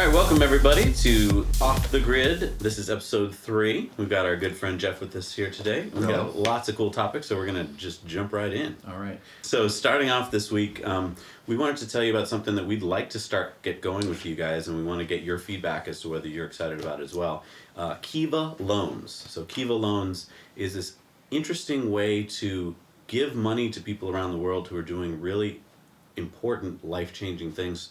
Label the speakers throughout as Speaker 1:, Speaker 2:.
Speaker 1: All right, welcome everybody to Off the Grid. This is episode 3. We've got our good friend Jeff with us here today. We've got lots of cool topics, so we're going to just jump right in.
Speaker 2: All right.
Speaker 1: So starting off this week, we wanted to tell you about something that we'd like to get going with you guys, and we want to get your feedback as to whether you're excited about it as well. Kiva Loans. So Kiva Loans is this interesting way to give money to people around the world who are doing really important, life-changing things.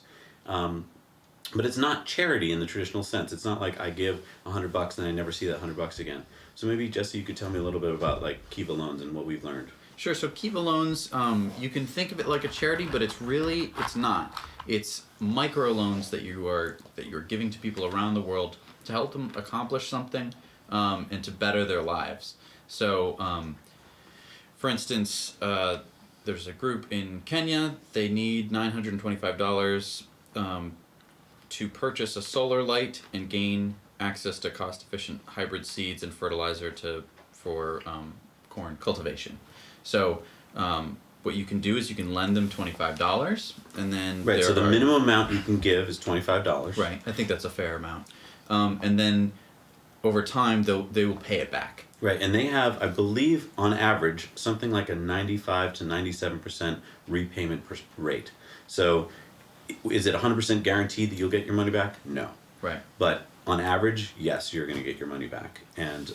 Speaker 1: But it's not charity in the traditional sense. It's not like I give $100 and I never see that $100 again. So maybe, Jesse, you could tell me a little bit about like Kiva Loans and what we've learned.
Speaker 2: Sure. So Kiva Loans, you can think of it like a charity, but it's not. It's micro loans that you're giving to people around the world to help them accomplish something and to better their lives. So, for instance, there's a group in Kenya. They need $925 to purchase a solar light and gain access to cost-efficient hybrid seeds and fertilizer for corn cultivation. So what you can do is you can lend them $25, and then
Speaker 1: right. So the minimum amount you can give is $25.
Speaker 2: Right. I think that's a fair amount, and then over time they will pay it back.
Speaker 1: Right, and they have, I believe, on average, something like a 95 to 97% repayment rate. So is it 100% guaranteed that you'll get your money back? No.
Speaker 2: Right.
Speaker 1: But on average, yes, you're going to get your money back. And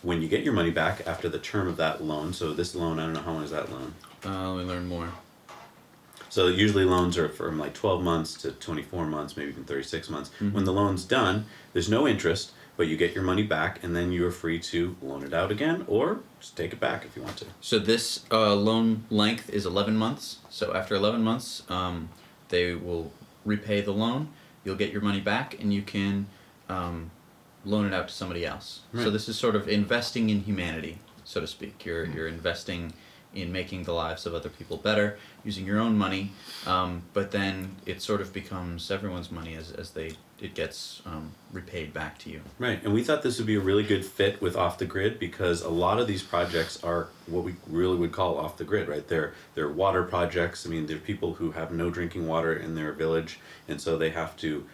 Speaker 1: when you get your money back after the term of that loan, so this loan, I don't know, how long is that loan?
Speaker 2: Let me learn more.
Speaker 1: So usually loans are from like 12 months to 24 months, maybe even 36 months.
Speaker 2: Mm-hmm.
Speaker 1: When the loan's done, there's no interest, but you get your money back, and then you're free to loan it out again or just take it back if you want to.
Speaker 2: So this loan length is 11 months. So after 11 months, they will repay the loan. You'll get your money back, and you can loan it out to somebody else. Right. So this is sort of investing in humanity, so to speak. You're investing in making the lives of other people better using your own money, but then it sort of becomes everyone's money as it gets repaid back to you.
Speaker 1: Right, and we thought this would be a really good fit with Off the Grid because a lot of these projects are what we really would call off the grid, right? They're water projects. I mean, they're people who have no drinking water in their village, and so they have to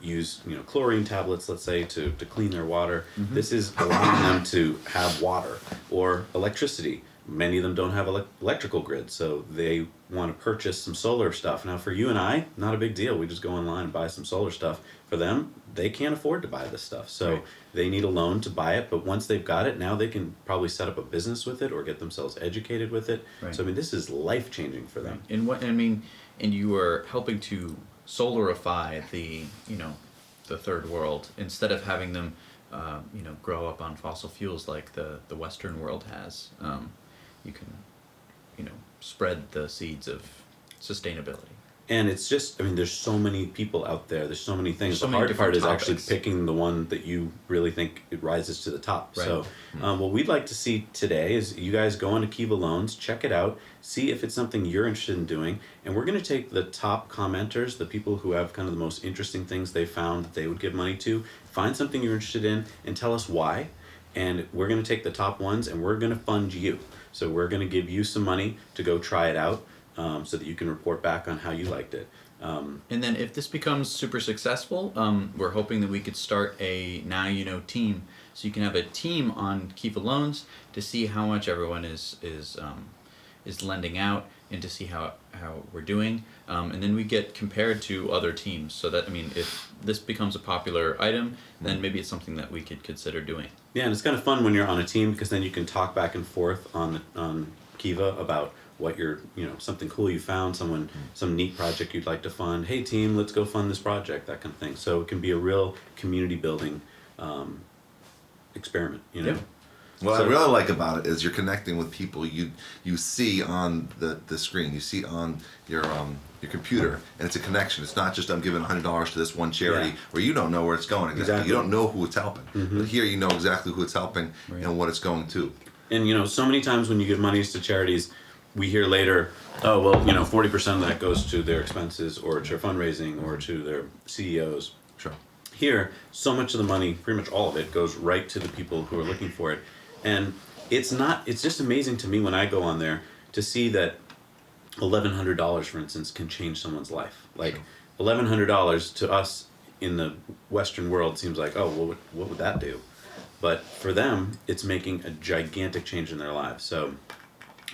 Speaker 1: use chlorine tablets, let's say, to clean their water. Mm-hmm. This is allowing them to have water or electricity. Many of them don't have electrical grids, so they want to purchase some solar stuff. Now, for you and I, not a big deal. We just go online and buy some solar stuff. For them, they can't afford to buy this stuff, so right. They need a loan to buy it. But once they've got it, now they can probably set up a business with it or get themselves educated with it. Right. So, I mean, this is life-changing for them.
Speaker 2: Right. And you are helping to solarify the third world instead of having them, grow up on fossil fuels like the Western world has. You can, spread the seeds of sustainability. And
Speaker 1: it's just, there's so many people out there. There's so many things.
Speaker 2: The
Speaker 1: hard part is
Speaker 2: topics.
Speaker 1: actually picking the one that you really think it rises to the top.
Speaker 2: Right.
Speaker 1: So what we'd like to see today is you guys go on to Kiva Loans, check it out, see if it's something you're interested in doing. And we're going to take the top commenters, the people who have kind of the most interesting things they found that they would give money to, find something you're interested in, and tell us why. And we're going to take the top ones, and we're going to fund you. So we're going to give you some money to go try it out so that you can report back on how you liked it.
Speaker 2: And then if this becomes super successful, we're hoping that we could start a Now You Know team. So you can have a team on Kiva Loans to see how much everyone is lending out and to see how we're doing. And then we get compared to other teams. So that, if this becomes a popular item, then maybe it's something that we could consider doing.
Speaker 1: Yeah, and it's kind of fun when you're on a team because then you can talk back and forth on Kiva about what you're, something cool you found, some neat project you'd like to fund. Hey team, let's go fund this project, that kind of thing. So it can be a real community building experiment,
Speaker 3: Yep. What I really like about it is you're connecting with people you see on the screen, you see on your computer, and it's a connection. It's not just I'm giving $100 to this one charity where you don't know where it's going exactly. You don't know who it's helping. Mm-hmm. But here you know exactly who it's helping and what it's going to.
Speaker 1: And so many times when you give monies to charities, we hear later, 40% of that goes to their expenses or to fundraising or to their CEOs.
Speaker 3: Sure.
Speaker 1: Here, so much of the money, pretty much all of it, goes right to the people who are looking for it. And it's just amazing to me when I go on there to see that $1,100, for instance, can change someone's life. Like $1,100 to us in the Western world seems like, oh, what would that do? But for them, it's making a gigantic change in their lives. So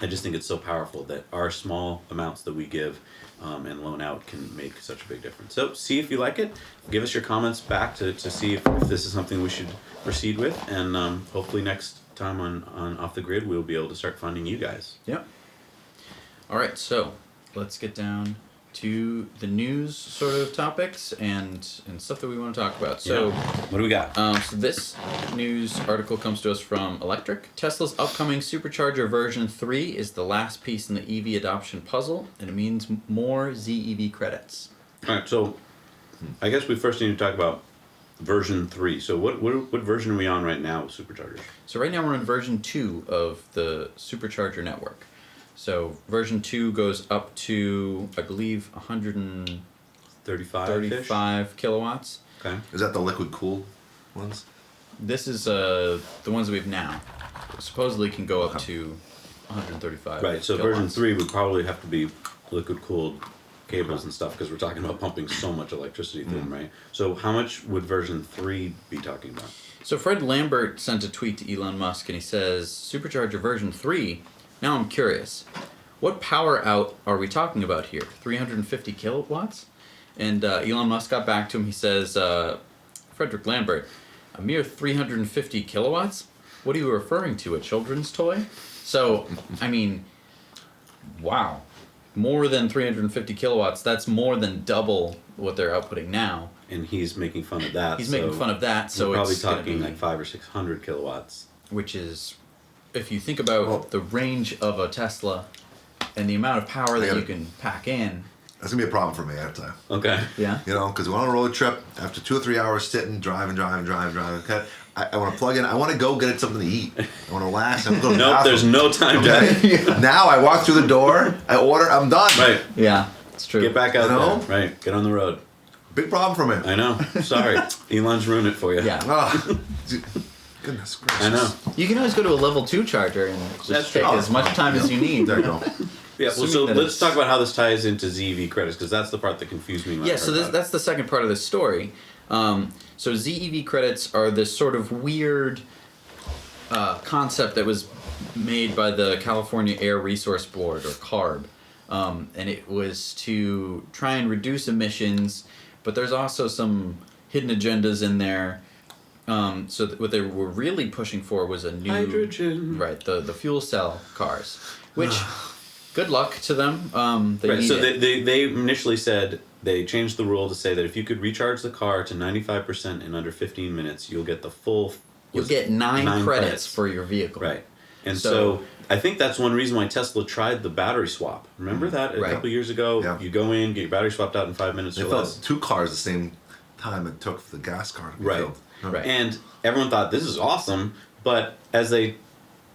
Speaker 1: I just think it's so powerful that our small amounts that we give and loan out can make such a big difference. So see if you like it. Give us your comments back to see if this is something we should proceed with. And hopefully next time on Off the Grid, we'll be able to start funding you guys.
Speaker 2: Yep. All right, so let's get down to the news sort of topics and stuff that we want to talk about. So,
Speaker 1: what do we got?
Speaker 2: So this news article comes to us from Electric. Tesla's upcoming supercharger version 3 is the last piece in the EV adoption puzzle, and it means more ZEV credits.
Speaker 1: All right, so I guess we first need to talk about version 3. So what version are we on right now with superchargers?
Speaker 2: So right now we're on version 2 of the supercharger network. So version 2 goes up to, I believe, 135 kilowatts.
Speaker 1: Okay.
Speaker 3: Is that the liquid cool ones?
Speaker 2: This is the ones that we have now. Supposedly can go up to 135.
Speaker 1: Right, so
Speaker 2: kilowatts.
Speaker 1: version 3 would probably have to be liquid cooled cables and stuff because we're talking about pumping so much electricity through them, right? So how much would version 3 be talking about?
Speaker 2: So Fred Lambert sent a tweet to Elon Musk and he says, Supercharger version 3, now I'm curious, what power out are we talking about here? 350 kilowatts? And Elon Musk got back to him, he says, Frederick Lambert, a mere 350 kilowatts? What are you referring to, a children's toy? So, I mean, wow. More than 350 kilowatts, that's more than double what they're outputting now.
Speaker 1: And he's making fun of that.
Speaker 2: He's making fun of that, so
Speaker 1: we're probably
Speaker 2: it's gonna
Speaker 1: talking
Speaker 2: be,
Speaker 1: like 500 or 600 kilowatts.
Speaker 2: which is, if you think about the range of a Tesla and the amount of power that you can pack in.
Speaker 3: That's gonna be a problem for me, I have to.
Speaker 1: Okay.
Speaker 2: Yeah.
Speaker 3: You know, because we're on a road trip, after 2 or 3 hours sitting, driving. Okay, I want to plug in. I want to go get something to eat. I want to relax. I want to go to the
Speaker 1: Nope,
Speaker 3: bathroom.
Speaker 1: there's no time
Speaker 3: Okay.
Speaker 1: to
Speaker 3: Now I walk through the door. I order. I'm done.
Speaker 1: Right.
Speaker 2: Yeah, it's true.
Speaker 1: Get back out
Speaker 3: You know?
Speaker 1: there. Right. Get on the road.
Speaker 3: Big problem for me.
Speaker 1: I know. Sorry. Elon's ruined it for you.
Speaker 2: Yeah.
Speaker 3: Oh, goodness gracious.
Speaker 1: I know.
Speaker 2: You can always go to a level 2 charger and
Speaker 1: That's
Speaker 2: just take
Speaker 3: true.
Speaker 2: as much time as you need.
Speaker 3: There you go.
Speaker 1: Yeah, well,
Speaker 2: Assuming
Speaker 1: so
Speaker 2: that
Speaker 1: let's
Speaker 2: it's-
Speaker 1: talk about how this ties into ZEV credits because that's the part that confused me. When I
Speaker 2: Yeah,
Speaker 1: heard
Speaker 2: so
Speaker 1: about it.
Speaker 2: that's the second part of this story. So ZEV credits are this sort of weird concept that was made by the California Air Resource Board, or CARB. And it was to try and reduce emissions, but there's also some hidden agendas in there. So what they were really pushing for was a new...
Speaker 1: Hydrogen.
Speaker 2: Right, the fuel cell cars, which... Good luck to them. They
Speaker 1: Right,
Speaker 2: need
Speaker 1: so
Speaker 2: it.
Speaker 1: they initially said they changed the rule to say that if you could recharge the car to 95% in under 15 minutes, you'll get the full...
Speaker 2: You'll get nine credits for your vehicle.
Speaker 1: Right. And
Speaker 2: So-
Speaker 1: so I think that's one reason why Tesla tried the battery swap. Remember that a
Speaker 2: Right.
Speaker 1: couple years ago?
Speaker 3: Yeah.
Speaker 1: You go in, get your battery swapped out in 5 minutes
Speaker 3: They
Speaker 1: or
Speaker 3: filled
Speaker 1: less.
Speaker 3: 2 cars the same time it took for the gas car to be
Speaker 1: Right.
Speaker 3: filled.
Speaker 2: Right.
Speaker 1: And everyone thought this is awesome, but as they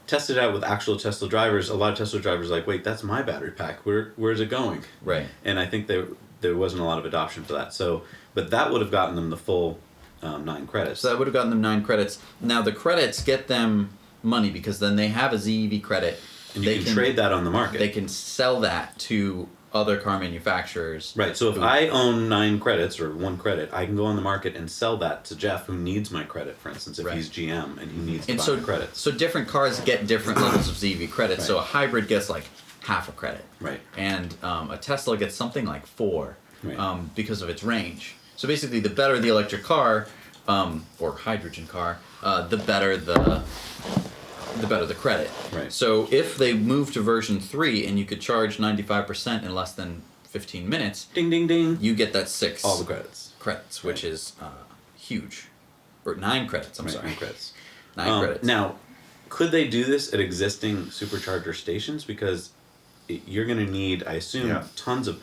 Speaker 1: tested it out with actual Tesla drivers, a lot of Tesla drivers were like, wait, that's my battery pack. Where's it going?
Speaker 2: Right.
Speaker 1: And I think there wasn't a lot of adoption for that. So, but that would have gotten them the full 9 credits.
Speaker 2: So that would have gotten them 9 credits. Now the credits get them money because then they have a ZEV credit.
Speaker 1: and you can trade that on the market.
Speaker 2: They can sell that to other car manufacturers.
Speaker 1: Right. So if I own 9 credits or 1 credit, I can go on the market and sell that to Jeff, who needs my credit. For instance, if
Speaker 2: Right.
Speaker 1: he's GM and he needs to
Speaker 2: And
Speaker 1: buy
Speaker 2: so
Speaker 1: the credits.
Speaker 2: So different cars get different levels of ZEV credits. So a hybrid gets like half a credit.
Speaker 1: Right.
Speaker 2: And a Tesla gets something like 4
Speaker 1: Right.
Speaker 2: because of its range. So basically, the better the electric car or hydrogen car, the better the credit.
Speaker 1: Right.
Speaker 2: So if they move to version 3 and you could charge 95% in less than 15 minutes,
Speaker 1: Ding, ding, ding.
Speaker 2: you get that 6
Speaker 1: All the credits.
Speaker 2: credits, which is huge. Or 9 credits, I'm
Speaker 1: Right,
Speaker 2: sorry.
Speaker 1: 9 credits.
Speaker 2: 9 credits.
Speaker 1: Now, could they do this at existing supercharger stations? Because you're going to need, I assume,
Speaker 3: Yeah.
Speaker 1: tons of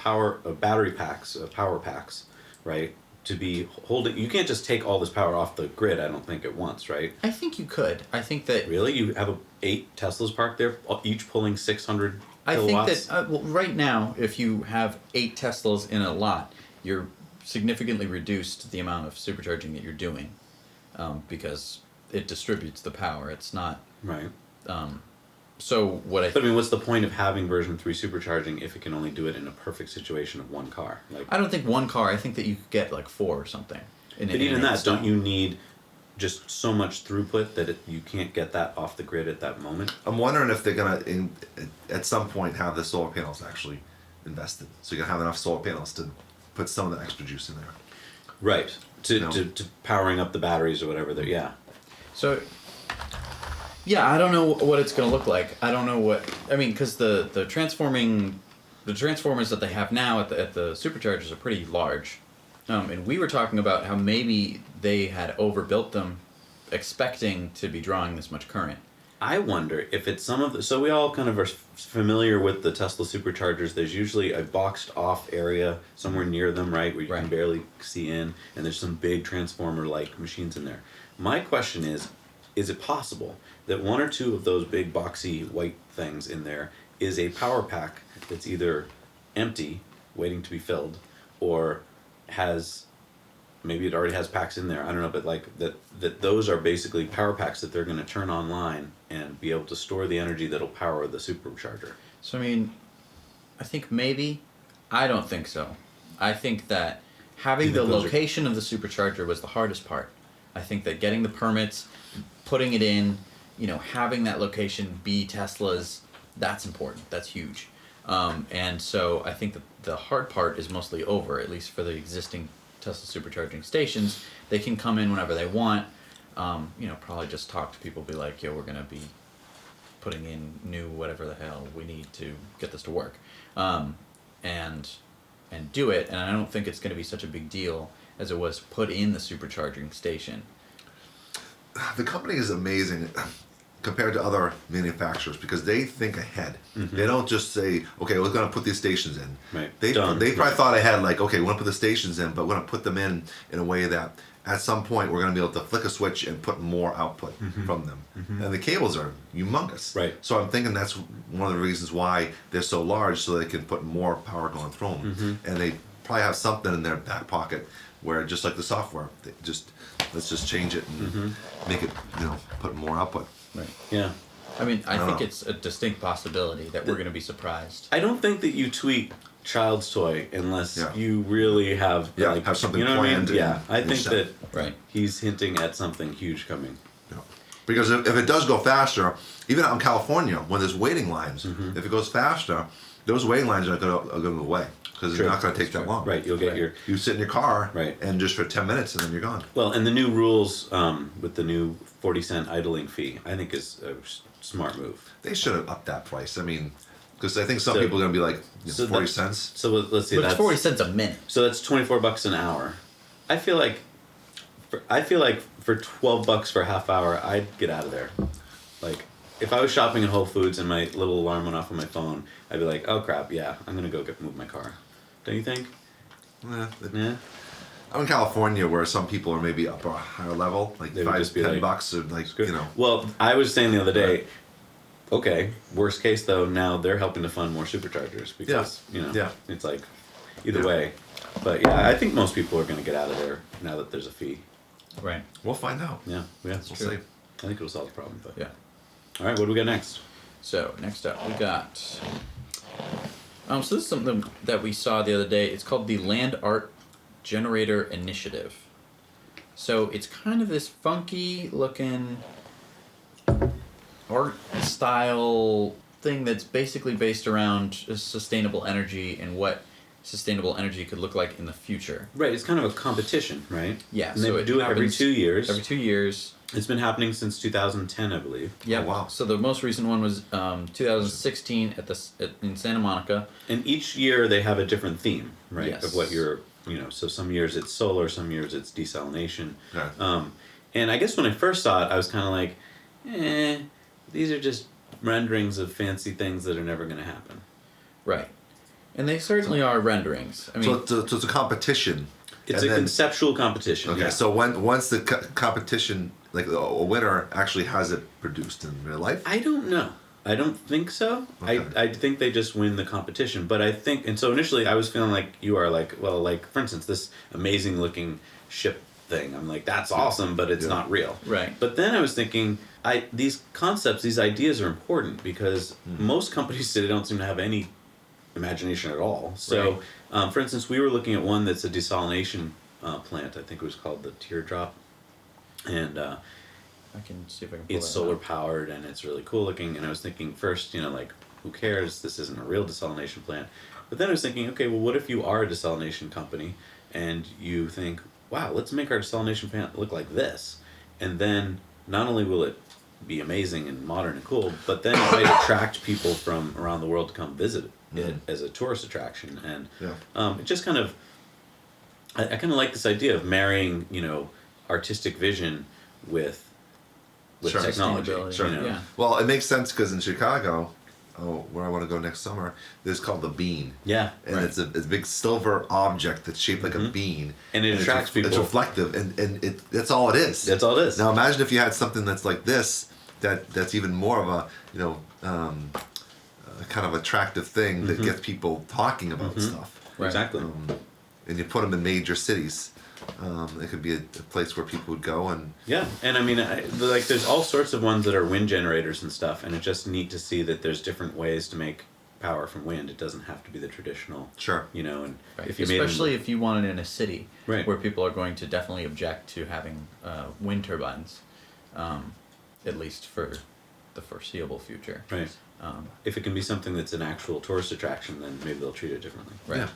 Speaker 1: battery packs, power packs, right? To be holding. You can't just take all this power off the grid, I don't think, at once, right?
Speaker 2: I think you could. I think that...
Speaker 1: Really? You have 8 Teslas parked there, each pulling 600
Speaker 2: I think
Speaker 1: kilowatts?
Speaker 2: that well, right now, if you have 8 Teslas in a lot, you're significantly reduced the amount of supercharging that you're doing because it distributes the power. It's not...
Speaker 1: Right.
Speaker 2: So what I
Speaker 1: But I mean, what's the point of having version 3 supercharging if it can only do it in a perfect situation of 1 car? Like,
Speaker 2: I don't think 1 car. I think that you could get like 4 or something. in
Speaker 1: But
Speaker 2: an
Speaker 1: even that,
Speaker 2: install.
Speaker 1: don't you need just so much throughput that you can't get that off the grid at that moment?
Speaker 3: I'm wondering if they're gonna at some point have the solar panels actually invested, so you're gonna have enough solar panels to put some of the extra juice in there.
Speaker 1: Right. To,
Speaker 3: No.
Speaker 1: to powering up the batteries or whatever. Yeah.
Speaker 2: So, yeah, I don't know what it's going to look like. I don't know what I mean because the transformers that they have now at the superchargers are pretty large, and we were talking about how maybe they had overbuilt them, expecting to be drawing this much current.
Speaker 1: I wonder if it's some of the. So we all kind of are familiar with the Tesla superchargers. There's usually a boxed off area somewhere near them, right, where you can
Speaker 2: Right.
Speaker 1: barely see in, and there's some big transformer like machines in there. My question is it possible that one or two of those big boxy white things in there is a power pack that's either empty, waiting to be filled, or has maybe it already has packs in there. I don't know, but like that those are basically power packs that they're going to turn online and be able to store the energy that'll power the supercharger.
Speaker 2: So I mean, I think maybe. I don't think so. I think that having
Speaker 1: You
Speaker 2: the
Speaker 1: think those are-
Speaker 2: location of the supercharger was the hardest part. I think that getting the permits, putting it in, having that location be Tesla's, that's important. That's huge. And so I think that the hard part is mostly over, at least for the existing Tesla supercharging stations. They can come in whenever they want. Probably just talk to people, be like, yo, we're going to be putting in new whatever the hell we need to get this to work. And do it. And I don't think it's going to be such a big deal as it was put in the supercharging station.
Speaker 3: The company is amazing compared to other manufacturers because they think ahead.
Speaker 1: Mm-hmm.
Speaker 3: They don't just say, okay, we're going to put these stations in.
Speaker 1: Right.
Speaker 3: They
Speaker 1: Done.
Speaker 3: probably thought ahead, like, okay, we're going to put the stations in, but we're going to put them in a way that at some point we're going to be able to flick a switch and put more output from them. And the cables are humongous.
Speaker 1: Right.
Speaker 3: So I'm thinking that's one of the reasons why they're so large, so they can put more power going through them. And they probably have something in their back pocket where, just like the software, let's just change it and make it, put more output.
Speaker 2: Right.
Speaker 1: Yeah.
Speaker 2: I mean, I think
Speaker 3: know.
Speaker 2: it's a distinct possibility that we're going to be surprised.
Speaker 1: I don't think that you tweak child's toy unless
Speaker 3: Yeah.
Speaker 1: you really have
Speaker 3: Have something
Speaker 1: you know what I mean?
Speaker 3: planned.
Speaker 1: Yeah. I think
Speaker 3: set.
Speaker 1: that
Speaker 2: Right.
Speaker 1: he's hinting at something huge coming.
Speaker 3: Yeah. Because if it does go faster, even out in California, when there's waiting lines, if it goes faster, those waiting lines are going to go away because
Speaker 1: True.
Speaker 3: it's not going to take that long.
Speaker 1: Right. You'll get
Speaker 2: Right.
Speaker 1: your
Speaker 3: You sit in your car,
Speaker 1: Right.
Speaker 3: and just for 10 minutes, and then you're gone.
Speaker 1: well, and the new rules with the new 40-cent idling fee, I think is a smart move.
Speaker 3: They should have upped that price. I mean, because I think some
Speaker 1: So-
Speaker 3: people are going to be like,
Speaker 1: so
Speaker 3: 40
Speaker 1: that-
Speaker 3: cents.
Speaker 1: So let's see.
Speaker 2: But it's
Speaker 1: That's
Speaker 2: 40 cents a minute.
Speaker 1: So that's $24 an hour. I feel like for $12 for a half hour, I'd get out of there. Like, if I was shopping at Whole Foods and my little alarm went off on my phone, I'd be like, oh crap, yeah, I'm gonna go move my car. Don't you think?
Speaker 3: Yeah.
Speaker 1: Yeah.
Speaker 3: I'm in California where some people are maybe up a higher level, like
Speaker 1: They would just be like,
Speaker 3: $5-10 or like,
Speaker 1: Well, I was saying the other day, okay, worst case though, now they're helping to fund more superchargers because
Speaker 3: Yeah.
Speaker 1: it's like either
Speaker 3: Yeah.
Speaker 1: way. But yeah, I think most people are gonna get out of there now that there's a fee.
Speaker 2: Right.
Speaker 3: We'll find out.
Speaker 1: Yeah,
Speaker 3: We'll
Speaker 2: true.
Speaker 3: see.
Speaker 1: I think it'll solve the problem. But
Speaker 2: Yeah.
Speaker 1: all right, what do we got next?
Speaker 2: So next up we got. So this is something that we saw the other day. It's called the Land Art Generator Initiative. So it's kind of this funky looking art style thing that's basically based around sustainable energy and what sustainable energy could look like in the future.
Speaker 1: Right, it's kind of a competition, right?
Speaker 2: Yeah,
Speaker 1: And they
Speaker 2: so it
Speaker 1: do it every
Speaker 2: happens
Speaker 1: 2 years.
Speaker 2: Every 2 years.
Speaker 1: It's been happening since 2010, I believe.
Speaker 2: Yeah.
Speaker 3: Oh, wow.
Speaker 2: So the most recent one was 2016 in Santa Monica.
Speaker 1: And each year they have a different theme, right?
Speaker 2: Yes.
Speaker 1: Of what you're, so some years it's solar, some years it's desalination.
Speaker 3: Okay.
Speaker 1: And I guess when I first saw it, I was kind of like, these are just renderings of fancy things that are never going to happen.
Speaker 2: Right. And they certainly are renderings. I mean,
Speaker 3: So it's a competition.
Speaker 1: It's
Speaker 3: and
Speaker 1: a
Speaker 3: then-
Speaker 1: conceptual competition.
Speaker 3: Okay,
Speaker 1: yeah.
Speaker 3: so once the competition, like a winner actually has it produced in real life?
Speaker 1: I don't know. I don't think so.
Speaker 3: Okay.
Speaker 1: I think they just win the competition. But I think, and so initially I was feeling like you are like, well, like for instance, this amazing looking ship thing. I'm like, that's awesome, but it's
Speaker 3: Yeah.
Speaker 1: not real.
Speaker 2: Right.
Speaker 1: But then I was thinking, these concepts, these ideas are important because most companies today don't seem to have any imagination at all. So, for instance, we were looking at one that's a desalination plant. I think it was called the Teardrop, and
Speaker 2: I can see if I can. Pull
Speaker 1: it's
Speaker 2: that
Speaker 1: solar
Speaker 2: up.
Speaker 1: powered and it's really cool looking. And I was thinking first, like, who cares? This isn't a real desalination plant. But then I was thinking, okay, well, what if you are a desalination company and you think, wow, let's make our desalination plant look like this, and then not only will it be amazing and modern and cool, but then it might attract people from around the world to come visit it as a tourist attraction. And it just kind of, I kind of like this idea of marrying, artistic vision with
Speaker 3: Sure.
Speaker 1: technology.
Speaker 2: Sustainability.
Speaker 3: Sure.
Speaker 2: Yeah.
Speaker 3: Well, it makes sense because in Chicago, where I want to go next summer, there's called the bean.
Speaker 1: Yeah,
Speaker 3: And
Speaker 1: right.
Speaker 3: it's a big silver object that's shaped like a bean.
Speaker 1: And it attracts people.
Speaker 3: It's reflective, and that's all it is.
Speaker 1: That's all it is.
Speaker 3: Now imagine if you had something that's like this, that's even more of a, kind of attractive thing that gets people talking about stuff.
Speaker 2: Right.
Speaker 1: Exactly.
Speaker 3: And you put them in major cities. It could be a place where people would go and.
Speaker 1: Yeah, and I mean, there's all sorts of ones that are wind generators and stuff, and it's just neat to see that there's different ways to make power from wind. It doesn't have to be the traditional.
Speaker 3: Sure.
Speaker 1: And
Speaker 2: Right.
Speaker 1: if you
Speaker 2: Especially if you want it in a city,
Speaker 1: Right.
Speaker 2: where people are going to definitely object to having wind turbines, at least for the foreseeable future.
Speaker 1: right,
Speaker 2: Um,
Speaker 1: if it can be something that's an actual tourist attraction, then maybe they'll treat it differently.
Speaker 2: right.
Speaker 3: Yeah.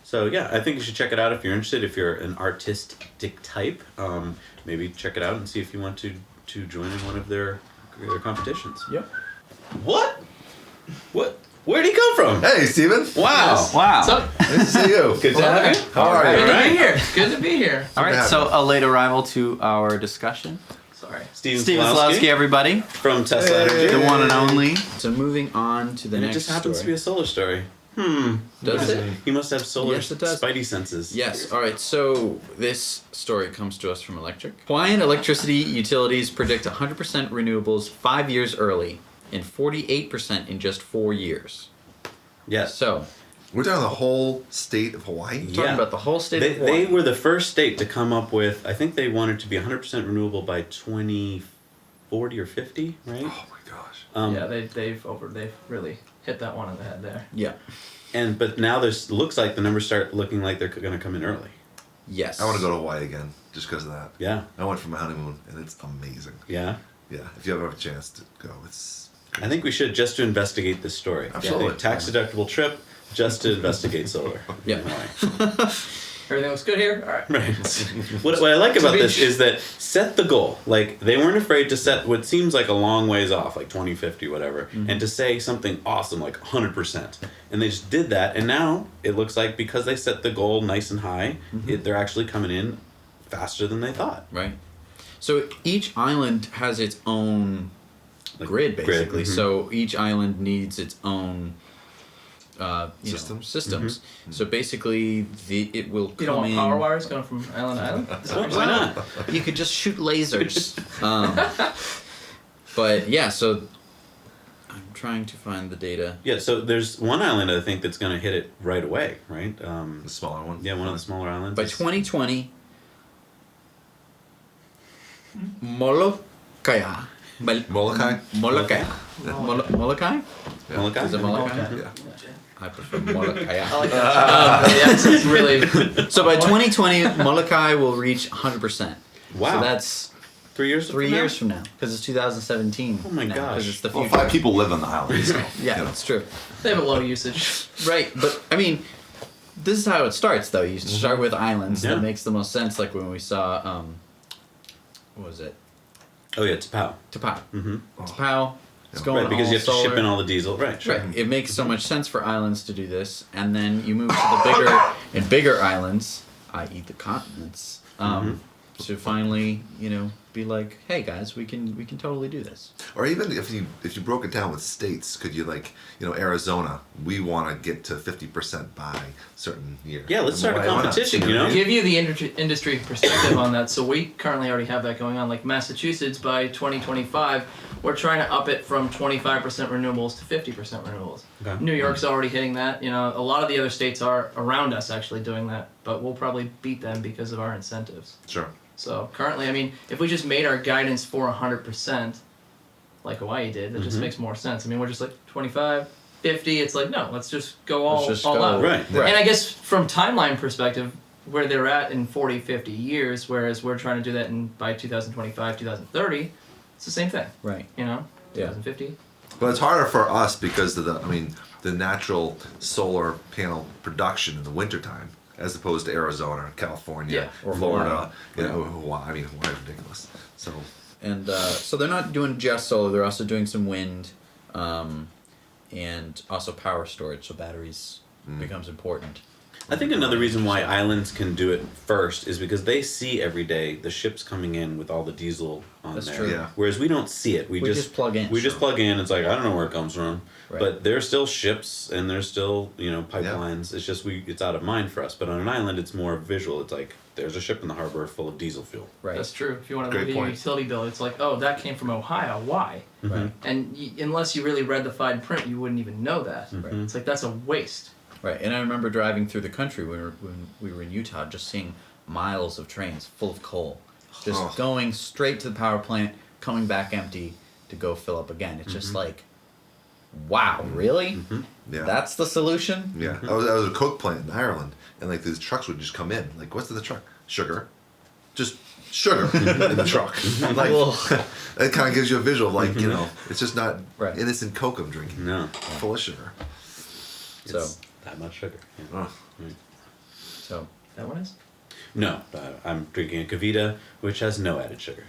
Speaker 1: So yeah, I think you should check it out if you're interested. If you're an artistic type, maybe check it out and see if you want to join in one of their competitions.
Speaker 2: Yep.
Speaker 1: What? Where'd he come from?
Speaker 3: Hey, Steven.
Speaker 1: Wow!
Speaker 2: Wow.
Speaker 4: So,
Speaker 3: Nice to see you.
Speaker 1: Good to have you.
Speaker 3: How are
Speaker 4: good
Speaker 3: you?
Speaker 4: to
Speaker 1: Alright.
Speaker 4: be here. Good to be here.
Speaker 2: All right.
Speaker 3: Good to
Speaker 2: So
Speaker 3: have
Speaker 2: a late arrival to our discussion.
Speaker 4: Sorry.
Speaker 1: Steven
Speaker 2: Steven Slawski, everybody.
Speaker 1: from Tesla
Speaker 3: Hey.
Speaker 1: Energy.
Speaker 2: The one and only. So moving on to the
Speaker 1: And it
Speaker 2: next
Speaker 1: just happens to
Speaker 2: story.
Speaker 1: be a solar story.
Speaker 2: Does it?
Speaker 1: He must have solar
Speaker 2: Yes, it does.
Speaker 1: spidey senses.
Speaker 2: Yes. All right. So this story comes to us from Electric. Hawaiian electricity utilities predict 100% renewables 5 years early and 48% in just 4 years.
Speaker 1: Yes.
Speaker 2: So
Speaker 3: We're talking the whole state of Hawaii.
Speaker 1: Yeah.
Speaker 2: talking about the whole state
Speaker 1: They,
Speaker 2: of Hawaii.
Speaker 1: they were the first state to come up with, I think they wanted to be 100% renewable by 2040 or 50, right?
Speaker 3: Oh my gosh.
Speaker 4: Yeah, they've really hit that one on the head there.
Speaker 2: Yeah.
Speaker 1: But now there's looks like the numbers start looking like they're going to come in early.
Speaker 2: Yes.
Speaker 3: I want to go to Hawaii again just because of that.
Speaker 1: Yeah.
Speaker 3: I went for my honeymoon and it's amazing.
Speaker 1: Yeah.
Speaker 3: Yeah, if you ever have a chance to go, it's.
Speaker 1: I think we should just to investigate this story.
Speaker 3: Absolutely.
Speaker 1: Yeah, tax deductible trip just to investigate solar.
Speaker 2: Yeah.
Speaker 1: in Hawaii.
Speaker 4: Everything looks good here? All right.
Speaker 1: Right. What I like about this is that set the goal. Like, they weren't afraid to set what seems like a long ways off, like 2050, whatever, and to say something awesome like 100%. And they just did that, and now it looks like because they set the goal nice and high, they're actually coming in faster than they thought.
Speaker 2: Right. So each island has its own
Speaker 1: Like
Speaker 2: grid, basically.
Speaker 1: mhm.
Speaker 2: So each island needs its own
Speaker 3: Systems?
Speaker 2: systems. So basically, it will
Speaker 4: You
Speaker 2: come
Speaker 4: don't want
Speaker 2: in.
Speaker 4: power wires going from island to island? Is that what you're
Speaker 1: Why
Speaker 4: saying?
Speaker 1: not?
Speaker 2: You could just shoot lasers. But yeah, so I'm trying to find the data.
Speaker 1: Yeah, so there's one island I think that's going to hit it right away, right?
Speaker 3: The smaller one.
Speaker 1: Yeah, one of the smaller islands.
Speaker 2: By
Speaker 1: is-
Speaker 2: 2020, Molokai.
Speaker 3: Molokai?
Speaker 2: Molokai. Molokai?
Speaker 1: Molokai?
Speaker 2: Is it Molokai?
Speaker 4: Okay.
Speaker 3: Yeah.
Speaker 2: I prefer Molokai.
Speaker 4: I like that. Yes, it's really.
Speaker 2: So by 2020, Molokai will reach 100%.
Speaker 1: Wow.
Speaker 2: So that's
Speaker 1: 3 years
Speaker 2: 3
Speaker 1: from now?
Speaker 2: years from now, because it's 2017.
Speaker 1: Oh my gosh.
Speaker 2: Because it's the
Speaker 3: Well,
Speaker 2: future.
Speaker 3: 5 people live on the island, so.
Speaker 2: Yeah,
Speaker 3: you know.
Speaker 2: that's true.
Speaker 4: They have a low usage.
Speaker 2: Right, but I mean, this is how it starts, though. You start with islands.
Speaker 1: Yeah.
Speaker 2: That makes the most sense. Like when we saw, what was it?
Speaker 1: Oh, yeah, Tapao.
Speaker 2: Tapao.
Speaker 1: Mm-hmm.
Speaker 2: Tapao. It's going
Speaker 1: Right, because
Speaker 2: all
Speaker 1: you have to
Speaker 2: solar.
Speaker 1: ship in all the diesel. Right, sure.
Speaker 2: Right. It makes so much sense for islands to do this, and then you move to the bigger islands, i.e., the continents, to finally, be like, hey guys, we can totally do this.
Speaker 3: Or even if you broke it down with states, could you Arizona, we want to get to 50% by certain year.
Speaker 1: Yeah, let's start a
Speaker 3: Why not?
Speaker 1: competition, you
Speaker 3: what I
Speaker 1: know?
Speaker 3: mean?
Speaker 4: Give you the industry perspective on that. So we currently already have that going on. Like Massachusetts, by 2025, we're trying to up it from 25% renewables to 50% renewables.
Speaker 1: Okay.
Speaker 4: New York's already hitting that. A lot of the other states are around us actually doing that, but we'll probably beat them because of our incentives.
Speaker 3: Sure.
Speaker 4: So currently, I mean, if we just made our guidance for 100%, like Hawaii did, that just makes more sense. I mean, we're just like 25, 50. It's like, no, let's just go all
Speaker 2: Let's just
Speaker 4: all
Speaker 2: go.
Speaker 4: out.
Speaker 1: Right.
Speaker 2: Right.
Speaker 4: And I guess from timeline perspective, where they're at in 40, 50 years, whereas we're trying to do that by 2025, 2030. It's the same thing.
Speaker 2: Right.
Speaker 4: You know,
Speaker 2: Yeah.
Speaker 4: 2050.
Speaker 3: But it's harder for us because of the natural solar panel production in the wintertime, as opposed to Arizona, California,
Speaker 2: Or
Speaker 3: Florida, Hawaii. I mean, Hawaii's ridiculous. So.
Speaker 2: And so they're not doing just solar; they're also doing some wind, and also power storage. So batteries becomes important.
Speaker 1: I think another reason why islands can do it first is because they see every day the ships coming in with all the diesel on
Speaker 2: That's
Speaker 1: there.
Speaker 2: true.
Speaker 3: Yeah.
Speaker 1: Whereas we don't see it.
Speaker 2: We just plug in.
Speaker 1: We just plug in. It's like, I don't know where it comes from.
Speaker 2: Right.
Speaker 1: But there's still ships and there's still, pipelines. It's just it's out of mind for us. But on an island, it's more visual. It's like there's a ship in the harbor full of diesel fuel.
Speaker 2: Right.
Speaker 4: That's true. If you want to
Speaker 3: Great
Speaker 4: look at your
Speaker 3: point.
Speaker 4: utility bill, it's like, oh, that came from Ohio. Why?
Speaker 2: Right.
Speaker 4: And unless you really read the fine print, you wouldn't even know that.
Speaker 2: Right.
Speaker 4: It's like, that's a waste.
Speaker 2: Right. And I remember driving through the country when we were in Utah, just seeing miles of trains full of coal, just going straight to the power plant, coming back empty to go fill up again. It's just like, wow, really?
Speaker 3: Yeah.
Speaker 2: That's the solution?
Speaker 3: Yeah, I was at a Coke plant in Ireland, and like these trucks would just come in. Like, what's in the truck? Sugar, just sugar in the truck. Like,
Speaker 2: Ugh.
Speaker 3: it kind of gives you a visual of like it's just not
Speaker 2: Right.
Speaker 3: innocent Coke I'm drinking.
Speaker 1: No.
Speaker 3: Full of sugar.
Speaker 2: So,
Speaker 1: It's that much sugar. Yeah.
Speaker 3: Oh.
Speaker 2: so
Speaker 4: That one is?
Speaker 1: No, I'm drinking a Kavita, which has no added sugar.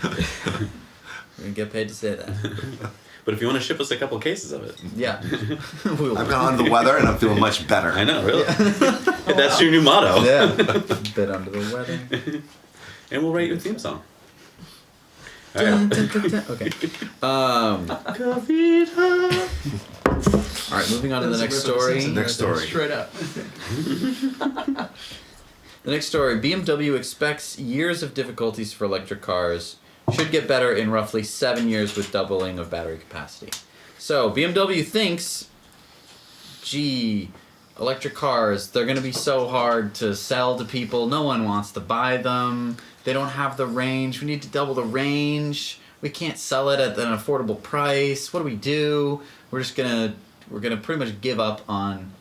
Speaker 2: we're gonna get paid to say that.
Speaker 1: But if you want to ship us a couple cases of it,
Speaker 2: Yeah. We'll
Speaker 3: I've gone under the weather and I'm feeling much better.
Speaker 1: I know, really. That's your new motto.
Speaker 2: Yeah. Bit under the weather.
Speaker 1: And we'll write you a theme song. All
Speaker 2: Dun,
Speaker 1: right.
Speaker 2: dun, dun, dun. Okay.
Speaker 1: Kavita.
Speaker 2: All right, moving on to the next story.
Speaker 3: Next story.
Speaker 4: Straight up.
Speaker 2: The next story. BMW expects years of difficulties for electric cars. Should get better in roughly 7 years with doubling of battery capacity. So BMW thinks, electric cars, they're going to be so hard to sell to people. No one wants to buy them. They don't have the range. We need to double the range. We can't sell it at an affordable price. What do we do? We're gonna pretty much give up on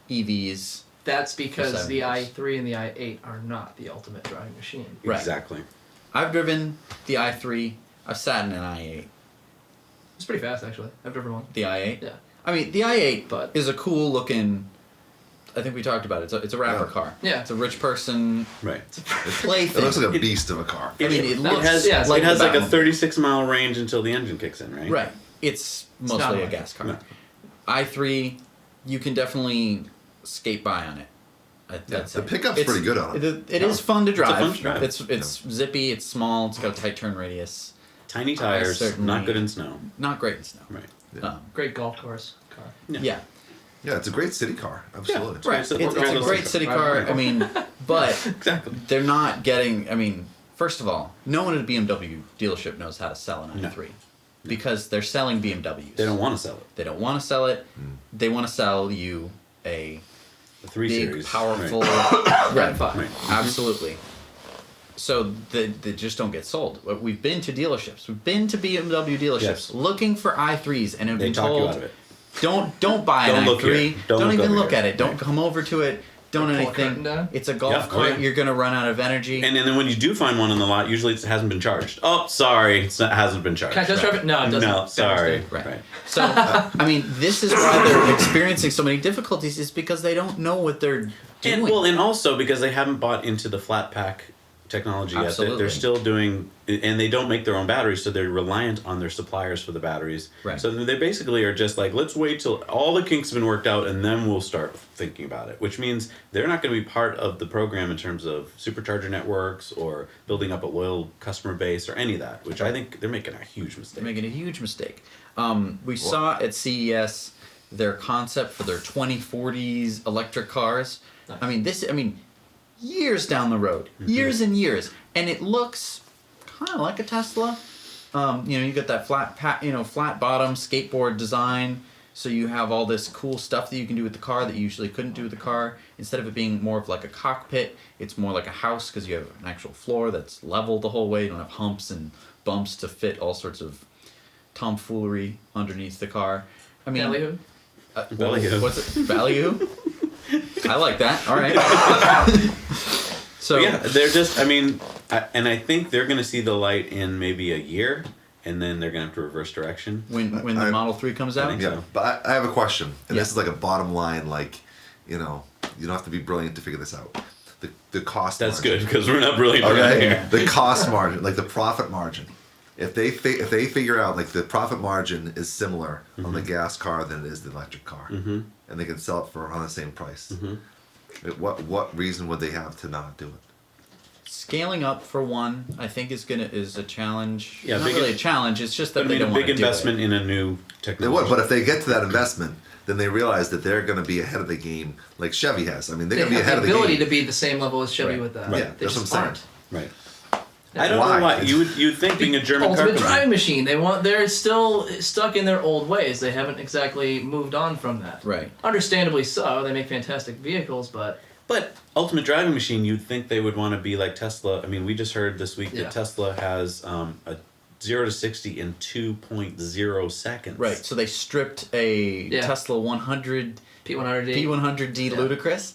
Speaker 2: EVs.
Speaker 4: That's because
Speaker 2: 7
Speaker 4: the
Speaker 2: years.
Speaker 4: i3 and the i8 are not the ultimate driving machine.
Speaker 2: Right.
Speaker 1: Exactly.
Speaker 2: I've driven the i3. I've sat in an i8.
Speaker 4: It's pretty fast, actually. I've driven one.
Speaker 2: The i8.
Speaker 4: Yeah.
Speaker 2: I mean, the i8
Speaker 4: But-
Speaker 2: is a cool looking. I think we talked about it. It's a rapper
Speaker 3: Yeah.
Speaker 2: car.
Speaker 4: Yeah.
Speaker 2: It's a rich person
Speaker 1: Right.
Speaker 2: plaything.
Speaker 3: It looks like a beast of a car.
Speaker 2: I mean, it looks
Speaker 1: has
Speaker 2: like
Speaker 1: it has
Speaker 2: the
Speaker 1: like a
Speaker 2: Batmobile.
Speaker 1: 36-mile range until the engine kicks in, right?
Speaker 2: Right. It's
Speaker 4: not
Speaker 2: mostly a
Speaker 4: much.
Speaker 2: gas car.
Speaker 1: No.
Speaker 2: i3, you can definitely skate by on it.
Speaker 3: Yeah, the pickup's pretty good on it.
Speaker 2: It is fun to drive.
Speaker 1: fun to drive.
Speaker 2: It's zippy. It's small. It's got a tight turn radius.
Speaker 1: Tiny tires,
Speaker 2: certainly-
Speaker 1: not good in snow.
Speaker 2: Not great in snow.
Speaker 1: Right.
Speaker 3: Yeah.
Speaker 4: Great golf course car.
Speaker 2: Yeah.
Speaker 3: Yeah, it's a great city car. Absolutely.
Speaker 2: Right.
Speaker 1: It's
Speaker 2: It's,
Speaker 1: a
Speaker 2: it's a
Speaker 1: work-around
Speaker 2: great
Speaker 1: city
Speaker 2: city
Speaker 1: car.
Speaker 2: car. I mean, but
Speaker 1: Exactly.
Speaker 2: they're not getting. I mean, first of all, no one at a BMW dealership knows how to sell an
Speaker 1: No.
Speaker 2: i3 because they're selling BMWs.
Speaker 1: They don't want to sell it.
Speaker 2: They don't want to sell it. They want to sell you a
Speaker 1: The 3
Speaker 2: big,
Speaker 1: Series.
Speaker 2: powerful.
Speaker 1: Right.
Speaker 2: Right.
Speaker 1: Right.
Speaker 2: Absolutely. So they just don't get sold. We've been to dealerships. We've been to BMW dealerships
Speaker 1: Yes.
Speaker 2: looking for i3s and have
Speaker 1: They
Speaker 2: been
Speaker 1: talk
Speaker 2: told,
Speaker 1: you out of it.
Speaker 2: Don't buy
Speaker 1: Don't
Speaker 2: an
Speaker 1: look
Speaker 2: i3.
Speaker 1: here. Don't look
Speaker 2: even
Speaker 1: over
Speaker 2: look
Speaker 1: here.
Speaker 2: at it. Don't
Speaker 1: Right.
Speaker 2: come over to it. Don't
Speaker 4: Pull a
Speaker 2: anything.
Speaker 4: curtain down?
Speaker 2: It's a golf
Speaker 1: Yeah, oh,
Speaker 2: cart.
Speaker 1: yeah.
Speaker 2: You're gonna run out of energy.
Speaker 1: And then when you do find one in the lot, usually it hasn't been charged. Oh, sorry, it hasn't been charged.
Speaker 4: Can I test drive it? No, it doesn't.
Speaker 1: No, sorry.
Speaker 2: Right. So, I mean, this is why they're experiencing so many difficulties. Is because they don't know what they're doing.
Speaker 1: And also because they haven't bought into the flat pack technology yet.
Speaker 2: Absolutely.
Speaker 1: They're still doing, and they don't make their own batteries, so they're reliant on their suppliers for the batteries.
Speaker 2: Right.
Speaker 1: So they basically are just like, let's wait till all the kinks have been worked out, and then we'll start thinking about it. Which means they're not going to be part of the program in terms of supercharger networks or building up a loyal customer base or any of that. Which I think they're making a huge mistake.
Speaker 2: They're making a huge mistake. We saw at CES their concept for their 2040s electric cars.
Speaker 4: Nice.
Speaker 2: I mean, years down the road, years and years, and it looks kind of like a Tesla. You got that flat bottom skateboard design. So you have all this cool stuff that you can do with the car that you usually couldn't do with the car. Instead of it being more of like a cockpit, it's more like a house because you have an actual floor that's level the whole way. You don't have humps and bumps to fit all sorts of tomfoolery underneath the car. I mean,
Speaker 4: Ballyhoo?
Speaker 1: Value.
Speaker 2: What's it? Value? I like that. All right. So
Speaker 1: But yeah, they're just. I mean, I think they're going to see the light in maybe a year, and then they're going to have to reverse direction.
Speaker 2: when the Model 3 comes out,
Speaker 1: think
Speaker 3: Yeah,
Speaker 1: so.
Speaker 3: but I have a question, and
Speaker 2: Yeah.
Speaker 3: this is like a bottom line. Like, you don't have to be brilliant to figure this out. The cost.
Speaker 1: That's
Speaker 3: margin.
Speaker 1: good because we're not brilliant around
Speaker 3: Okay,
Speaker 1: here.
Speaker 3: the cost margin, like the profit margin. If they figure out like the profit margin is similar on the gas car than it is the electric car, and they can sell it for around the same price, what reason would they have to not do it?
Speaker 2: scaling up for one, I think is a challenge.
Speaker 1: Yeah,
Speaker 2: not
Speaker 1: big
Speaker 2: really
Speaker 1: in-
Speaker 2: a challenge. It's just that
Speaker 1: I
Speaker 2: they
Speaker 1: mean,
Speaker 2: don't
Speaker 1: a
Speaker 2: want
Speaker 1: big
Speaker 2: to do
Speaker 1: investment
Speaker 2: it.
Speaker 1: in a new
Speaker 3: They
Speaker 1: technology.
Speaker 3: would, but if they get to that investment, then they realize that they're going to be ahead of the game, like Chevy has. I mean, they're
Speaker 4: They
Speaker 3: going to be
Speaker 4: have
Speaker 3: ahead
Speaker 4: the
Speaker 3: of the
Speaker 4: ability
Speaker 3: game.
Speaker 4: to be the same level as Chevy
Speaker 2: Right.
Speaker 4: with that.
Speaker 3: Right.
Speaker 4: They
Speaker 3: That's
Speaker 4: just
Speaker 3: what I'm
Speaker 4: aren't.
Speaker 1: Right. I don't
Speaker 3: Why?
Speaker 1: know why. You'd think being a German car
Speaker 4: Ultimate
Speaker 1: company.
Speaker 4: driving machine. They're still stuck in their old ways. They haven't exactly moved on from that.
Speaker 2: Right.
Speaker 4: Understandably so. They make fantastic vehicles, but
Speaker 1: But ultimate driving machine, you'd think they would want to be like Tesla. I mean, we just heard this week
Speaker 4: Yeah.
Speaker 1: that Tesla has a 0 to 60 in 2.0 seconds.
Speaker 2: Right. So they stripped a
Speaker 4: Yeah.
Speaker 2: Tesla 100
Speaker 4: P100D.
Speaker 2: P100D
Speaker 4: Yeah.
Speaker 2: Ludicrous.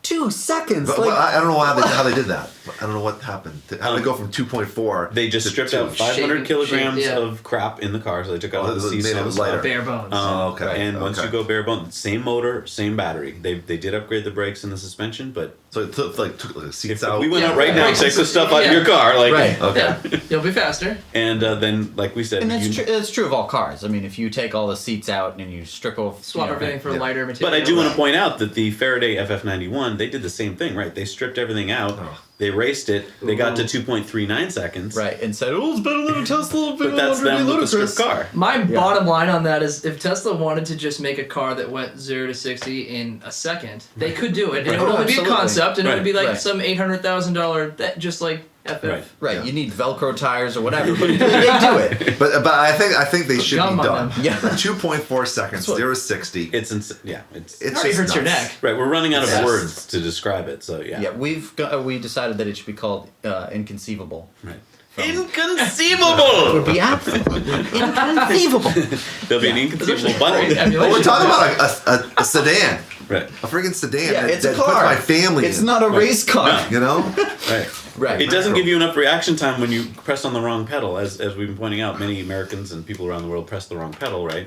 Speaker 2: 2 seconds.
Speaker 3: But,
Speaker 2: like,
Speaker 3: I don't know how they did that. I don't know what happened. How did they go from 2.4?
Speaker 1: They just
Speaker 3: to
Speaker 1: stripped
Speaker 3: 2?
Speaker 1: out 500
Speaker 4: Shape-
Speaker 1: kilograms
Speaker 4: yeah.
Speaker 1: of crap in the car, so they took out
Speaker 3: Oh,
Speaker 1: all the
Speaker 3: they
Speaker 1: seats
Speaker 3: made
Speaker 1: and all
Speaker 3: it
Speaker 1: the stuff.
Speaker 3: lighter.
Speaker 4: bare bones.
Speaker 3: Oh, okay.
Speaker 1: And once
Speaker 3: okay.
Speaker 1: you go bare bone, same motor, same battery. They did upgrade the brakes and the suspension, but
Speaker 3: So it took the seats
Speaker 1: if
Speaker 3: out.
Speaker 1: we went
Speaker 4: Yeah,
Speaker 1: out right now and
Speaker 4: brakes
Speaker 1: take the
Speaker 4: is-
Speaker 1: stuff out of
Speaker 4: yeah.
Speaker 1: your car, like,
Speaker 2: Right.
Speaker 3: Okay.
Speaker 4: Yeah, you'll be faster.
Speaker 1: and then like we said,
Speaker 2: and that's
Speaker 1: you-
Speaker 2: true. It's true of all cars. I mean, if you take all the seats out and you strip off,
Speaker 4: Swap everything for
Speaker 3: yeah.
Speaker 4: lighter material.
Speaker 1: But I do want to point out that the Faraday FF91, they did the same thing, right? They stripped everything out,
Speaker 3: Oh.
Speaker 1: they raced it, they got to
Speaker 4: Ooh.
Speaker 1: 2.39 seconds,
Speaker 2: right, and said, "Oh, it's better than a Tesla."
Speaker 1: But that's them with the stripped car.
Speaker 4: My bottom line on that is if Tesla wanted to just make a car that went 0 to 60 in a second, they could do it. And it would
Speaker 2: Oh,
Speaker 4: only be a
Speaker 2: absolutely.
Speaker 4: concept, and it would be like
Speaker 2: Right.
Speaker 4: some $800,000, just like FF.
Speaker 1: Right.
Speaker 2: Right,
Speaker 3: Yeah.
Speaker 2: you need Velcro tires or whatever, but they do it.
Speaker 3: But I think they should
Speaker 4: gum
Speaker 3: be
Speaker 4: on
Speaker 3: done.
Speaker 4: them.
Speaker 2: Yeah.
Speaker 3: 2.4 seconds,
Speaker 2: That's what-
Speaker 3: 0 to 60.
Speaker 1: It's it's
Speaker 4: It already
Speaker 3: just
Speaker 4: hurts your
Speaker 3: nuts.
Speaker 4: neck.
Speaker 1: right. We're running out of
Speaker 3: Yes.
Speaker 1: words to describe it, so yeah.
Speaker 2: Yeah, we decided that it should be called inconceivable.
Speaker 1: Right.
Speaker 2: Would
Speaker 1: Inconceivable.
Speaker 2: be absolutely inconceivable.
Speaker 1: There'll be an inconceivable
Speaker 4: Great
Speaker 1: button.
Speaker 3: Well,
Speaker 4: emulation.
Speaker 3: we're talking about a sedan,
Speaker 1: Right.
Speaker 3: a freaking sedan
Speaker 2: Yeah,
Speaker 3: that,
Speaker 2: it's a
Speaker 3: that
Speaker 2: car.
Speaker 3: puts my family
Speaker 2: It's
Speaker 3: in.
Speaker 2: not a race car.
Speaker 3: You know?
Speaker 1: Right.
Speaker 2: Right.
Speaker 1: It doesn't give you enough reaction time when you press on the wrong pedal. As we've been pointing out, many Americans and people around the world press the wrong pedal, right?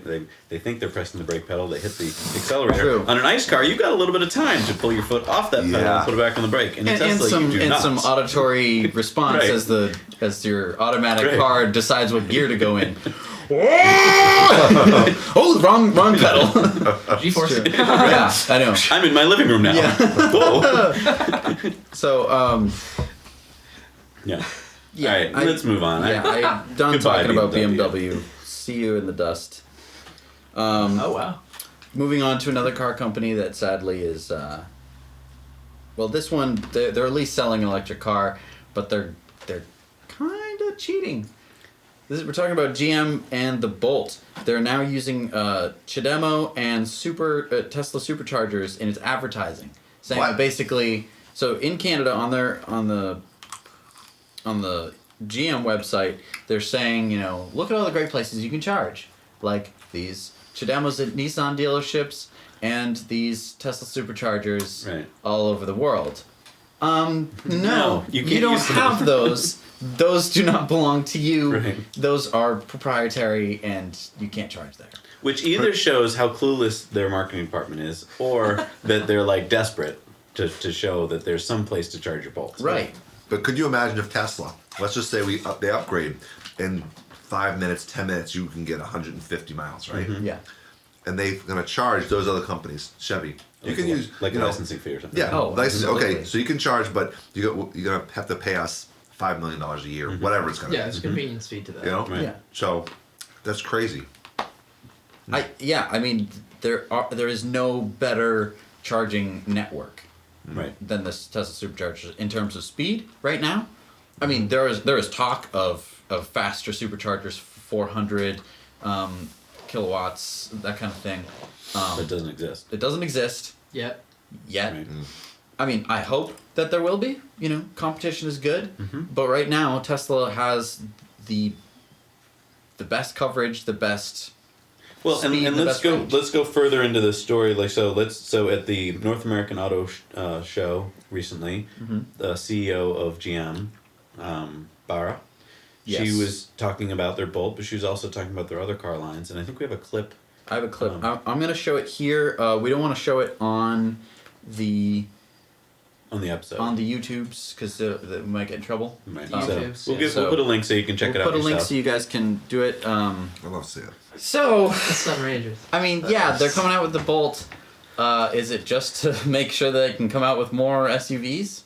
Speaker 1: They think they're pressing the brake pedal, they hit the accelerator.
Speaker 2: True.
Speaker 1: On an ICE car, you've got a little bit of time to pull your foot off that pedal
Speaker 3: Yeah.
Speaker 1: and put it back on the brake. And in
Speaker 2: And
Speaker 1: Tesla, you do not.
Speaker 2: some auditory response
Speaker 1: Right.
Speaker 2: as your automatic
Speaker 1: Right.
Speaker 2: car decides what gear to go in. Oh, wrong pedal.
Speaker 4: G-force.
Speaker 2: Yeah, I know.
Speaker 1: I'm in my living room now.
Speaker 2: Yeah.
Speaker 1: Whoa.
Speaker 2: So,
Speaker 1: Yeah.
Speaker 2: yeah,
Speaker 1: All right,
Speaker 2: I-
Speaker 1: let's move on.
Speaker 2: yeah, I'm done
Speaker 1: Goodbye,
Speaker 2: talking about
Speaker 1: BMW.
Speaker 2: BMW. See you in the dust.
Speaker 4: Oh, wow.
Speaker 2: Moving on to another car company that sadly is, well, this one they're at least selling an electric car, but they're kind of cheating. We're talking about GM and the Bolt. They're now using CHAdeMO and Tesla superchargers in its advertising, saying
Speaker 3: What?
Speaker 2: that basically. So in Canada, on the GM website, they're saying, look at all the great places you can charge, like these CHAdeMOs at Nissan dealerships and these Tesla superchargers
Speaker 1: Right.
Speaker 2: all over the world. No,
Speaker 1: No, you
Speaker 2: you
Speaker 1: can't
Speaker 2: don't
Speaker 1: use them.
Speaker 2: have those. Those do not belong to you.
Speaker 1: Right.
Speaker 2: Those are proprietary, and you can't charge there.
Speaker 1: Which either shows how clueless their marketing department is, or that they're like desperate to show that there's some place to charge your bolts.
Speaker 2: Right.
Speaker 3: But could you imagine if Tesla, let's just say they upgrade, in 5 minutes, 10 minutes, you can get 150 miles, right?
Speaker 2: Yeah.
Speaker 3: And they're going to charge those other companies, Chevy. You can use
Speaker 1: like a
Speaker 3: you know,
Speaker 1: licensing fee or something.
Speaker 3: Yeah,
Speaker 2: Oh,
Speaker 3: license.
Speaker 2: absolutely.
Speaker 3: Okay, so you can charge, but you're gonna have to pay us $5 million a year, whatever it's gonna
Speaker 4: Yeah,
Speaker 3: be.
Speaker 4: it's a convenience fee to that.
Speaker 3: You know,
Speaker 1: Right.
Speaker 2: Yeah.
Speaker 3: So that's crazy.
Speaker 2: I mean, there is no better charging network
Speaker 1: Right.
Speaker 2: than the Tesla superchargers in terms of speed right now. I mean, there is talk of faster superchargers, 400 kilowatts, that kind of thing.
Speaker 1: That doesn't exist.
Speaker 2: It doesn't exist
Speaker 4: Yeah.
Speaker 2: yet.
Speaker 1: Right.
Speaker 2: I mean, I hope that there will be. Competition is good, but right now Tesla has the best coverage, the best
Speaker 1: Well,
Speaker 2: speed
Speaker 1: and
Speaker 2: the
Speaker 1: let's
Speaker 2: best
Speaker 1: go
Speaker 2: range.
Speaker 1: let's go further into this story. Like so at the North American Auto Show recently, the CEO of GM, Bara, she
Speaker 2: Yes.
Speaker 1: was talking about their Bolt, but she was also talking about their other car lines. And I think we have a clip
Speaker 2: I have a clip. I'm going to show it here. We don't want to show it on the
Speaker 1: on the episode.
Speaker 2: YouTubes because we might get in trouble.
Speaker 1: Right.
Speaker 4: YouTubes,
Speaker 1: So
Speaker 4: yeah.
Speaker 1: we'll put a link so you can check
Speaker 2: We'll
Speaker 1: it out
Speaker 2: put a link
Speaker 1: yourself.
Speaker 2: so you guys can do it.
Speaker 3: I love to see it.
Speaker 2: So,
Speaker 4: The Sun Rangers.
Speaker 2: I mean, yeah, they're coming out with the Bolt. Is it just to make sure that they can come out with more SUVs?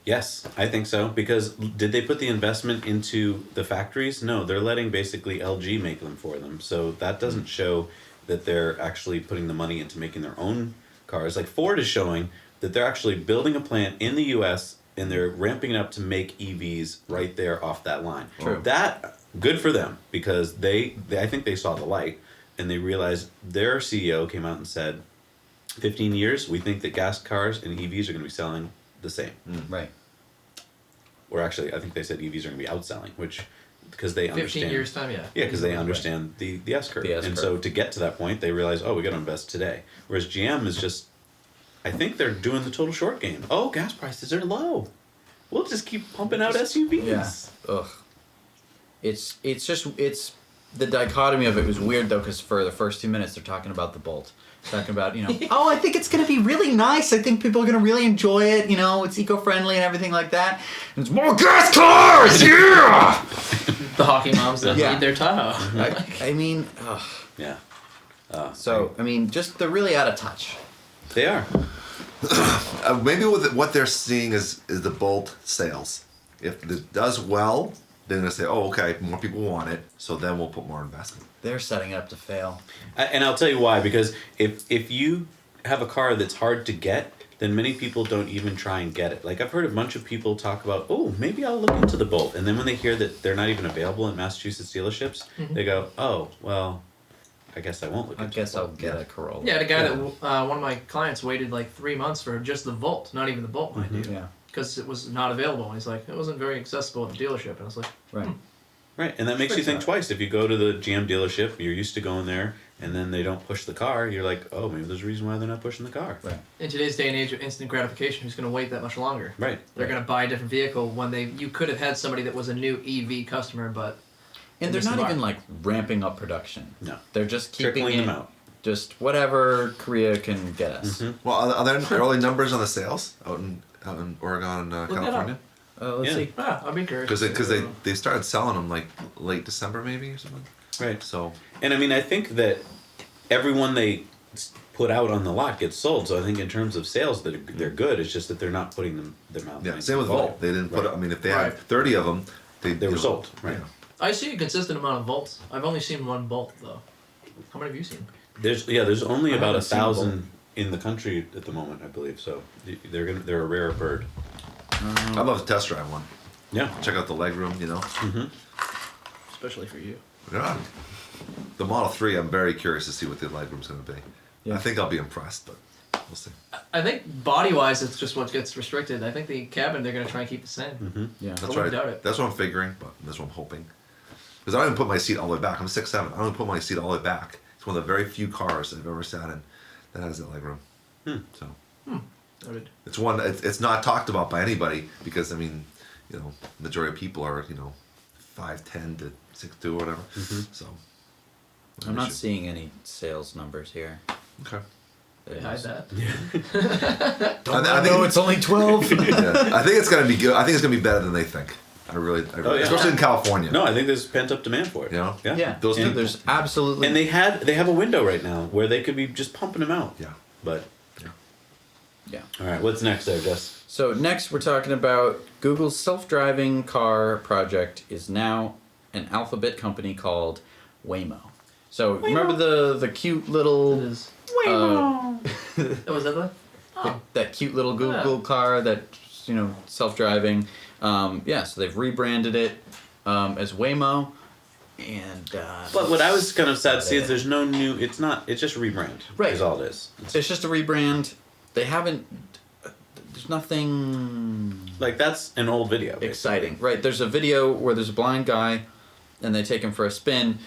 Speaker 1: Yes, I think so. Because did they put the investment into the factories? No, they're letting basically LG make them for them. So that doesn't show that they're actually putting the money into making their own cars. Like Ford is showing that they're actually building a plant in the U.S. and they're ramping it up to make EVs right there off that line.
Speaker 2: True.
Speaker 1: That good for them because they I think they saw the light and they realized their CEO came out and said, 15 years, we think that gas cars and EVs are going to be selling the same.
Speaker 2: Right.
Speaker 1: Or actually, I think they said EVs are going to be outselling, which because they
Speaker 4: 15
Speaker 1: understand.
Speaker 4: years time, yeah.
Speaker 1: Yeah, because they understand the S curve.
Speaker 2: The S
Speaker 1: and
Speaker 2: curve.
Speaker 1: so to get to that point, they realize, oh, we got to invest today. Whereas GM is just, I think they're doing the total short game. Oh, gas prices are low. We'll just keep pumping out SUVs.
Speaker 2: Yeah. Ugh. It's the dichotomy of it was weird though because for the first 2 minutes they're talking about the Bolt. Talking about, oh, I think it's going to be really nice. I think people are going to really enjoy it. It's eco-friendly and everything like that. And it's more gas cars, yeah!
Speaker 4: The hockey moms that
Speaker 2: Yeah.
Speaker 4: need their Tahoe.
Speaker 2: I mean, ugh.
Speaker 1: Yeah.
Speaker 2: So, I mean, just they're really out of touch.
Speaker 1: They are.
Speaker 3: Maybe what they're seeing is the Bolt sales. If it does well, they're going to say, oh, okay, more people want it, so then we'll put more investment.
Speaker 2: They're setting it up to fail.
Speaker 1: And I'll tell you why. Because if you have a car that's hard to get, then many people don't even try and get it. Like I've heard a bunch of people talk about, oh, maybe I'll look into the Bolt. And then when they hear that they're not even available in Massachusetts dealerships, they go, oh, well, I guess I won't look
Speaker 2: I
Speaker 1: into
Speaker 2: guess
Speaker 1: the
Speaker 2: I'll
Speaker 1: Bolt.
Speaker 2: get a Corolla.
Speaker 4: Yeah, the guy that one of my clients waited like 3 months for just the Volt, not even the Bolt, mind you,
Speaker 2: Yeah.
Speaker 4: because it was not available. And he's like, it wasn't very accessible at the dealership. And I was like,
Speaker 2: Right.
Speaker 1: Right, and that makes you think twice. If you go to the GM dealership, you're used to going there, and then they don't push the car, you're like, oh, maybe there's a reason why they're not pushing the car.
Speaker 2: Right.
Speaker 4: in today's day and age of instant gratification, who's going to wait that much longer?
Speaker 1: Right.
Speaker 4: They're going to buy a different vehicle when you could have had somebody that was a new EV customer, but
Speaker 2: And they're
Speaker 4: Just
Speaker 2: not
Speaker 4: the
Speaker 2: even
Speaker 4: market.
Speaker 2: like ramping up production.
Speaker 1: No.
Speaker 2: They're just keeping
Speaker 1: Trickling
Speaker 2: it,
Speaker 1: them out.
Speaker 2: just whatever Korea can get us.
Speaker 3: Well, are there early numbers on the sales out in Oregon and
Speaker 4: that
Speaker 3: California?
Speaker 4: up.
Speaker 2: Let's
Speaker 1: Yeah.
Speaker 2: see.
Speaker 4: I'd be curious.
Speaker 3: Because they started selling them like late December maybe or something.
Speaker 1: Right.
Speaker 3: So
Speaker 1: And I mean, I think that everyone they put out on the lot gets sold. So I think in terms of sales, they're good. It's just that they're not putting them out.
Speaker 3: yeah, same with Volt. They didn't put.
Speaker 1: Right.
Speaker 3: I mean, if they
Speaker 4: Right.
Speaker 3: had 30 of them,
Speaker 1: They were sold. Right.
Speaker 3: Yeah.
Speaker 4: I see a consistent amount of Volts. I've only seen one Bolt, though. How many have you seen?
Speaker 1: There's only
Speaker 2: I
Speaker 1: about
Speaker 2: haven't seen
Speaker 1: 1,000 in the country at the moment, I believe. So they're a rare bird.
Speaker 3: I'd love to test drive one.
Speaker 1: Yeah.
Speaker 3: Check out the legroom.
Speaker 4: Especially for you.
Speaker 3: Yeah. The Model 3, I'm very curious to see what the legroom's going to be.
Speaker 2: Yeah.
Speaker 3: I think I'll be impressed, but we'll see.
Speaker 4: I think body-wise, it's just what gets restricted. I think the cabin, they're going to try and keep the same.
Speaker 2: Yeah.
Speaker 3: That's
Speaker 4: wouldn't
Speaker 3: right.
Speaker 4: doubt it.
Speaker 3: That's what I'm figuring, but that's what I'm hoping. Because I don't even put my seat all the way back. I'm 6'7". I don't even put my seat all the way back. It's one of the very few cars I've ever sat in that has that legroom. So
Speaker 4: Noted.
Speaker 3: it's one. It's not talked about by anybody because I mean, majority of people are 5'10" to 6'2" or whatever. So
Speaker 2: I'm not seeing any sales numbers here.
Speaker 3: Okay.
Speaker 4: They hide that.
Speaker 3: I think
Speaker 2: it's only 12.
Speaker 3: yeah, I think it's gonna be good. I think it's gonna be better than they think. I really
Speaker 1: yeah.
Speaker 3: especially in California.
Speaker 1: No, I think there's pent up demand for it.
Speaker 3: Yeah.
Speaker 2: Yeah,
Speaker 3: Those
Speaker 1: and,
Speaker 3: people-
Speaker 2: there's absolutely.
Speaker 1: and they have a window right now where they could be just pumping them out.
Speaker 3: Yeah.
Speaker 1: But
Speaker 2: Yeah.
Speaker 1: all right, what's next there, Jess?
Speaker 2: So next we're talking about Google's self-driving car project is now an Alphabet company called Waymo. So remember the cute
Speaker 4: It
Speaker 2: little
Speaker 4: is.
Speaker 2: uh,
Speaker 4: Oh, was that the? Oh.
Speaker 2: that cute little Google car that self-driving. So they've rebranded it as Waymo, and
Speaker 1: But what I was kind of sad to see is there's no new. It's just a rebrand.
Speaker 2: Right.
Speaker 1: Is all it is.
Speaker 2: it's just a rebrand. They haven't. There's nothing
Speaker 1: Like that's an old video. basically.
Speaker 2: exciting, right? There's a video where there's a blind guy, and they take him for a spin.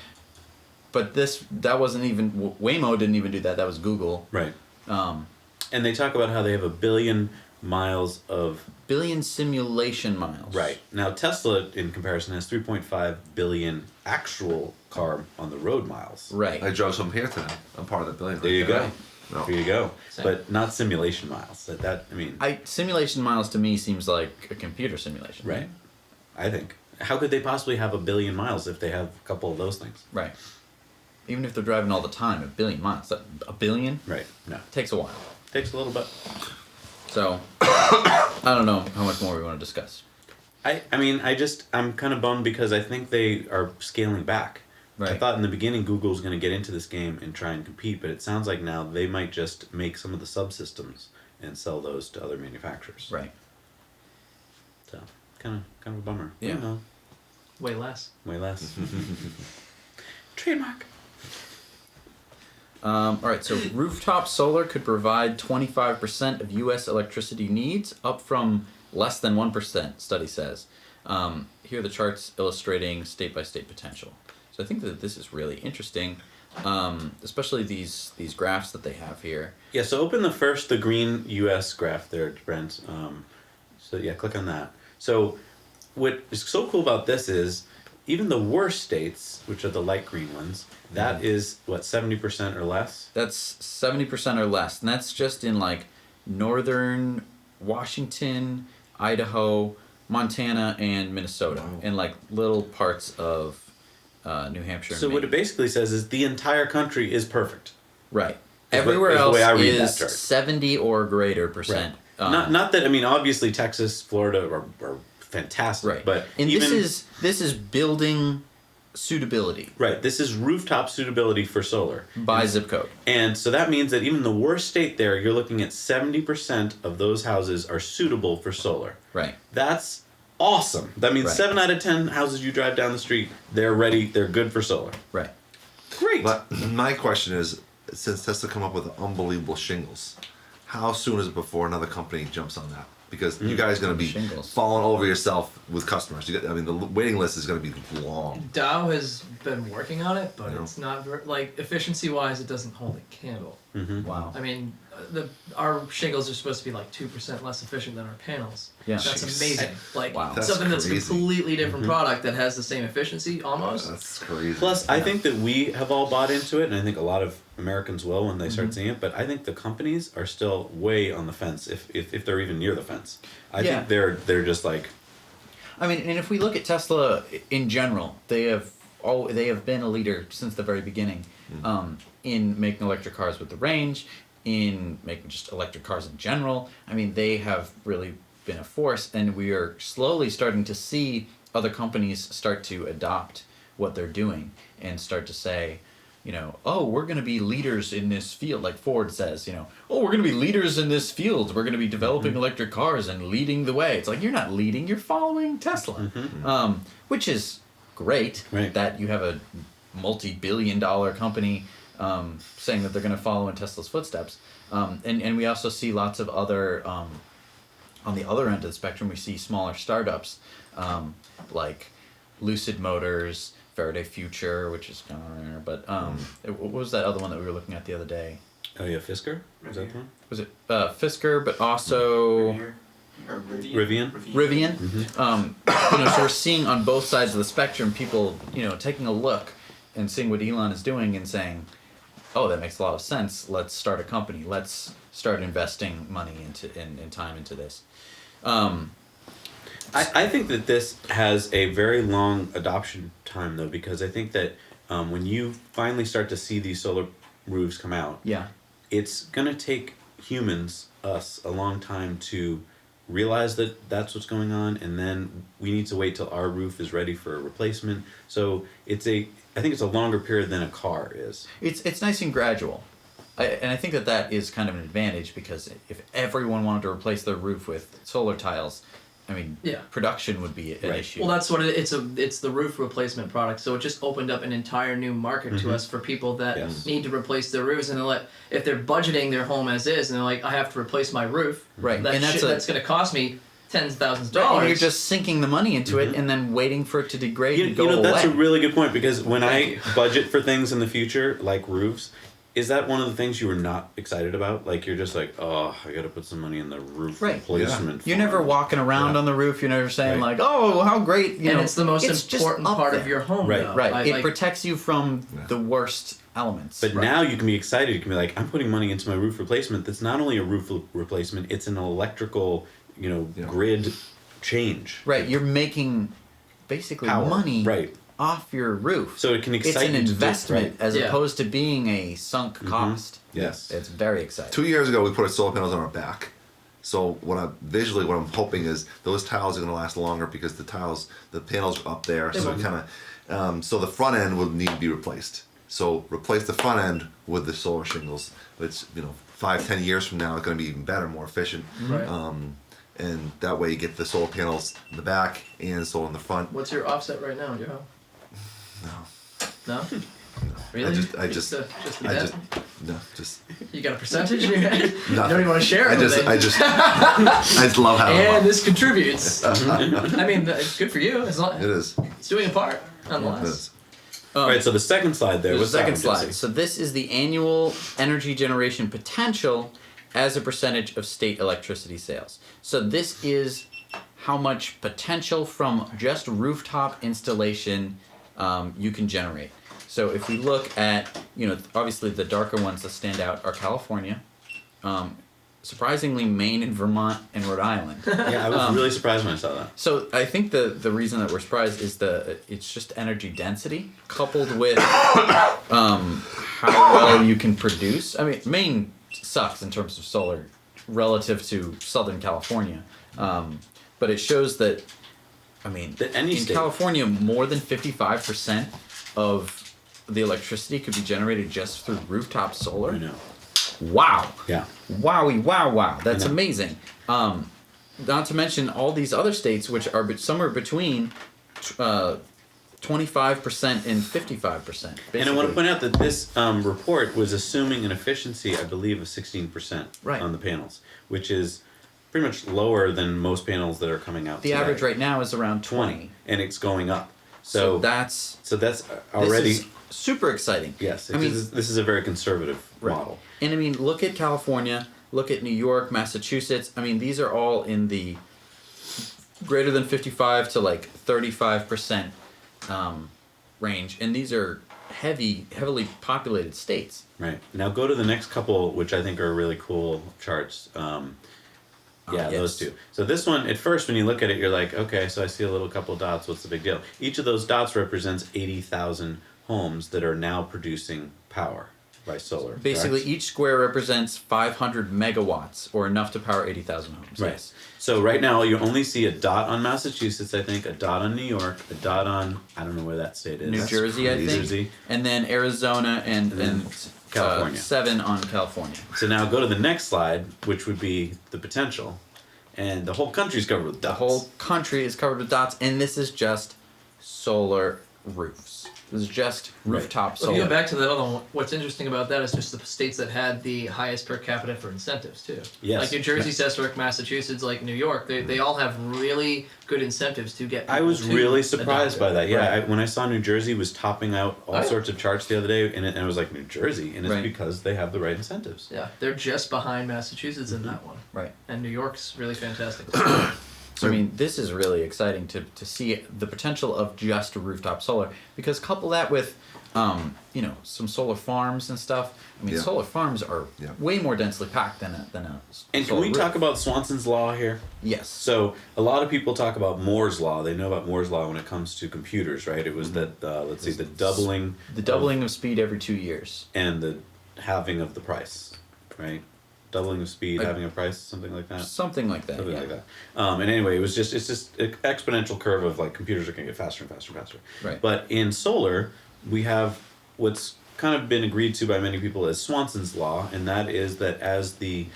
Speaker 2: but that wasn't even Waymo didn't even do that. That was Google.
Speaker 1: Right.
Speaker 2: Um,
Speaker 1: And they talk about how they have 1 billion miles of...
Speaker 2: billion simulation miles.
Speaker 1: Right. Now, Tesla, in comparison, has 3.5 billion actual car on the road miles.
Speaker 2: Right.
Speaker 3: I drove some here today. I'm part of that billion.
Speaker 1: There you go.
Speaker 3: No.
Speaker 1: There you go.
Speaker 4: Same.
Speaker 1: But not simulation miles. I mean...
Speaker 2: Simulation miles to me seems like a computer simulation.
Speaker 1: Right. I think. How could they possibly have 1 billion miles if they have a couple of those things?
Speaker 2: Right. Even if they're driving all the time, 1 billion miles. A billion?
Speaker 1: Right. No.
Speaker 2: Takes a while.
Speaker 1: Takes a little bit.
Speaker 2: So, I don't know how much more we want to discuss.
Speaker 1: I'm kind of bummed because I think they are scaling back.
Speaker 2: Right.
Speaker 1: I thought in the beginning Google was going to get into this game and try and compete, but it sounds like now they might just make some of the subsystems and sell those to other manufacturers.
Speaker 2: Right.
Speaker 1: So, kind of a bummer.
Speaker 2: Yeah.
Speaker 1: Well,
Speaker 4: Way less.
Speaker 1: way less. Trademark.
Speaker 2: All right, so rooftop solar could provide 25% of U.S. electricity needs, up from less than 1%, study says. Here are the charts illustrating state-by-state potential. So I think that this is really interesting, especially these graphs that they have here.
Speaker 1: Yeah, so open the green U.S. graph there, Brent. So yeah, click on that. So what is so cool about this is even the worst states, which are the light green ones, that is, 70% or less?
Speaker 2: That's 70% or less, and that's just in like northern Washington, Idaho, Montana, and Minnesota, and like little parts of New Hampshire.
Speaker 1: So
Speaker 2: and
Speaker 1: what
Speaker 2: Maine.
Speaker 1: it basically says is the entire country is perfect.
Speaker 2: Right.
Speaker 1: Is
Speaker 2: Everywhere
Speaker 1: the
Speaker 2: else
Speaker 1: way I read
Speaker 2: is
Speaker 1: that chart.
Speaker 2: 70 or greater percent.
Speaker 1: Not that, obviously Texas, Florida are fantastic,
Speaker 2: Right.
Speaker 1: but
Speaker 2: and
Speaker 1: even,
Speaker 2: this is building suitability
Speaker 1: right, this is rooftop suitability for solar.
Speaker 2: by zip code.
Speaker 1: And so that means that even the worst state there, you're looking at 70% of those houses are suitable for solar.
Speaker 2: Right.
Speaker 1: That's awesome. That means
Speaker 2: Right.
Speaker 1: 7 out of 10 houses you drive down the street, they're ready, they're good for solar.
Speaker 2: Right.
Speaker 1: Great.
Speaker 3: But my question is, since Tesla come up with unbelievable shingles, how soon is it before another company jumps on that? Because you guys are going to be
Speaker 2: Shingles.
Speaker 3: falling over yourself with customers. The waiting list is going to be long.
Speaker 4: Dow has been working on it, but
Speaker 3: Yeah.
Speaker 4: it's not like efficiency-wise, it doesn't hold a candle.
Speaker 2: Wow.
Speaker 4: I mean, our shingles are supposed to be like 2% less efficient than our panels.
Speaker 2: Yeah.
Speaker 4: That's
Speaker 3: Jeez.
Speaker 4: amazing. Like
Speaker 2: Wow.
Speaker 3: That's
Speaker 4: something that's a
Speaker 3: crazy.
Speaker 4: completely different product that has the same efficiency almost.
Speaker 3: That's crazy.
Speaker 1: Plus, I think that we have all bought into it, and I think a lot of Americans will when they start seeing it. But I think the companies are still way on the fence, if they're even near the fence. I
Speaker 2: Yeah.
Speaker 1: think they're just like,
Speaker 2: I mean, and if we look at Tesla in general, they have been a leader since the very beginning in making electric cars with the range, in making just electric cars in general. I mean, they have really been a force, and we are slowly starting to see other companies start to adopt what they're doing and start to say, oh, we're going to be leaders in this field. Like Ford says, oh, we're going to be leaders in this field. We're going to be developing electric cars and leading the way. It's like, you're not leading, you're following Tesla. Which is great
Speaker 1: Right.
Speaker 2: that you have a multi-billion-dollar company saying that they're going to follow in Tesla's footsteps. And we also see lots of other, on the other end of the spectrum, we see smaller startups like Lucid Motors, Faraday Future, which is kind of rare, but what was that other one that we were looking at the other day?
Speaker 1: oh yeah, Fisker? Is that the one?
Speaker 2: Was it Fisker, but also
Speaker 1: Rivian?
Speaker 2: Rivian? So we're seeing on both sides of the spectrum people, taking a look and seeing what Elon is doing and saying, oh, that makes a lot of sense. Let's start a company. Let's start investing money and time into this.
Speaker 1: I think that this has a very long adoption time, though, because I think that when you finally start to see these solar roofs come out,
Speaker 2: Yeah.
Speaker 1: it's going to take humans, us, a long time to realize that that's what's going on, and then we need to wait till our roof is ready for a replacement. So I think it's a longer period than a car is.
Speaker 2: It's nice and gradual. And I think that is kind of an advantage, because if everyone wanted to replace their roof with solar tiles, I mean,
Speaker 4: Yeah.
Speaker 2: production would be an
Speaker 1: Right.
Speaker 2: issue.
Speaker 4: Well, that's what it's the roof replacement product. So it just opened up an entire new market to us for people that
Speaker 1: Yes.
Speaker 4: need to replace their roofs, and if they're budgeting their home as is, and they're like, I have to replace my roof,
Speaker 2: Right.
Speaker 4: That
Speaker 2: And
Speaker 4: that's going to cost me tens of thousands of
Speaker 2: Right,
Speaker 4: dollars.
Speaker 2: and you're just sinking the money into it and then waiting for it to degrade and go away.
Speaker 1: That's a really good point, because when
Speaker 4: Thank
Speaker 1: I
Speaker 4: you.
Speaker 1: budget for things in the future, like roofs, is that one of the things you were not excited about? Like, you're just like, oh, I got to put some money in the roof
Speaker 2: Right.
Speaker 1: replacement.
Speaker 2: You're never
Speaker 1: fund.
Speaker 2: walking around
Speaker 3: Yeah.
Speaker 2: on the roof. You're never saying
Speaker 1: Right.
Speaker 2: like, "Oh, how great!" You
Speaker 4: and
Speaker 2: know,
Speaker 4: it's the most
Speaker 2: just
Speaker 4: important
Speaker 2: up
Speaker 4: part
Speaker 2: there.
Speaker 4: of your home,
Speaker 1: Right.
Speaker 4: though.
Speaker 2: Right. It
Speaker 4: Like,
Speaker 2: protects you from the worst elements.
Speaker 1: But now you can be excited. You can be like, I'm putting money into my roof replacement. That's not only a roof replacement; it's an electrical, grid change.
Speaker 2: Right, you're making basically
Speaker 1: Power.
Speaker 2: money
Speaker 1: Right.
Speaker 2: off your roof.
Speaker 1: So it can excite
Speaker 2: It's an
Speaker 1: you to do-
Speaker 2: investment
Speaker 1: right.
Speaker 2: as
Speaker 4: Yeah.
Speaker 2: opposed to being a sunk cost.
Speaker 3: Yes.
Speaker 2: It's very exciting.
Speaker 3: 2 years ago, we put our solar panels on our back. So what I'm hoping is those tiles are going to last longer because the panels are up there. So
Speaker 4: will.
Speaker 3: kind of, so the front end will need to be replaced. So replace the front end with the solar shingles. It's 5-10 years from now, it's going to be even better, more efficient.
Speaker 4: Right.
Speaker 3: And that way you get the solar panels in the back and solar in the front.
Speaker 4: What's your offset right now, Joe?
Speaker 3: No.
Speaker 4: No? Really?
Speaker 3: I just
Speaker 4: You got a percentage in your head? You
Speaker 3: nothing.
Speaker 4: don't even want to share it with
Speaker 3: I
Speaker 4: me.
Speaker 3: just love having them
Speaker 4: And
Speaker 3: up.
Speaker 4: this contributes. I mean, it's good for you. As long,
Speaker 3: It is.
Speaker 4: it's doing a part,
Speaker 3: It
Speaker 4: nonetheless.
Speaker 3: is.
Speaker 1: Right. So the second slide there
Speaker 2: There's
Speaker 1: was
Speaker 2: a second
Speaker 1: that one,
Speaker 2: slide.
Speaker 1: Jesse.
Speaker 2: So this is the annual energy generation potential as a percentage of state electricity sales. So this is how much potential from just rooftop installation you can generate. So if we look at, obviously the darker ones that stand out are California, surprisingly Maine and Vermont and Rhode Island.
Speaker 1: Yeah, I was really surprised when I saw that.
Speaker 2: So I think the reason that we're surprised is it's just energy density coupled with how well you can produce. I mean, Maine sucks in terms of solar relative to Southern California, but it shows that, I mean,
Speaker 1: That any
Speaker 2: in
Speaker 1: state-
Speaker 2: California, more than 55% of the electricity could be generated just through rooftop solar.
Speaker 1: I know.
Speaker 2: Wow.
Speaker 1: Yeah.
Speaker 2: Wowie, wow. That's
Speaker 1: I know.
Speaker 2: amazing. Not to mention all these other states, which are somewhere between 25% and 55%.
Speaker 1: And I want to
Speaker 2: basically.
Speaker 1: point out that this report was assuming an efficiency, I believe, of 16%
Speaker 2: Right.
Speaker 1: on the panels, which is pretty much lower than most panels that are coming out
Speaker 2: The
Speaker 1: today.
Speaker 2: average right now is around 20.
Speaker 1: And it's going up.
Speaker 2: So
Speaker 1: So
Speaker 2: that's
Speaker 1: already,
Speaker 2: this is super exciting.
Speaker 1: yes,
Speaker 2: I mean,
Speaker 1: this is a very conservative
Speaker 2: right.
Speaker 1: model.
Speaker 2: And I mean, look at California, look at New York, Massachusetts. I mean, these are all in the greater than 55 to like 35% range, and these are heavily populated states.
Speaker 1: Right. Now go to the next couple, which I think are really cool charts.
Speaker 2: Yes.
Speaker 1: Those two. So this one, at first, when you look at it, you're like, okay, so I see a little couple dots. What's the big deal? Each of those dots represents 80,000 homes that are now producing power by solar.
Speaker 2: Basically,
Speaker 1: correct?
Speaker 2: each square represents 500 megawatts, or enough to power 80,000 homes.
Speaker 1: Right.
Speaker 2: Yes.
Speaker 1: So right now, you only see a dot on Massachusetts, I think, a dot on New York, a dot on, I don't know where that state is.
Speaker 2: New Jersey, I
Speaker 3: crazy.
Speaker 2: think,
Speaker 1: Jersey.
Speaker 2: and then Arizona and
Speaker 1: then California.
Speaker 2: 7 on California.
Speaker 1: So now go to the next slide, which would be the potential. And the whole country's covered with
Speaker 2: The
Speaker 1: dots.
Speaker 2: whole country is covered with dots, and this is just solar roofs. This is just rooftop
Speaker 4: Well, if you
Speaker 2: solar.
Speaker 4: go back to the other one, what's interesting about that is just the states that had the highest per capita for incentives too.
Speaker 1: Yes.
Speaker 4: Like New Jersey, Cessark, Massachusetts, like New York, they all have really good incentives to get.
Speaker 1: I
Speaker 4: people
Speaker 1: was
Speaker 4: to
Speaker 1: really surprised
Speaker 4: adopt
Speaker 1: by
Speaker 4: it.
Speaker 1: that. Yeah,
Speaker 2: Right.
Speaker 1: when I saw New Jersey was topping out all
Speaker 4: Oh, yeah.
Speaker 1: sorts of charts the other day, and I was like, New Jersey, and it's
Speaker 2: Right.
Speaker 1: because they have the right incentives.
Speaker 4: Yeah, they're just behind Massachusetts in that one,
Speaker 2: Right.
Speaker 4: and New York's really fantastic.
Speaker 2: So, I mean, this is really exciting to see the potential of just rooftop solar, because couple that with, some solar farms and stuff. I mean,
Speaker 3: Yeah.
Speaker 2: solar farms are
Speaker 3: Yeah.
Speaker 2: way more densely packed than a
Speaker 1: And can
Speaker 2: solar
Speaker 1: we
Speaker 2: roof.
Speaker 1: talk about Swanson's law here?
Speaker 2: Yes.
Speaker 1: So a lot of people talk about Moore's law. They know about Moore's law when it comes to computers, right? It was that let's see, the doubling,
Speaker 2: The doubling of speed every 2 years.
Speaker 1: and the halving of the price, right? Doubling of speed,
Speaker 2: I-
Speaker 1: having a price, something like that.
Speaker 2: Something like that.
Speaker 1: Something
Speaker 2: yeah.
Speaker 1: like that. And anyway, it's just an exponential curve of like computers are going to get faster and faster and faster.
Speaker 2: Right.
Speaker 1: But in solar, we have what's kind of been agreed to by many people as Swanson's law, and that is that as the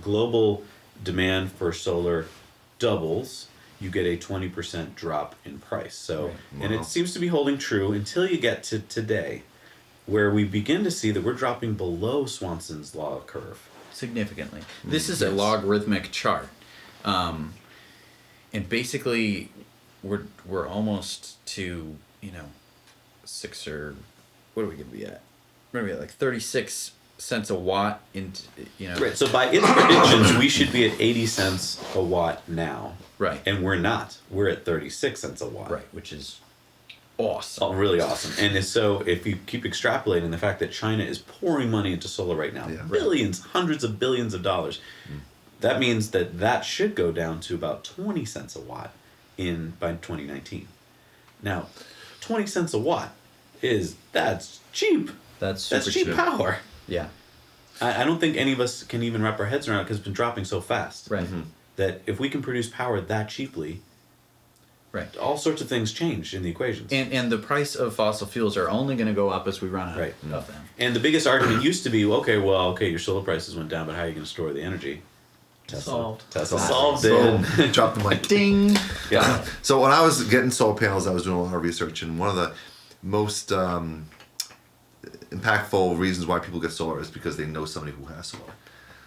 Speaker 1: global demand for solar doubles, you get a 20% drop in price. So,
Speaker 2: Right.
Speaker 1: and
Speaker 3: Wow.
Speaker 1: it seems to be holding true until you get to today, where we begin to see that we're dropping below Swanson's law curve.
Speaker 2: Significantly. This is a
Speaker 1: Yes.
Speaker 2: logarithmic chart. and basically, we're almost to 6 or what are we gonna be at? We're gonna be at like 36 cents a watt
Speaker 1: Right. So by its predictions, we should be at 80 cents a watt now.
Speaker 2: Right.
Speaker 1: And we're not. We're at 36 cents a watt.
Speaker 2: Right, which is awesome.
Speaker 1: Oh, really awesome. And so if you keep extrapolating the fact that China is pouring money into solar right now,
Speaker 3: Yeah.
Speaker 1: billions, hundreds of billions of dollars, that means that should go down to about 20 cents a watt by 2019. Now, 20 cents a watt that's cheap.
Speaker 2: That's super
Speaker 1: That's cheap power.
Speaker 2: Yeah.
Speaker 1: I don't think any of us can even wrap our heads around it because it's been dropping so fast.
Speaker 2: Right.
Speaker 1: That if we can produce power that cheaply,
Speaker 2: Right.
Speaker 1: all sorts of things change in the equations.
Speaker 2: And the price of fossil fuels are only going to go up as we run out
Speaker 1: Right.
Speaker 2: of them.
Speaker 1: And the biggest argument used to be, okay, your solar prices went down, but how are you going to store the energy?
Speaker 4: Solved.
Speaker 1: Tesla solved
Speaker 3: Boom.
Speaker 1: it.
Speaker 3: Drop the mic.
Speaker 2: Ding.
Speaker 1: Yeah.
Speaker 3: So when I was getting solar panels, I was doing a lot of research, and one of the most impactful reasons why people get solar is because they know somebody who has solar.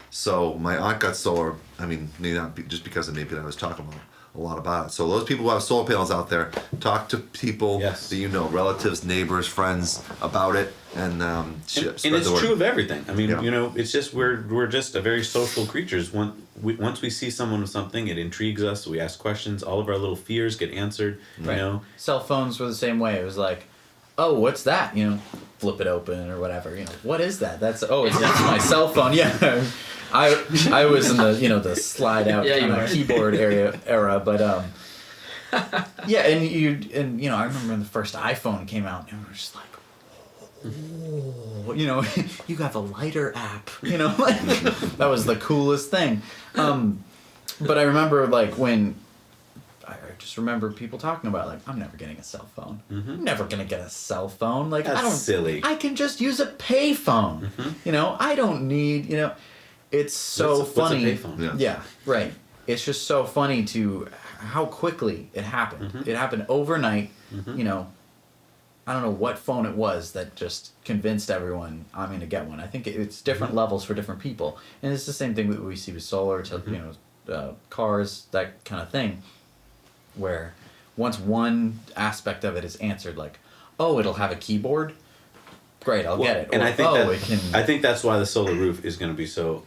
Speaker 3: So my aunt got solar. I mean, maybe not just because of me, but I was talking a lot about it. So those people who have solar panels out there, talk to people
Speaker 1: Yes.
Speaker 3: that you know, relatives, neighbors, friends, about it, and spread
Speaker 1: And it's
Speaker 3: the word.
Speaker 1: true of everything. I mean,
Speaker 3: Yeah.
Speaker 1: it's just we're just a very social creatures. Once we see someone with something, it intrigues us. We ask questions. All of our little fears get answered.
Speaker 2: Right.
Speaker 1: You know,
Speaker 2: Cell phones were the same way. It was like, oh, what's that? Flip it open or whatever. What is that? That's it's my cell phone. Yeah. I was in the slide out
Speaker 4: Yeah, you
Speaker 2: kind
Speaker 4: were.
Speaker 2: of keyboard era, but yeah, and I remember when the first iPhone came out, and we were just like, oh, you have a lighter app, like that was the coolest thing. But I remember like when I just remember people talking about like, I'm never getting a cell phone. I'm never gonna get a cell phone. Like
Speaker 1: That's
Speaker 2: I don't
Speaker 1: silly.
Speaker 2: I can just use a pay phone. I don't need It's so
Speaker 1: What's a
Speaker 2: funny.
Speaker 1: payphone?
Speaker 2: Yeah, right. It's just so funny to how quickly it happened. It happened overnight. I don't know what phone it was that just convinced everyone I'm going to get one. I think it's different levels for different people, and it's the same thing that we see with solar to cars, that kind of thing. Where once one aspect of it is answered, like, oh, it'll have a keyboard. Great, I'll get it.
Speaker 1: And
Speaker 2: Or,
Speaker 1: I think
Speaker 2: it can.
Speaker 1: I think that's why the solar roof is going to be so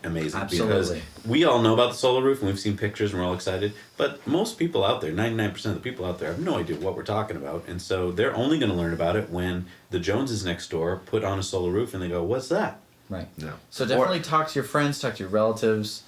Speaker 1: amazing.
Speaker 2: Absolutely.
Speaker 1: Because we all know about the solar roof and we've seen pictures and we're all excited. But most people out there, 99% of the people out there, have no idea what we're talking about. And so they're only going to learn about it when the Joneses next door put on a solar roof and they go, "What's that?"
Speaker 2: Right.
Speaker 3: Yeah.
Speaker 2: So definitely talk to your friends, talk to your relatives.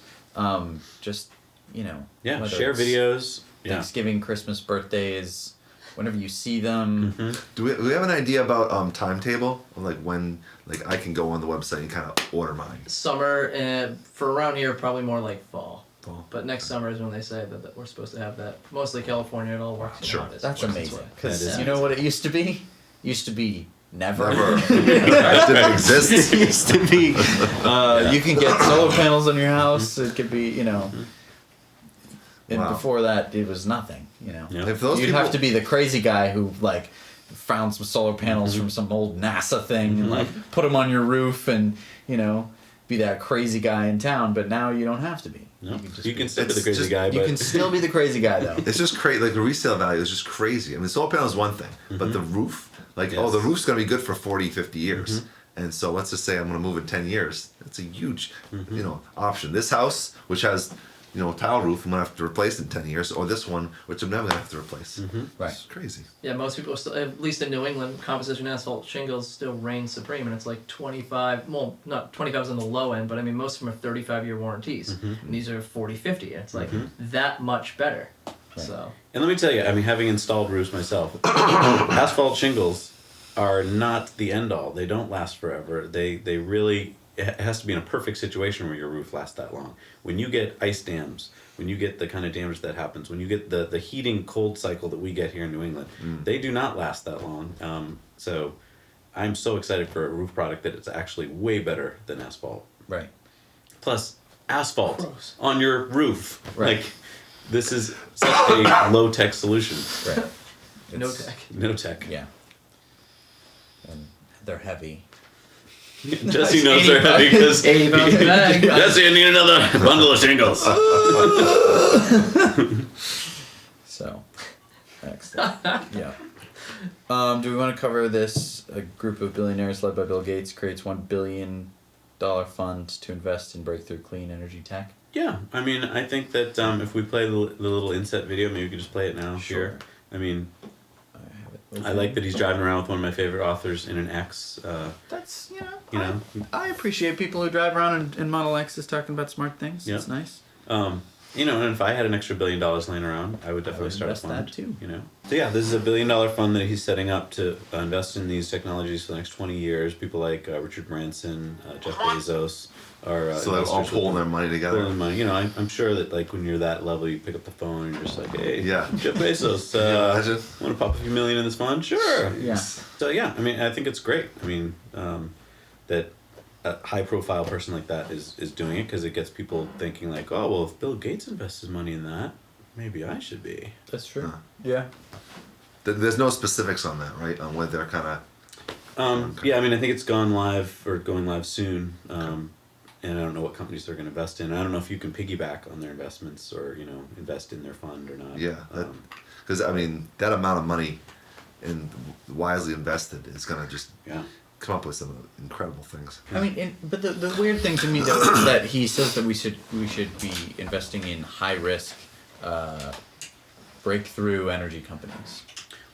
Speaker 2: Just
Speaker 1: Yeah,
Speaker 2: whether
Speaker 1: share
Speaker 2: it's
Speaker 1: videos. Yeah.
Speaker 2: Thanksgiving, Christmas, birthdays, whenever you see them.
Speaker 3: Do we have an idea about timetable? Like when I can go on the website and kind of order mine?
Speaker 4: Summer, and for around here, probably more like fall.
Speaker 3: Fall.
Speaker 4: But next summer is when they say that we're supposed to have that. Mostly California, it all works.
Speaker 3: Sure.
Speaker 4: out. It's
Speaker 2: That's
Speaker 4: works its
Speaker 2: amazing.
Speaker 4: way.
Speaker 2: Because
Speaker 1: That is
Speaker 2: you know what it used to be? Used to be never.
Speaker 3: Never. It didn't exist.
Speaker 2: It used to be you can get solar panels on your house. It could be, and
Speaker 3: Wow.
Speaker 2: before that it was nothing,
Speaker 1: Yeah.
Speaker 3: If those
Speaker 2: You'd
Speaker 3: people,
Speaker 2: have to be the crazy guy who like found some solar panels from some old NASA thing and like put them on your roof and be that crazy guy in town. But now you don't have to be.
Speaker 1: No,
Speaker 2: just
Speaker 1: you
Speaker 2: be-
Speaker 1: can still be the
Speaker 3: It's
Speaker 1: crazy
Speaker 3: just-
Speaker 1: guy,
Speaker 2: you
Speaker 1: but
Speaker 2: can still be the crazy guy though.
Speaker 3: it's just crazy. Like the resale value is just crazy. I mean, solar panel is one thing, but the roof, like,
Speaker 1: Yes.
Speaker 3: the roof's going to be good for 40, 50 years. And so let's just say I'm going to move in 10 years. That's a huge, option. This house, which has, tile roof, I'm going to have to replace in 10 years. Or this one, which I'm never going to have to replace.
Speaker 2: Right.
Speaker 3: It's crazy.
Speaker 4: Yeah, most people are still, at least in New England, composition asphalt shingles still reign supreme, and it's like 25. Well, not 25 is on the low end, but I mean most of them are 35-year warranties, and these are 40, 50. And it's like that much better.
Speaker 2: Right.
Speaker 4: So
Speaker 1: And let me tell you, I mean, having installed roofs myself, asphalt shingles are not the end all. They don't last forever. They really, it has to be in a perfect situation where your roof lasts that long. When you get ice dams, when you get the kind of damage that happens, when you get the heating cold cycle that we get here in New England, they do not last that long. So I'm so excited for a roof product that it's actually way better than asphalt.
Speaker 2: Right.
Speaker 1: Plus, asphalt
Speaker 4: Gross.
Speaker 1: on your roof.
Speaker 2: Right.
Speaker 1: Like, this is such a low-tech solution.
Speaker 2: Right.
Speaker 4: no
Speaker 2: It's-
Speaker 4: tech.
Speaker 1: No tech.
Speaker 2: Yeah. And they're heavy.
Speaker 1: Jesse knows they're heavy because
Speaker 4: 80 pounds a bag.
Speaker 1: Jesse, I need another bundle of shingles.
Speaker 2: So, excellent. Yeah. Do we want to cover this? A group of billionaires led by Bill Gates creates $1 billion fund to invest in breakthrough clean energy tech.
Speaker 1: Yeah, I mean, I think that if we play the little inset video, maybe we could just play it now here. I mean, I like that he's driving around with one of my favorite authors in an X.
Speaker 2: That's,
Speaker 1: You know,
Speaker 2: I appreciate people who drive around in Model X's talking about smart things.
Speaker 1: Yeah.
Speaker 2: It's nice.
Speaker 1: you know, and if I had an extra $1 billion laying around, I would definitely start a
Speaker 2: invest
Speaker 1: fund.
Speaker 2: that too.
Speaker 1: You know, so yeah, this is $1 billion fund that he's setting up to invest in these technologies for the next 20 years. People like Richard Branson, Jeff Bezos are
Speaker 3: So they're all pulling their money together.
Speaker 1: pulling money. You know, I'm sure that like when you're that level, you pick up the phone and you're just like, hey,
Speaker 3: Yeah.
Speaker 1: Jeff Bezos,
Speaker 3: Can you imagine?
Speaker 1: want to pop a few million in this fund? Sure.
Speaker 2: Yeah.
Speaker 1: So yeah, I mean, I think it's great. I mean, that a high-profile person like that is doing it because it gets people thinking like, oh, well, if Bill Gates invests his money in that, maybe I should be.
Speaker 2: That's true.
Speaker 3: Huh.
Speaker 2: Yeah.
Speaker 3: There's no specifics on that, right? On whether they're kind of.
Speaker 1: Yeah, I mean, I think it's going live soon. And I don't know what companies they're going to invest in. I don't know if you can piggyback on their investments or, you know, invest in their fund or not.
Speaker 3: Yeah, because I mean that amount of money, and wisely invested, is gonna just
Speaker 1: Yeah.
Speaker 3: come up with some incredible things.
Speaker 2: I mean, but the weird thing to me though is that he says that we should be investing in high risk, breakthrough energy companies.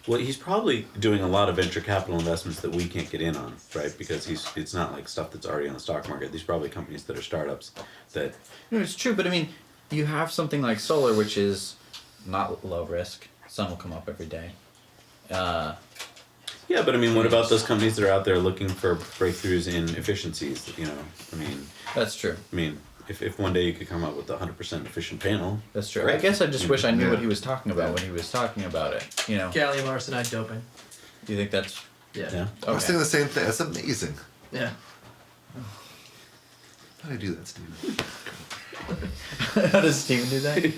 Speaker 1: Well, he's probably doing a lot of venture capital investments that we can't get in on, right? Because it's not like stuff that's already on the stock market. These are probably companies that are startups that.
Speaker 2: No, it's true, but I mean, you have something like solar, which is not low risk. Sun will come up every day.
Speaker 1: Yeah, but I mean, what about those companies that are out there looking for breakthroughs in efficiencies? You know, I mean,
Speaker 2: That's true.
Speaker 1: if one day you could come up with a 100% efficient panel.
Speaker 2: That's true.
Speaker 1: Great.
Speaker 2: I guess I just wish I knew
Speaker 3: Yeah.
Speaker 2: what he was talking about when he was talking about it. You know?
Speaker 4: Gallium arsenide doping.
Speaker 2: Do you think that's
Speaker 4: Yeah.
Speaker 1: Yeah.
Speaker 3: I was
Speaker 2: okay?
Speaker 3: thinking the same thing. That's amazing.
Speaker 4: Yeah.
Speaker 3: How do you do that, Steven?
Speaker 2: How does Steven do that?
Speaker 3: You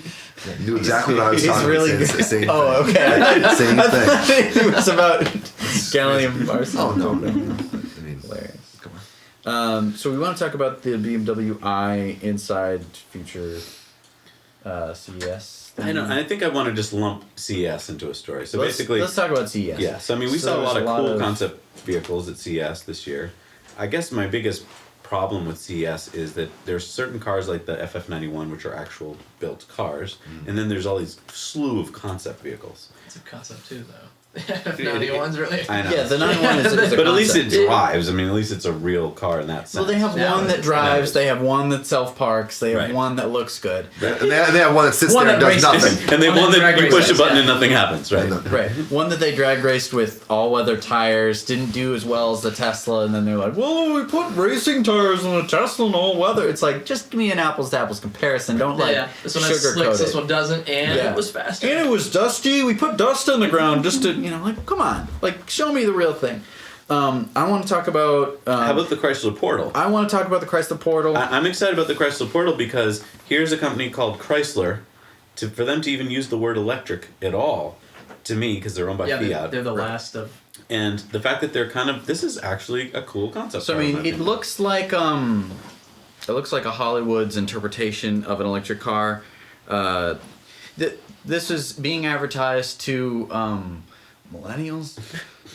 Speaker 3: knew exactly what I was
Speaker 2: He's
Speaker 3: talking
Speaker 2: really
Speaker 3: about.
Speaker 2: good.
Speaker 3: Same
Speaker 2: Oh,
Speaker 3: thing.
Speaker 2: okay.
Speaker 3: Same
Speaker 2: I
Speaker 3: thing.
Speaker 2: thought it was about gallium arsenide.
Speaker 3: Oh no, no, no. I mean,
Speaker 2: Hilarious.
Speaker 3: come on.
Speaker 2: So we want to talk about the BMW i Inside feature CES.
Speaker 1: I know. I think I want to just lump CES into a story. So basically,
Speaker 2: let's talk about CES.
Speaker 1: yeah. So I mean, we
Speaker 2: So
Speaker 1: saw a lot
Speaker 2: there's
Speaker 1: of cool concept vehicles at CES this year. I guess my biggest problem with CES is that there's certain cars like the FF91, which are actual built cars, and then there's all these slew of concept vehicles.
Speaker 4: It's a concept too, though. 91's really.
Speaker 1: I know.
Speaker 2: Yeah, the 91 is a
Speaker 1: But at least it
Speaker 2: concept.
Speaker 1: drives. I mean, at least it's a real car in that sense.
Speaker 2: Well, they have
Speaker 4: Yeah,
Speaker 2: one that
Speaker 4: it's
Speaker 2: drives.
Speaker 1: nice.
Speaker 2: They have one that self-parks. They have
Speaker 1: Right.
Speaker 2: one that looks good.
Speaker 3: And they have one that sits
Speaker 4: One
Speaker 3: there and
Speaker 4: that
Speaker 3: does
Speaker 4: races.
Speaker 3: nothing.
Speaker 1: And they
Speaker 4: One
Speaker 1: want
Speaker 4: that
Speaker 1: that you
Speaker 4: drag
Speaker 1: push a
Speaker 4: races,
Speaker 1: button
Speaker 4: yeah.
Speaker 1: and nothing happens, right?
Speaker 2: Right. One that they drag raced with all-weather tires, didn't do as well as the Tesla, and then they're like, "Whoa, we put racing tires on a Tesla and all-weather." It's like, just give me an apples-to-apples comparison. Don't like
Speaker 4: Yeah, this one has
Speaker 2: sugarcoat
Speaker 4: slicks, this
Speaker 2: it.
Speaker 4: one doesn't, and
Speaker 2: Yeah.
Speaker 4: it was faster.
Speaker 2: And it was dusty. We put dust on the ground just to, like, come on, like, show me the real thing. I want to talk about.
Speaker 1: How about the Chrysler Portal?
Speaker 2: I want to talk about the Chrysler Portal.
Speaker 1: I'm excited about the Chrysler Portal because here's a company called Chrysler. For them to even use the word electric at all, to me, because they're owned by
Speaker 4: Yeah,
Speaker 1: Fiat.
Speaker 4: they're the last of.
Speaker 1: And the fact that they're this is actually a cool concept.
Speaker 2: So I
Speaker 1: car, in
Speaker 2: mean,
Speaker 1: my
Speaker 2: it
Speaker 1: opinion.
Speaker 2: looks like a Hollywood's interpretation of an electric car. This is being advertised to millennials.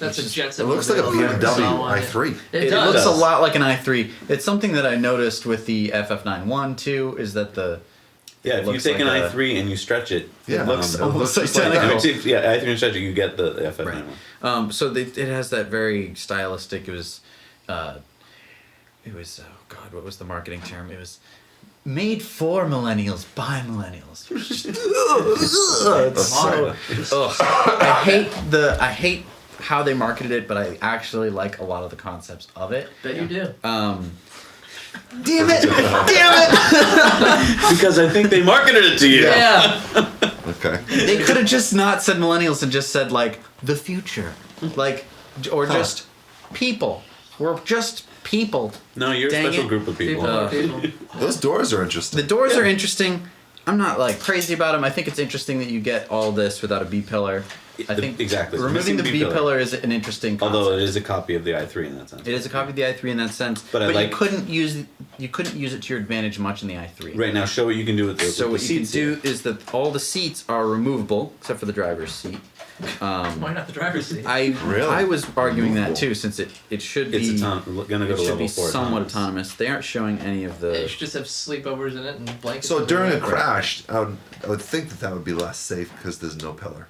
Speaker 4: That's a
Speaker 3: It
Speaker 4: Jetson.
Speaker 3: looks like a
Speaker 4: mobile, if I ever
Speaker 3: BMW
Speaker 4: saw one.
Speaker 3: i3.
Speaker 4: It
Speaker 2: It
Speaker 4: does.
Speaker 2: looks a lot like an i3. It's something that I noticed with the FF91 too. Is that
Speaker 1: Yeah, if you
Speaker 2: looks
Speaker 1: take an
Speaker 2: like a-
Speaker 1: i3 and you stretch it,
Speaker 3: Yeah,
Speaker 1: it
Speaker 2: looks
Speaker 3: it
Speaker 2: almost
Speaker 3: looks just like
Speaker 2: identical.
Speaker 1: i3 and stretch it, you get the FF91.
Speaker 2: Right. So it has that very stylistic. It was oh God, what was the marketing term? It was made for millennials by millennials. It's so, ugh. I hate how they marketed it, but I actually like a lot of the concepts of it.
Speaker 4: Bet you do.
Speaker 2: Damn it! Damn it!
Speaker 1: Because I think they marketed it to you.
Speaker 4: Yeah.
Speaker 3: Okay.
Speaker 2: They could have just not said millennials and just said like the future, like or just people. We're just people.
Speaker 1: No, you're
Speaker 2: Dang
Speaker 1: a special
Speaker 2: it.
Speaker 1: group of people.
Speaker 4: People.
Speaker 3: Those doors are interesting.
Speaker 2: The doors are interesting. I'm not like crazy about them. I think it's interesting that you get all this without a B pillar. I think
Speaker 1: exactly.
Speaker 2: removing the
Speaker 1: Missing
Speaker 2: B pillar is an interesting concept.
Speaker 1: Although it is a copy of the i3 in that sense.
Speaker 2: It is a copy of the i3 in that sense,
Speaker 1: But I
Speaker 2: but
Speaker 1: like-
Speaker 2: you couldn't use it to your advantage much in the i3.
Speaker 1: Right now, show what you can do with the
Speaker 2: So
Speaker 1: with
Speaker 2: what
Speaker 1: the
Speaker 2: you can
Speaker 1: seats
Speaker 2: do
Speaker 1: here.
Speaker 2: is that all the seats are removable except for the driver's seat.
Speaker 4: Why not the driver's seat?
Speaker 3: Really?
Speaker 2: I was arguing that
Speaker 3: Removable.
Speaker 2: too, since it should be
Speaker 1: It's gonna go
Speaker 2: it
Speaker 1: to
Speaker 2: should
Speaker 1: level
Speaker 2: be
Speaker 1: 4
Speaker 2: somewhat autonomous. They aren't showing any of
Speaker 4: Yeah, you
Speaker 2: the.
Speaker 4: should just have sleepovers in it and blankets.
Speaker 3: So
Speaker 4: over
Speaker 3: during a
Speaker 4: it.
Speaker 3: crash, I would think that would be less safe because there's no pillar.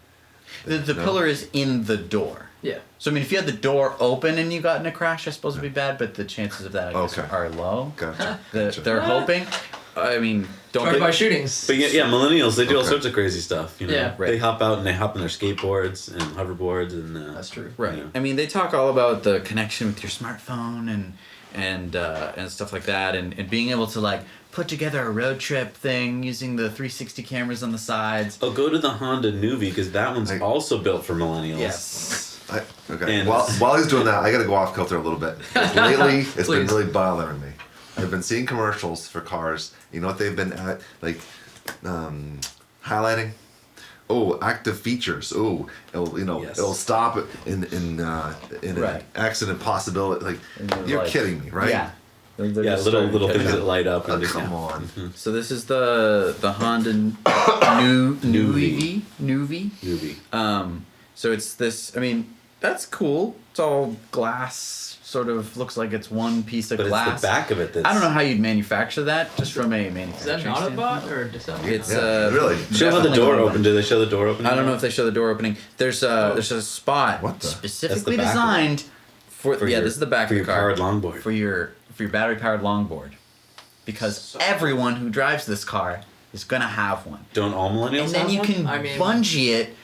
Speaker 2: The
Speaker 3: No?
Speaker 2: pillar is in the door.
Speaker 4: Yeah.
Speaker 2: So I mean, if you had the door open and you got in a crash, I suppose it'd be bad, but the chances of that I guess,
Speaker 3: Okay.
Speaker 2: are low.
Speaker 3: Gotcha.
Speaker 2: They're hoping. I mean, don't
Speaker 4: Drive-by
Speaker 2: get,
Speaker 4: shootings.
Speaker 1: But yeah, millennials, they do all
Speaker 3: Okay.
Speaker 1: sorts of crazy stuff. You know?
Speaker 4: Yeah.
Speaker 2: Right.
Speaker 1: They hop out and they hop on their skateboards and hoverboards and.
Speaker 4: That's true.
Speaker 2: right.
Speaker 1: Yeah.
Speaker 2: I mean, they talk all about the connection with your smartphone and stuff like that, and being able to like put together a road trip thing using the 360 cameras on the sides.
Speaker 1: Oh, go to the Honda Nuvi because that one's
Speaker 3: I-
Speaker 1: also built for millennials.
Speaker 2: Yes.
Speaker 3: Okay.
Speaker 1: And-
Speaker 3: While he's doing that, I got to go off kilter a little bit. 'Cause lately, it's been
Speaker 4: Please.
Speaker 3: really bothering me. I've been seeing commercials for cars. You know what they've been at, like highlighting? Oh, active features. Oh, it'll
Speaker 1: Yes.
Speaker 3: it'll stop it in
Speaker 2: Right.
Speaker 3: an accident possibility. Like
Speaker 2: And they're
Speaker 3: you're
Speaker 2: like-
Speaker 3: kidding me, right?
Speaker 2: Yeah. They're
Speaker 1: Yeah,
Speaker 2: just
Speaker 1: little
Speaker 2: starting to
Speaker 1: things
Speaker 2: catch
Speaker 1: that
Speaker 2: up.
Speaker 1: light up.
Speaker 3: Oh,
Speaker 1: And
Speaker 3: come on.
Speaker 2: So this is the Honda Nuvi.
Speaker 1: Nuvi.
Speaker 2: So it's this. I mean, that's cool. It's all glass. Sort of looks like it's one piece of
Speaker 1: But
Speaker 2: glass.
Speaker 1: it's the back of it that's.
Speaker 2: I don't know how you'd manufacture that, just from a
Speaker 4: Is that
Speaker 2: manufacturing
Speaker 4: an
Speaker 2: standpoint.
Speaker 4: Autobot or does that?
Speaker 2: It's
Speaker 3: Yeah, really.
Speaker 1: Show how the
Speaker 2: definitely
Speaker 1: door
Speaker 2: one.
Speaker 1: opened. Do they show the door opening?
Speaker 2: I don't know if they show the door opening. There's a spot
Speaker 3: What the-
Speaker 2: specifically
Speaker 1: That's the back of it.
Speaker 2: designed for
Speaker 1: For
Speaker 2: yeah.
Speaker 1: your-
Speaker 2: This is the back
Speaker 1: for
Speaker 2: of
Speaker 1: your
Speaker 2: the car
Speaker 1: powered longboard.
Speaker 2: for your battery powered longboard, because everyone who drives this car is gonna have one.
Speaker 1: Don't all millennials
Speaker 2: And then
Speaker 1: have
Speaker 2: you
Speaker 1: one?
Speaker 2: can
Speaker 4: I mean-
Speaker 2: bungee it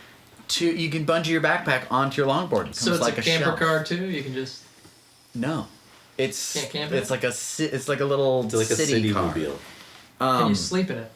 Speaker 2: to you can bungee your backpack onto your longboard. It
Speaker 4: So
Speaker 2: comes
Speaker 4: it's
Speaker 2: like
Speaker 4: a camper
Speaker 2: shelf.
Speaker 4: car too. You can just.
Speaker 2: No, it's
Speaker 4: Can't camp it?
Speaker 2: it's like it's like a little
Speaker 1: It's like a city
Speaker 2: car.
Speaker 1: mobile.
Speaker 4: Can you sleep in it?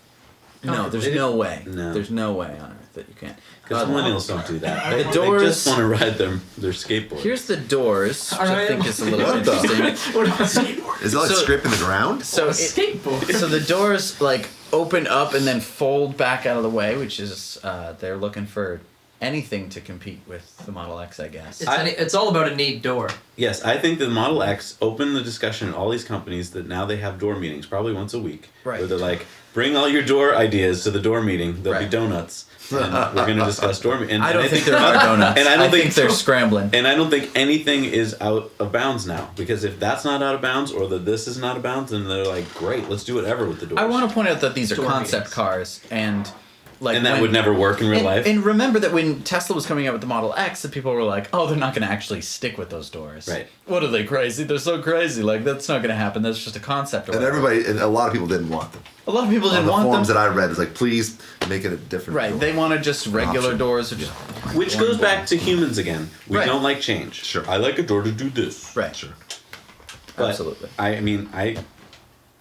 Speaker 2: No, there's
Speaker 1: They-
Speaker 2: no way.
Speaker 1: No.
Speaker 2: There's no way on earth that you can.
Speaker 1: Because millennials don't do that.
Speaker 2: The
Speaker 1: They
Speaker 2: doors-
Speaker 1: just want to ride their skateboard.
Speaker 2: Here's the doors, which I
Speaker 4: Alright.
Speaker 2: think is a little
Speaker 3: What the-
Speaker 2: interesting.
Speaker 4: What about skateboard?
Speaker 3: Is it like
Speaker 2: So-
Speaker 3: scraping the ground?
Speaker 2: So
Speaker 4: skateboard.
Speaker 2: so the doors like open up and then fold back out of the way, which is they're looking for anything to compete with the Model X, I guess.
Speaker 4: It's all about a neat door.
Speaker 1: Yes, I think the Model X opened the discussion in all these companies that now they have door meetings, probably once a week.
Speaker 2: Right.
Speaker 1: Where they're like, bring all your door ideas to the door meeting. There'll be
Speaker 2: Right.
Speaker 1: donuts. And we're going to discuss door meeting.
Speaker 2: I don't think there are donuts.
Speaker 1: And I don't think
Speaker 2: they're scrambling.
Speaker 1: And I don't think anything is out of bounds now. Because if that's not out of bounds or that this is not out of bounds, then they're like, great, let's do whatever with the doors.
Speaker 2: I want to point out that these are
Speaker 4: Door
Speaker 2: concept
Speaker 4: meetings.
Speaker 2: cars, and like
Speaker 1: And that
Speaker 2: when-
Speaker 1: would never work in real
Speaker 2: and,
Speaker 1: life.
Speaker 2: And remember that when Tesla was coming out with the Model X, the people were like, "Oh, they're not going to actually stick with those doors."
Speaker 1: Right.
Speaker 2: What are they crazy? They're so crazy. Like that's not going to happen. That's just a concept. Or
Speaker 3: And
Speaker 2: whatever.
Speaker 3: everybody, and a lot of people didn't want them.
Speaker 2: A lot of people
Speaker 3: On
Speaker 2: didn't
Speaker 3: the
Speaker 2: want
Speaker 3: forums
Speaker 2: them.
Speaker 3: that I read, it's like, please make it a different
Speaker 2: Right.
Speaker 3: door.
Speaker 2: They wanted just regular
Speaker 3: option.
Speaker 2: doors, or just
Speaker 1: Which
Speaker 2: one
Speaker 1: goes
Speaker 2: door.
Speaker 1: back to humans again. We
Speaker 2: Right.
Speaker 1: don't like change.
Speaker 3: Sure.
Speaker 1: I like a door to do this.
Speaker 2: right.
Speaker 3: Sure.
Speaker 1: But
Speaker 2: Absolutely.
Speaker 1: I mean, I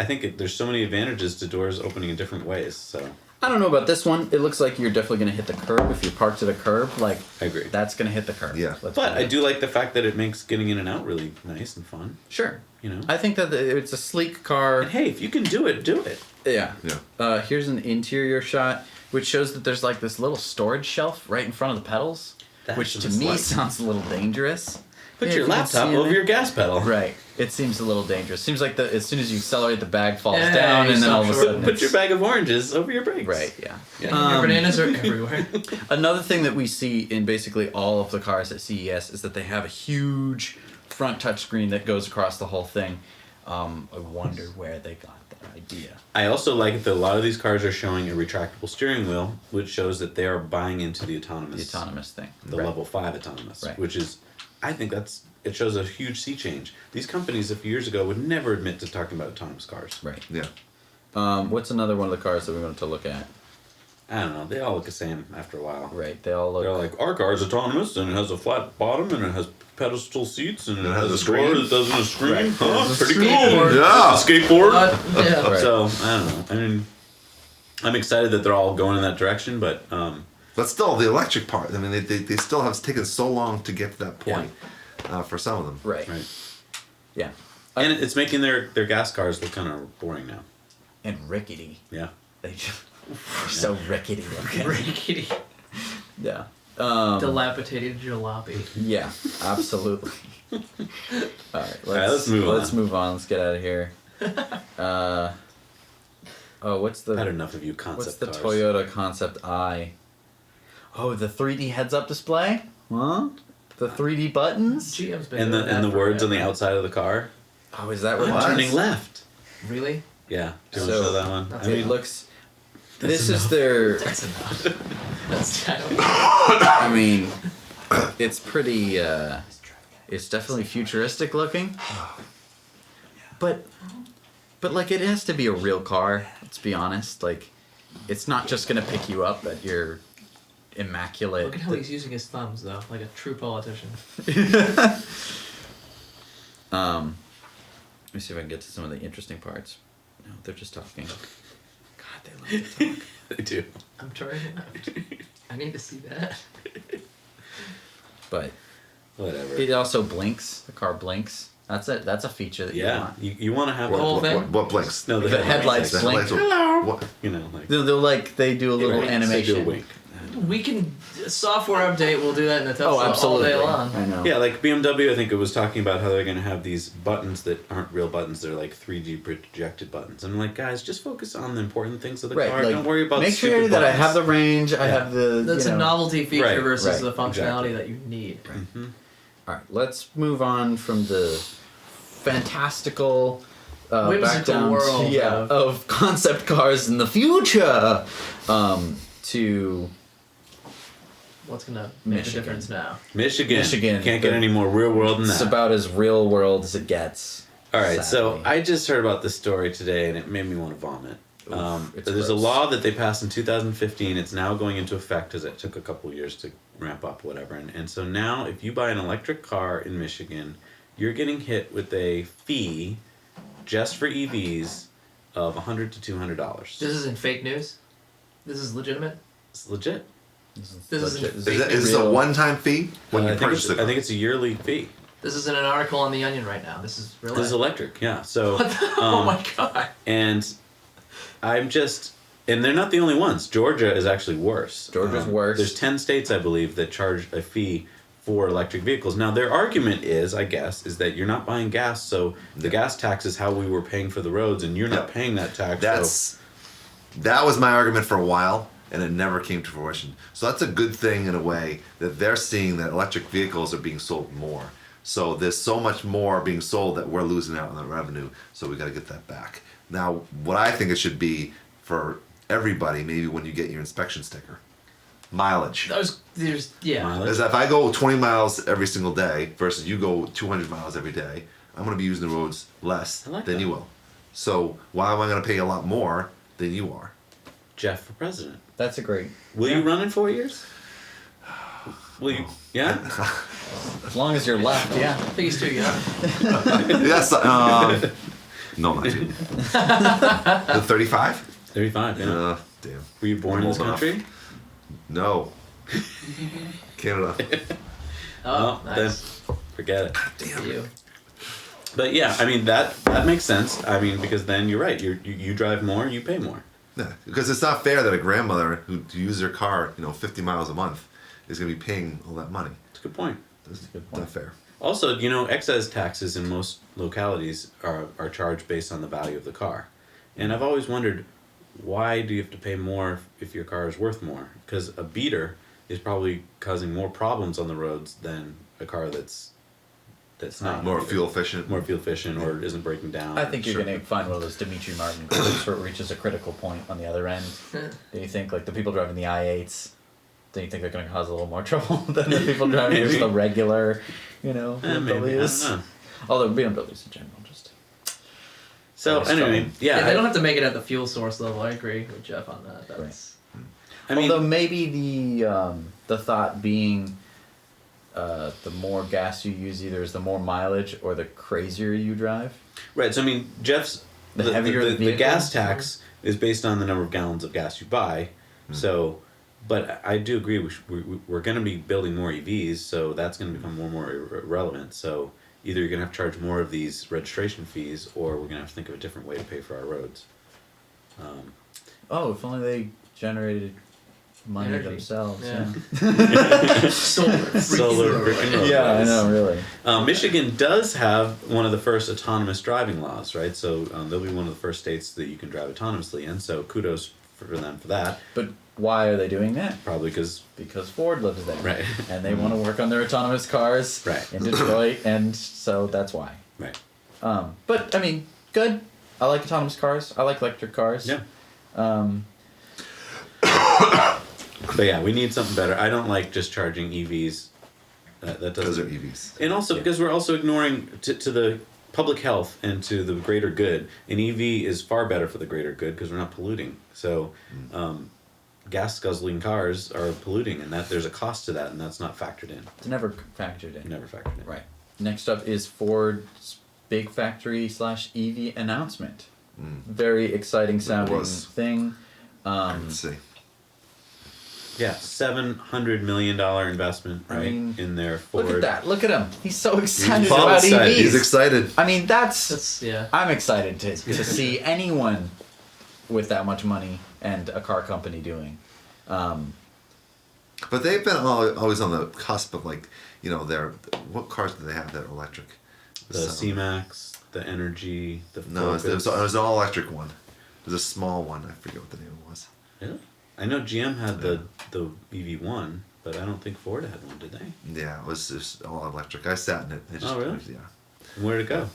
Speaker 1: think there's so many advantages to doors opening in different ways. So
Speaker 2: I don't know about this one. It looks like you're definitely going to hit the curb if you're parked at a curb. Like
Speaker 1: I agree.
Speaker 2: that's going to hit the curb.
Speaker 3: Yeah.
Speaker 2: Let's
Speaker 1: But
Speaker 2: be
Speaker 1: I
Speaker 2: real.
Speaker 1: do like the fact that it makes getting in and out really nice and fun.
Speaker 2: Sure.
Speaker 1: You know.
Speaker 2: I think that it's a sleek car.
Speaker 1: And hey, if you can do it, do it.
Speaker 2: Yeah.
Speaker 3: Yeah.
Speaker 2: Here's an interior shot, which shows that there's like this little storage shelf right in front of the pedals,
Speaker 1: That's
Speaker 2: which to
Speaker 1: just
Speaker 2: me
Speaker 1: like-
Speaker 2: sounds a little dangerous.
Speaker 1: Put
Speaker 2: Yeah,
Speaker 1: your
Speaker 2: if you can
Speaker 1: laptop
Speaker 2: see in
Speaker 1: over
Speaker 2: there.
Speaker 1: your gas pedal.
Speaker 2: Right. It seems a little dangerous. Seems like as soon as you accelerate, the bag falls
Speaker 4: Yeah,
Speaker 2: down,
Speaker 4: you
Speaker 2: and then all of a
Speaker 4: stop
Speaker 2: sudden
Speaker 1: Put your
Speaker 2: it's-
Speaker 1: bag of oranges over your brakes.
Speaker 2: Right. Yeah.
Speaker 1: Yeah.
Speaker 4: Your bananas are everywhere.
Speaker 2: Another thing that we see in basically all of the cars at CES is that they have a huge front touchscreen that goes across the whole thing. I wonder where they got that idea.
Speaker 1: I also like that a lot of these cars are showing a retractable steering wheel, which shows that they are buying into the autonomous.
Speaker 2: The autonomous thing.
Speaker 1: The
Speaker 2: Right.
Speaker 1: level 5 autonomous,
Speaker 2: Right.
Speaker 1: which is, I think it shows a huge sea change. These companies a few years ago would never admit to talking about autonomous cars.
Speaker 2: Right.
Speaker 3: Yeah.
Speaker 2: What's another one of the cars that we wanted to look at?
Speaker 1: I don't know. They all look the same after a while.
Speaker 2: Right. They all look.
Speaker 1: They're like, our car's autonomous and it has a flat bottom and it has pedestal seats and it,
Speaker 3: has
Speaker 1: has
Speaker 3: a
Speaker 1: a door
Speaker 3: screen.
Speaker 1: that doesn't a screen.
Speaker 2: Right.
Speaker 1: Huh?
Speaker 2: There's a
Speaker 1: Pretty
Speaker 4: skateboard.
Speaker 1: cool.
Speaker 3: Yeah.
Speaker 1: It's a skateboard.
Speaker 4: Yeah.
Speaker 2: Right.
Speaker 1: So I don't know. I mean, I'm excited that they're all going in that direction, but
Speaker 3: But still, the electric part, I mean, they still have taken so long to get to that point for some of them.
Speaker 2: Right.
Speaker 1: right.
Speaker 2: Yeah.
Speaker 1: And it's making their gas cars look kind of boring now.
Speaker 2: And rickety.
Speaker 1: Yeah.
Speaker 2: They just, they're so rickety looking.
Speaker 4: Rickety.
Speaker 2: Yeah.
Speaker 4: Dilapidated jalopy.
Speaker 2: Yeah, absolutely. All right,
Speaker 1: let's move on.
Speaker 2: Let's move on. Let's get out of here. What's the
Speaker 1: Had enough of you concept
Speaker 2: what's the
Speaker 1: cars.
Speaker 2: Toyota Concept I? Oh, the 3D heads-up display? Huh? The 3D buttons?
Speaker 4: GM's been
Speaker 1: And
Speaker 4: doing
Speaker 1: the
Speaker 4: that
Speaker 1: words on the
Speaker 4: forever.
Speaker 1: outside of the car.
Speaker 2: Oh, is that what
Speaker 3: What?
Speaker 1: Turning left.
Speaker 4: Really?
Speaker 1: Yeah. Do you
Speaker 2: So,
Speaker 1: want to show that one?
Speaker 4: that's
Speaker 1: I
Speaker 2: It
Speaker 1: mean,
Speaker 2: looks...
Speaker 1: That's
Speaker 2: This
Speaker 1: enough.
Speaker 2: is their...
Speaker 4: That's enough. That's kind of.
Speaker 2: I mean, it's pretty, it's definitely futuristic looking. But like, it has to be a real car, let's be honest. Like, it's not just gonna pick you up at your immaculate...
Speaker 4: Look at how he's using his thumbs, though, like a true politician.
Speaker 2: Let me see if I can get to some of the interesting parts. No, they're just talking. God, they love to talk.
Speaker 1: They do.
Speaker 4: I'm turning left. I need to see that.
Speaker 2: But
Speaker 1: Whatever.
Speaker 2: it also blinks. The car blinks. That's it. That's a feature that you
Speaker 1: Yeah.
Speaker 2: want.
Speaker 1: You want to have
Speaker 4: The whole
Speaker 1: like,
Speaker 4: thing?
Speaker 3: What blinks?
Speaker 1: No,
Speaker 2: The headlights
Speaker 3: The
Speaker 2: blink.
Speaker 3: headlights will- what?
Speaker 1: You know, like
Speaker 2: They do a little
Speaker 1: Right,
Speaker 2: animation.
Speaker 1: They do a wink.
Speaker 4: We can software update. We'll do that in the Tesla
Speaker 2: Oh, absolutely.
Speaker 4: all day long.
Speaker 2: I know.
Speaker 1: Yeah, like BMW, I think it was talking about how they're going to have these buttons that aren't real buttons. They're like 3D projected buttons. And I'm like, guys, just focus on the important things of the
Speaker 2: Right,
Speaker 1: car.
Speaker 2: like,
Speaker 1: Don't worry about
Speaker 2: make sure
Speaker 1: stupid
Speaker 2: that I
Speaker 1: buttons.
Speaker 2: have the range. I
Speaker 1: Yeah.
Speaker 2: have the.
Speaker 4: That's
Speaker 2: you know.
Speaker 4: a novelty feature
Speaker 1: Right,
Speaker 4: versus
Speaker 2: right,
Speaker 4: the functionality
Speaker 1: exactly.
Speaker 4: that you need.
Speaker 1: Mhm.
Speaker 2: All right, let's move on from the fantastical back
Speaker 4: Whimsical
Speaker 2: down
Speaker 4: world
Speaker 2: of concept cars in the future to
Speaker 4: What's gonna make
Speaker 2: Michigan.
Speaker 4: the difference now?
Speaker 1: Michigan. Can't get any more real world than
Speaker 2: it's
Speaker 1: that.
Speaker 2: about as real world as it gets.
Speaker 1: All right, so
Speaker 2: sadly.
Speaker 1: I just heard about this story today, and it made me want to vomit.
Speaker 2: It's
Speaker 1: There's a
Speaker 2: gross.
Speaker 1: law that they passed in 2015. It's now going into effect because it took a couple of years to ramp up, whatever. And so now, if you buy an electric car in Michigan, you're getting hit with a fee just for EVs of $100 to $200.
Speaker 4: This isn't fake news. This is legitimate.
Speaker 1: It's legit.
Speaker 4: This is
Speaker 2: legit.
Speaker 3: Is this a
Speaker 2: Real-
Speaker 3: one-time fee when
Speaker 1: I
Speaker 3: you
Speaker 1: think
Speaker 3: purchase the car?
Speaker 1: I think it's a yearly fee.
Speaker 4: This is in an article on the Onion right now. This is real.
Speaker 1: This is
Speaker 4: life.
Speaker 1: electric, yeah. So,
Speaker 4: Oh my god.
Speaker 1: and I'm just, and they're not the only ones. Georgia is actually worse.
Speaker 2: Georgia's worse.
Speaker 1: There's 10 states, I believe, that charge a fee for electric vehicles. Now, their argument is, I guess, is that you're not buying gas, so the gas tax is how we were paying for the roads, and you're not
Speaker 3: Yeah.
Speaker 1: paying that tax.
Speaker 3: That was my argument for a while, and it never came to fruition. So that's a good thing in a way that they're seeing that electric vehicles are being sold more. So there's so much more being sold that we're losing out on the revenue. So we got to get that back. Now, what I think it should be for everybody, maybe when you get your inspection sticker, mileage.
Speaker 4: Yeah.
Speaker 1: Mileage.
Speaker 3: Is if I go 20 miles every single day versus you go 200 miles every day, I'm going to be using the roads less
Speaker 1: I like
Speaker 3: than
Speaker 1: that.
Speaker 3: you will. So why am I going to pay a lot more than you are?
Speaker 1: Jeff for president.
Speaker 2: That's a great.
Speaker 1: Will you run in 4 years? Will you? Yeah?
Speaker 2: As long as you're left, yeah.
Speaker 4: I think he's too young.
Speaker 3: Yes. No, not you. The 35?
Speaker 1: 35, yeah.
Speaker 3: Damn.
Speaker 1: Were you born in this
Speaker 3: Old enough.
Speaker 1: country?
Speaker 3: No. Canada.
Speaker 4: Oh,
Speaker 1: Well,
Speaker 4: nice.
Speaker 1: then forget it.
Speaker 4: Damn you.
Speaker 1: But yeah, I mean, that makes sense. I mean, because then you're right. You drive more, you pay more.
Speaker 3: Yeah, because it's not fair that a grandmother who uses her car, 50 miles a month, is going to be paying all that money.
Speaker 1: It's a good point.
Speaker 3: That's
Speaker 2: good point.
Speaker 3: not fair.
Speaker 1: Also, excise taxes in most localities are charged based on the value of the car. And I've always wondered, why do you have to pay more if your car is worth more? Because a beater is probably causing more problems on the roads than a car that's not
Speaker 3: More fuel efficient.
Speaker 1: more fuel efficient or isn't breaking down.
Speaker 2: I think you're
Speaker 3: Sure.
Speaker 2: going to find one of those Dimitri Martin quotes where it reaches a critical point on the other end. Do you think, like, the people driving the i8s, do you think they're going to cause a little more trouble than the people driving just the regular,
Speaker 1: maybe, I
Speaker 2: BMWs?
Speaker 1: don't know.
Speaker 2: Although BMWs in general, just.
Speaker 1: So
Speaker 2: Nice
Speaker 1: anyway,
Speaker 2: try.
Speaker 1: yeah,
Speaker 4: They don't have to make it at the fuel source level. I agree with Jeff on that. That's
Speaker 1: I mean,
Speaker 2: Although maybe the thought being the more gas you use either is the more mileage or the crazier you drive.
Speaker 1: right. So I mean, Jeff's
Speaker 2: The heavier the
Speaker 1: the
Speaker 2: vehicle?
Speaker 1: gas tax is based on the number of gallons of gas you buy. So, but I do agree. We're going to be building more EVs, so that's going to become more and more relevant. So either you're going to have to charge more of these registration fees, or we're going to have to think of a different way to pay for our roads.
Speaker 2: Oh, if only they generated money
Speaker 4: energy.
Speaker 2: themselves.
Speaker 4: Yeah.
Speaker 2: Yeah,
Speaker 1: Solar freaking road
Speaker 2: I
Speaker 1: race.
Speaker 2: know, really.
Speaker 1: Michigan does have one of the first autonomous driving laws, right? So they'll be one of the first states that you can drive autonomously in. So kudos for them for that.
Speaker 2: But why are they doing that?
Speaker 1: Probably because
Speaker 2: Ford lives there,
Speaker 1: Right.
Speaker 2: And they want to work on their autonomous cars,
Speaker 1: Right.
Speaker 2: in Detroit, and so that's why.
Speaker 1: right.
Speaker 2: But I mean, good. I like autonomous cars. I like electric cars.
Speaker 1: Yeah.
Speaker 2: Um,
Speaker 1: But yeah, we need something better. I don't like just charging EVs. That
Speaker 3: Those are
Speaker 1: doesn't.
Speaker 3: EVs.
Speaker 1: And also because we're also ignoring to the public health and to the greater good. An EV is far better for the greater good because we're not polluting. So, gas guzzling cars are polluting, and that there's a cost to that, and that's not factored in.
Speaker 2: it's never factored in.
Speaker 1: Never factored in.
Speaker 2: Right. Next up is Ford's big factory / EV announcement. Very exciting sounding
Speaker 3: was.
Speaker 2: thing.
Speaker 3: Let's see.
Speaker 1: Yeah, $700 million investment,
Speaker 2: I
Speaker 1: right,
Speaker 2: mean,
Speaker 1: in their Ford.
Speaker 2: Look at that. Look at him. He's so excited
Speaker 1: all
Speaker 2: about
Speaker 1: excited.
Speaker 2: EVs.
Speaker 3: He's excited.
Speaker 2: I mean,
Speaker 4: That's yeah.
Speaker 2: I'm excited to see anyone with that much money and a car company doing.
Speaker 3: But they've been always on the cusp of what cars do they have that are electric?
Speaker 1: The C-Max, the Energy, the
Speaker 3: No, it
Speaker 1: Focus.
Speaker 3: was an all electric one. It was a small one. I forget what the name was.
Speaker 1: Really? I know GM had the EV1, but I don't think Ford had one, did they?
Speaker 3: Yeah, it was just all electric. I sat in it.
Speaker 1: Oh, really?
Speaker 3: Yeah.
Speaker 1: Where'd it go?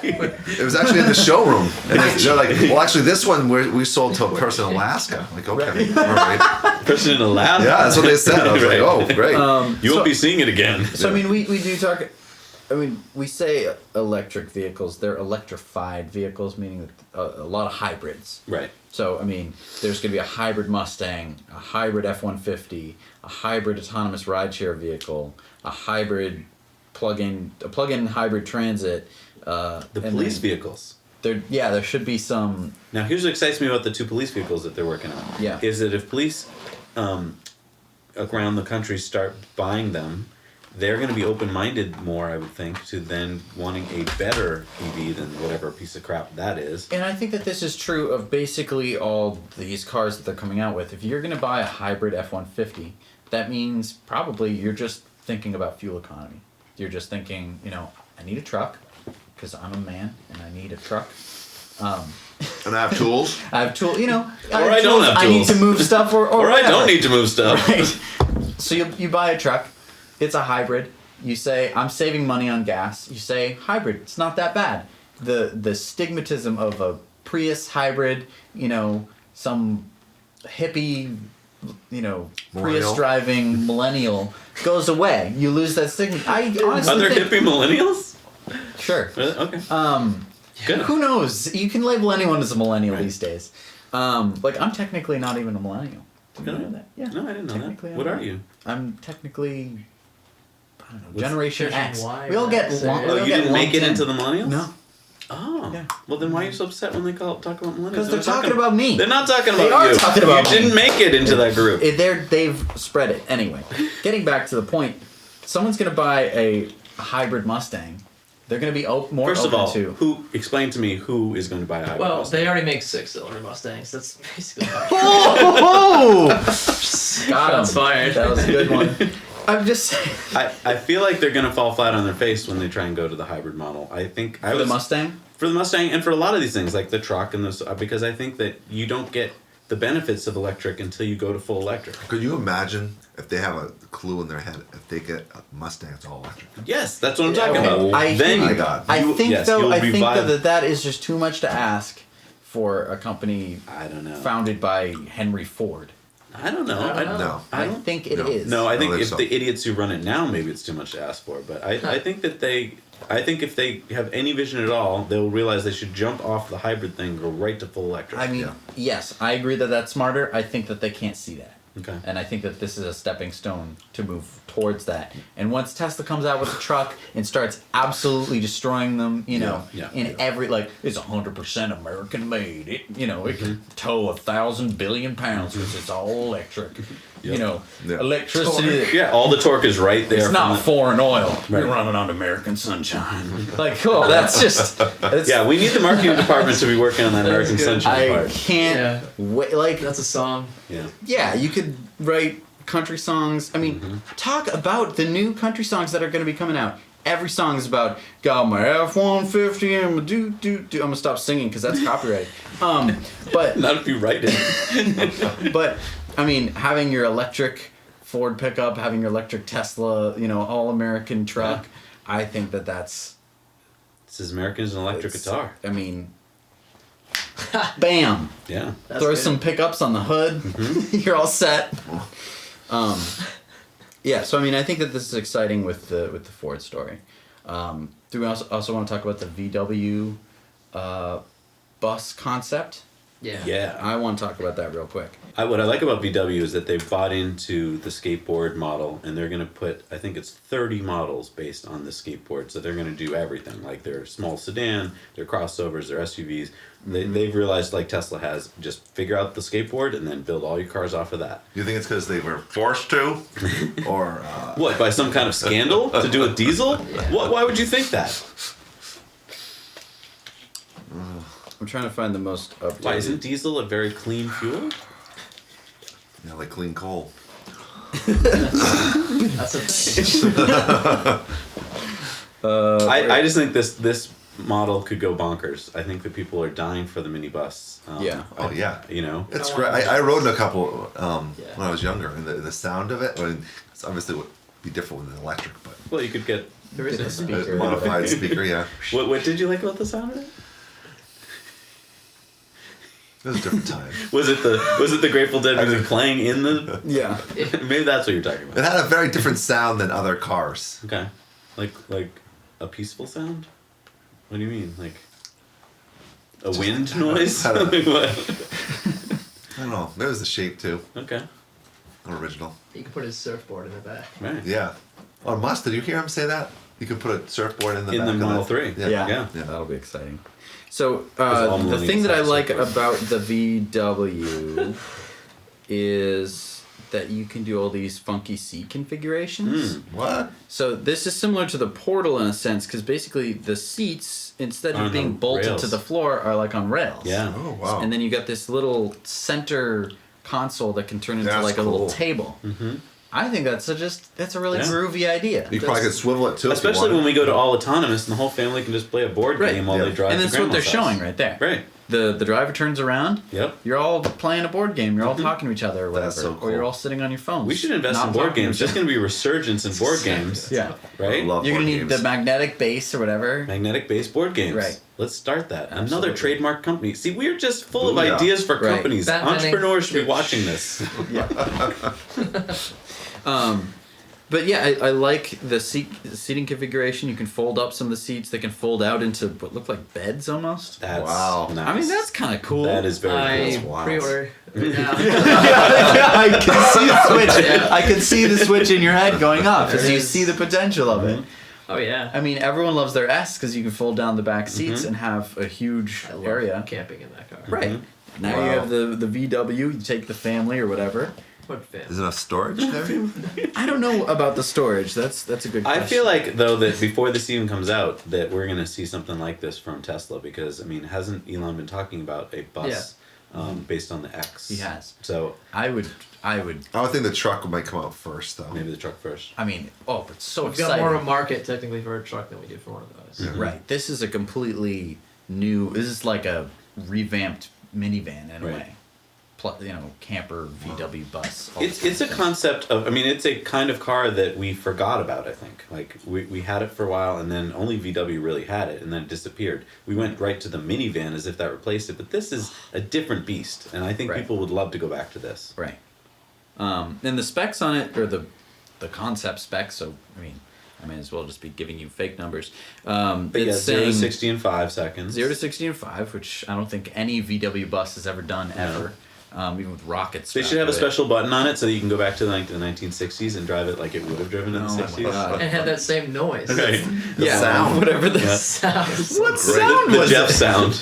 Speaker 3: It was actually in the showroom. And they're like, well, actually, this one we sold to a person in Alaska. I'm like, okay, all right.
Speaker 1: Person in a lab?
Speaker 3: Yeah, that's what they said. I was
Speaker 1: Right.
Speaker 3: like, oh, great.
Speaker 1: You won't be seeing it again.
Speaker 2: So, I mean, we do talk. I mean, we say electric vehicles, they're electrified vehicles, meaning that a lot of hybrids.
Speaker 1: Right.
Speaker 2: So, I mean, there's going to be a hybrid Mustang, a hybrid F-150, a hybrid autonomous rideshare vehicle, a hybrid plug-in hybrid transit.
Speaker 1: The police vehicles.
Speaker 2: There should be some.
Speaker 1: Now, here's what excites me about the 2 police vehicles that they're working on.
Speaker 2: Yeah.
Speaker 1: Is that if police around the country start buying them, they're going to be open-minded more, I would think, to then wanting a better EV than whatever piece of crap that is.
Speaker 2: And I think that this is true of basically all these cars that they're coming out with. If you're going to buy a hybrid F-150, that means probably you're just thinking about fuel economy. You're just thinking, I need a truck because I'm a man and I need a truck.
Speaker 3: And I have tools.
Speaker 2: I have tools,
Speaker 1: I don't have
Speaker 2: I need
Speaker 1: tools.
Speaker 2: to move stuff or
Speaker 1: Or I
Speaker 2: whatever.
Speaker 1: don't need to move stuff.
Speaker 2: Right. So you buy a truck. It's a hybrid. You say, I'm saving money on gas. You say, hybrid. It's not that bad. The stigmatism of a Prius hybrid, some hippie, Prius driving millennial goes away. You lose that stigma. I honestly
Speaker 1: Other
Speaker 2: think,
Speaker 1: hippie millennials?
Speaker 2: Sure.
Speaker 1: Really? Okay. Good.
Speaker 2: Who knows? You can label anyone as a millennial
Speaker 1: Right.
Speaker 2: these days. I'm technically not even a millennial. Did you
Speaker 1: Really?
Speaker 2: know that? Yeah.
Speaker 1: No, I didn't know that.
Speaker 2: Technically,
Speaker 1: What
Speaker 2: I'm
Speaker 1: are
Speaker 2: not.
Speaker 1: you?
Speaker 2: I'm technically, I don't know,
Speaker 1: What's-
Speaker 2: Generation
Speaker 4: Generation
Speaker 2: X.
Speaker 4: Y
Speaker 2: We all
Speaker 4: or
Speaker 2: get
Speaker 4: X,
Speaker 2: long,
Speaker 4: or-
Speaker 2: we
Speaker 1: Oh,
Speaker 2: all
Speaker 1: you
Speaker 2: get
Speaker 1: didn't make
Speaker 2: lumped
Speaker 1: it
Speaker 2: in.
Speaker 1: into the millennials?
Speaker 2: No,
Speaker 1: Oh.
Speaker 2: Yeah.
Speaker 1: Well, then why are you so upset when they talk about millennials?
Speaker 2: because
Speaker 1: They're
Speaker 2: they're talking about me.
Speaker 1: They're not talking about
Speaker 2: They are
Speaker 1: you.
Speaker 2: talking about
Speaker 1: You
Speaker 2: me.
Speaker 1: didn't make it into that group.
Speaker 2: They've spread it anyway. Getting back to the point, someone's gonna buy a hybrid Mustang. They're gonna be more
Speaker 1: First of
Speaker 2: open
Speaker 1: all,
Speaker 2: to.
Speaker 1: explain to me who is going to buy a hybrid
Speaker 4: Well,
Speaker 1: Mustang?
Speaker 4: they already make 6-cylinder Mustangs. That's basically how
Speaker 2: Oh! Got him.
Speaker 4: Shots fired.
Speaker 2: That was a good one. I'm just saying.
Speaker 1: I feel like they're going to fall flat on their face when they try and go to the hybrid model. I think
Speaker 2: For the Mustang?
Speaker 1: For the Mustang and for a lot of these things like the truck and those, because I think that you don't get the benefits of electric until you go to full electric.
Speaker 3: Could you imagine if they have a clue in their head if they get a Mustang that's all electric?
Speaker 1: Yes, that's what I'm talking
Speaker 2: Okay,
Speaker 1: about.
Speaker 2: I
Speaker 1: then
Speaker 2: think-
Speaker 3: My God.
Speaker 2: I think
Speaker 1: you'll
Speaker 2: I think
Speaker 1: revive-
Speaker 2: that is just too much to ask for a company
Speaker 1: I don't know.
Speaker 2: founded by Henry Ford.
Speaker 1: I don't know.
Speaker 4: I don't know.
Speaker 3: No.
Speaker 2: I
Speaker 1: don't
Speaker 2: think it
Speaker 3: no.
Speaker 2: is.
Speaker 1: No, I
Speaker 3: I
Speaker 1: think
Speaker 3: don't
Speaker 1: if
Speaker 3: think so.
Speaker 1: the idiots who run it now, maybe it's too much to ask for. But I think that I think if they have any vision at all, they'll realize they should jump off the hybrid thing and go right to full electric.
Speaker 2: I mean,
Speaker 3: Yeah.
Speaker 2: yes, I agree that that's smarter. I think that they can't see that.
Speaker 1: Okay.
Speaker 2: And I think that this is a stepping stone to move towards that. And once Tesla comes out with a truck and starts absolutely destroying them,
Speaker 1: Yeah,
Speaker 2: every, it's 100% American made. It can tow 1,000 billion pounds because it's all electric. you know,
Speaker 3: Yeah.
Speaker 2: electricity.
Speaker 1: Yeah, all the torque is right there.
Speaker 2: It's not
Speaker 1: from the-
Speaker 2: foreign oil.
Speaker 1: Right.
Speaker 2: You're running on American sunshine. Like, cool. That's just. That's,
Speaker 1: Yeah, we need the marketing department to be working on that American
Speaker 4: good.
Speaker 1: Sunshine
Speaker 2: I
Speaker 1: part.
Speaker 2: can't
Speaker 4: Yeah.
Speaker 2: wait. Like,
Speaker 4: That's a song.
Speaker 1: Yeah.
Speaker 2: yeah, you could write country songs. I mean, talk about the new country songs that are going to be coming out. Every song is about got my F-150 and my do. I'm gonna stop singing because that's copyrighted. But
Speaker 1: Not if you write it.
Speaker 2: but I mean, having your electric Ford pickup, having your electric Tesla, you know, all American truck. I think that's.
Speaker 1: This is Americans and electric
Speaker 2: it's-
Speaker 1: guitar.
Speaker 2: I mean, bam.
Speaker 1: Yeah.
Speaker 4: That's
Speaker 2: Throw
Speaker 4: good.
Speaker 2: some pickups on the hood. You're all set. Yeah, so I mean, I think that this is exciting with the Ford story. Do we also want to talk about the VW bus concept?
Speaker 4: Yeah.
Speaker 1: Yeah.
Speaker 2: I want to talk about that real quick.
Speaker 1: What I like about VW is that they've bought into the skateboard model, and they're going to put, I think it's 30 models based on the skateboard. So they're going to do everything, like their small sedan, their crossovers, their SUVs. They've realized, like Tesla has, just figure out the skateboard and then build all your cars off of that.
Speaker 3: You think it's because they were forced to, or
Speaker 1: What, by some kind of scandal to do with diesel? What? Why would you think that?
Speaker 2: I'm trying to find the most updated.
Speaker 1: Why, isn't diesel a very clean fuel?
Speaker 3: like clean coal?
Speaker 4: That's a thing.
Speaker 1: I just think this model could go bonkers. I think that people are dying for the minibus.
Speaker 2: Yeah.
Speaker 3: Oh yeah,
Speaker 1: You know?
Speaker 3: it's
Speaker 4: I
Speaker 3: great.
Speaker 4: want-
Speaker 3: I rode in a couple
Speaker 4: Yeah.
Speaker 3: when I was younger, and the sound of it. I mean, it's obviously would be different with an electric, but
Speaker 1: Well, you could get.
Speaker 4: There is
Speaker 2: Get a
Speaker 4: a
Speaker 2: speaker.
Speaker 3: a modified speaker. Yeah,
Speaker 1: What did you like about the sound of it?
Speaker 3: it was a different time.
Speaker 1: Was it the Grateful Dead music playing in the?
Speaker 2: Yeah.
Speaker 1: Maybe that's what you're talking
Speaker 3: It
Speaker 1: about.
Speaker 3: had a very different sound than other cars.
Speaker 1: Okay, like a peaceful sound. What do you mean, like a wind noise?
Speaker 3: I don't know.
Speaker 1: Like what?
Speaker 3: I don't know. Maybe it was the shape too.
Speaker 1: Okay,
Speaker 3: Original.
Speaker 4: You can put his surfboard in the back.
Speaker 1: right.
Speaker 3: Yeah. On Musk, did you hear him say that? You could put a surfboard in the
Speaker 1: In
Speaker 3: back
Speaker 1: the
Speaker 3: of
Speaker 1: Model 3.
Speaker 3: Yeah.
Speaker 2: Yeah.
Speaker 1: Yeah.
Speaker 2: That'll be exciting. So
Speaker 1: all
Speaker 2: the
Speaker 1: millennials
Speaker 2: thing that I
Speaker 1: have
Speaker 2: like
Speaker 1: surfboards.
Speaker 2: about the VW is that you can do all these funky seat configurations.
Speaker 3: What?
Speaker 2: So this is similar to the Portal in a sense, because basically the seats, instead
Speaker 1: On
Speaker 2: of being
Speaker 1: the
Speaker 2: bolted
Speaker 1: rails.
Speaker 2: to the floor, are like on rails.
Speaker 1: Yeah.
Speaker 3: Oh wow.
Speaker 2: And then you got this little center console that can turn into
Speaker 3: That's
Speaker 2: like a little
Speaker 3: cool.
Speaker 2: table.
Speaker 1: Mm-hmm.
Speaker 2: I think that's that's a really
Speaker 1: Yeah.
Speaker 2: groovy idea.
Speaker 3: you probably could swivel it too. if you
Speaker 1: Especially
Speaker 3: wanted.
Speaker 1: when we go to all autonomous and the whole family can just play a board
Speaker 2: Right.
Speaker 1: game while
Speaker 3: Yeah.
Speaker 1: they drive.
Speaker 2: And
Speaker 1: to
Speaker 2: that's what they're
Speaker 1: grandma's house.
Speaker 2: showing right there.
Speaker 1: Right.
Speaker 2: The driver turns around.
Speaker 1: Yep.
Speaker 2: You're all playing a board game. You're all talking to each other or whatever.
Speaker 3: That's so
Speaker 2: Or you're
Speaker 3: cool.
Speaker 2: all sitting on your phones.
Speaker 1: We should invest
Speaker 2: not
Speaker 1: in board
Speaker 2: talking to
Speaker 1: games.
Speaker 2: each
Speaker 1: There's
Speaker 2: other.
Speaker 1: going to be a resurgence in board games.
Speaker 2: Yeah.
Speaker 1: Right.
Speaker 3: I love
Speaker 2: You're
Speaker 3: board
Speaker 2: gonna need
Speaker 3: games.
Speaker 2: the magnetic base or whatever.
Speaker 1: Magnetic based board games.
Speaker 2: Right.
Speaker 1: Let's start that. Another
Speaker 2: Absolutely.
Speaker 1: trademark company. See, we're just full of
Speaker 3: Booyah.
Speaker 1: ideas for
Speaker 2: Right.
Speaker 1: companies.
Speaker 4: Batmaning.
Speaker 1: Entrepreneurs should be watching this.
Speaker 2: But yeah, I like the seating configuration. You can fold up some of the seats. They can fold out into what look like beds almost.
Speaker 1: That's
Speaker 3: Wow.
Speaker 1: nice.
Speaker 2: I mean, that's kind of cool.
Speaker 1: That is very
Speaker 4: I
Speaker 1: cool.
Speaker 3: wild.
Speaker 4: pre-order it now.
Speaker 2: I can see the switch. I can see the switch in your head going off as
Speaker 4: There
Speaker 2: you
Speaker 4: is.
Speaker 2: see the potential of it.
Speaker 4: Oh yeah.
Speaker 2: I mean, everyone loves their S because you can fold down the back seats
Speaker 1: Mhm.
Speaker 2: and have a huge
Speaker 4: I love
Speaker 2: area.
Speaker 4: camping in that car.
Speaker 2: Right. Now you
Speaker 3: Wow.
Speaker 2: have the VW. You take the family or whatever.
Speaker 4: What fan?
Speaker 3: Is enough storage there?
Speaker 2: I don't know about the storage. That's a good question.
Speaker 1: I feel like though that before this even comes out, that we're gonna see something like this from Tesla because I mean, hasn't Elon been talking about a bus based on the X?
Speaker 2: He has.
Speaker 1: So
Speaker 2: I would.
Speaker 3: I would think the truck might come out first, though.
Speaker 1: maybe the truck first.
Speaker 2: I mean, oh, it's so
Speaker 4: We've got
Speaker 2: exciting.
Speaker 4: more of a market technically for a truck than we do for one of those.
Speaker 3: Yeah.
Speaker 2: Right. This is a completely new. This is like a revamped minivan in a
Speaker 1: Right.
Speaker 2: way. Camper VW bus.
Speaker 1: It's a concept of I mean it's a kind of car that we forgot about. I think like we had it for a while and then only VW really had it and then it disappeared. We went right to the minivan as if that replaced it, but this is a different beast and I think
Speaker 2: Right.
Speaker 1: people would love to go back to this.
Speaker 2: Right. And the specs on it, or the concept specs. So I may as well just be giving you fake numbers.
Speaker 1: But yeah,
Speaker 2: It's
Speaker 1: 0 to
Speaker 2: saying
Speaker 1: 60 in 5 seconds.
Speaker 2: 0 to 60 in 5, which I don't think any VW bus has ever done ever. Even with rockets.
Speaker 1: They should have a special button on it so that you can go back to like the 1960s and drive it like it would have driven in the
Speaker 2: Oh my
Speaker 1: 60s.
Speaker 2: God.
Speaker 4: And had that same noise.
Speaker 1: Right.
Speaker 2: Yeah,
Speaker 3: sound.
Speaker 2: whatever the
Speaker 1: Yeah.
Speaker 4: Sounds
Speaker 2: What
Speaker 3: great.
Speaker 2: sound
Speaker 1: The
Speaker 2: was
Speaker 1: Jeff
Speaker 2: it?
Speaker 1: sound.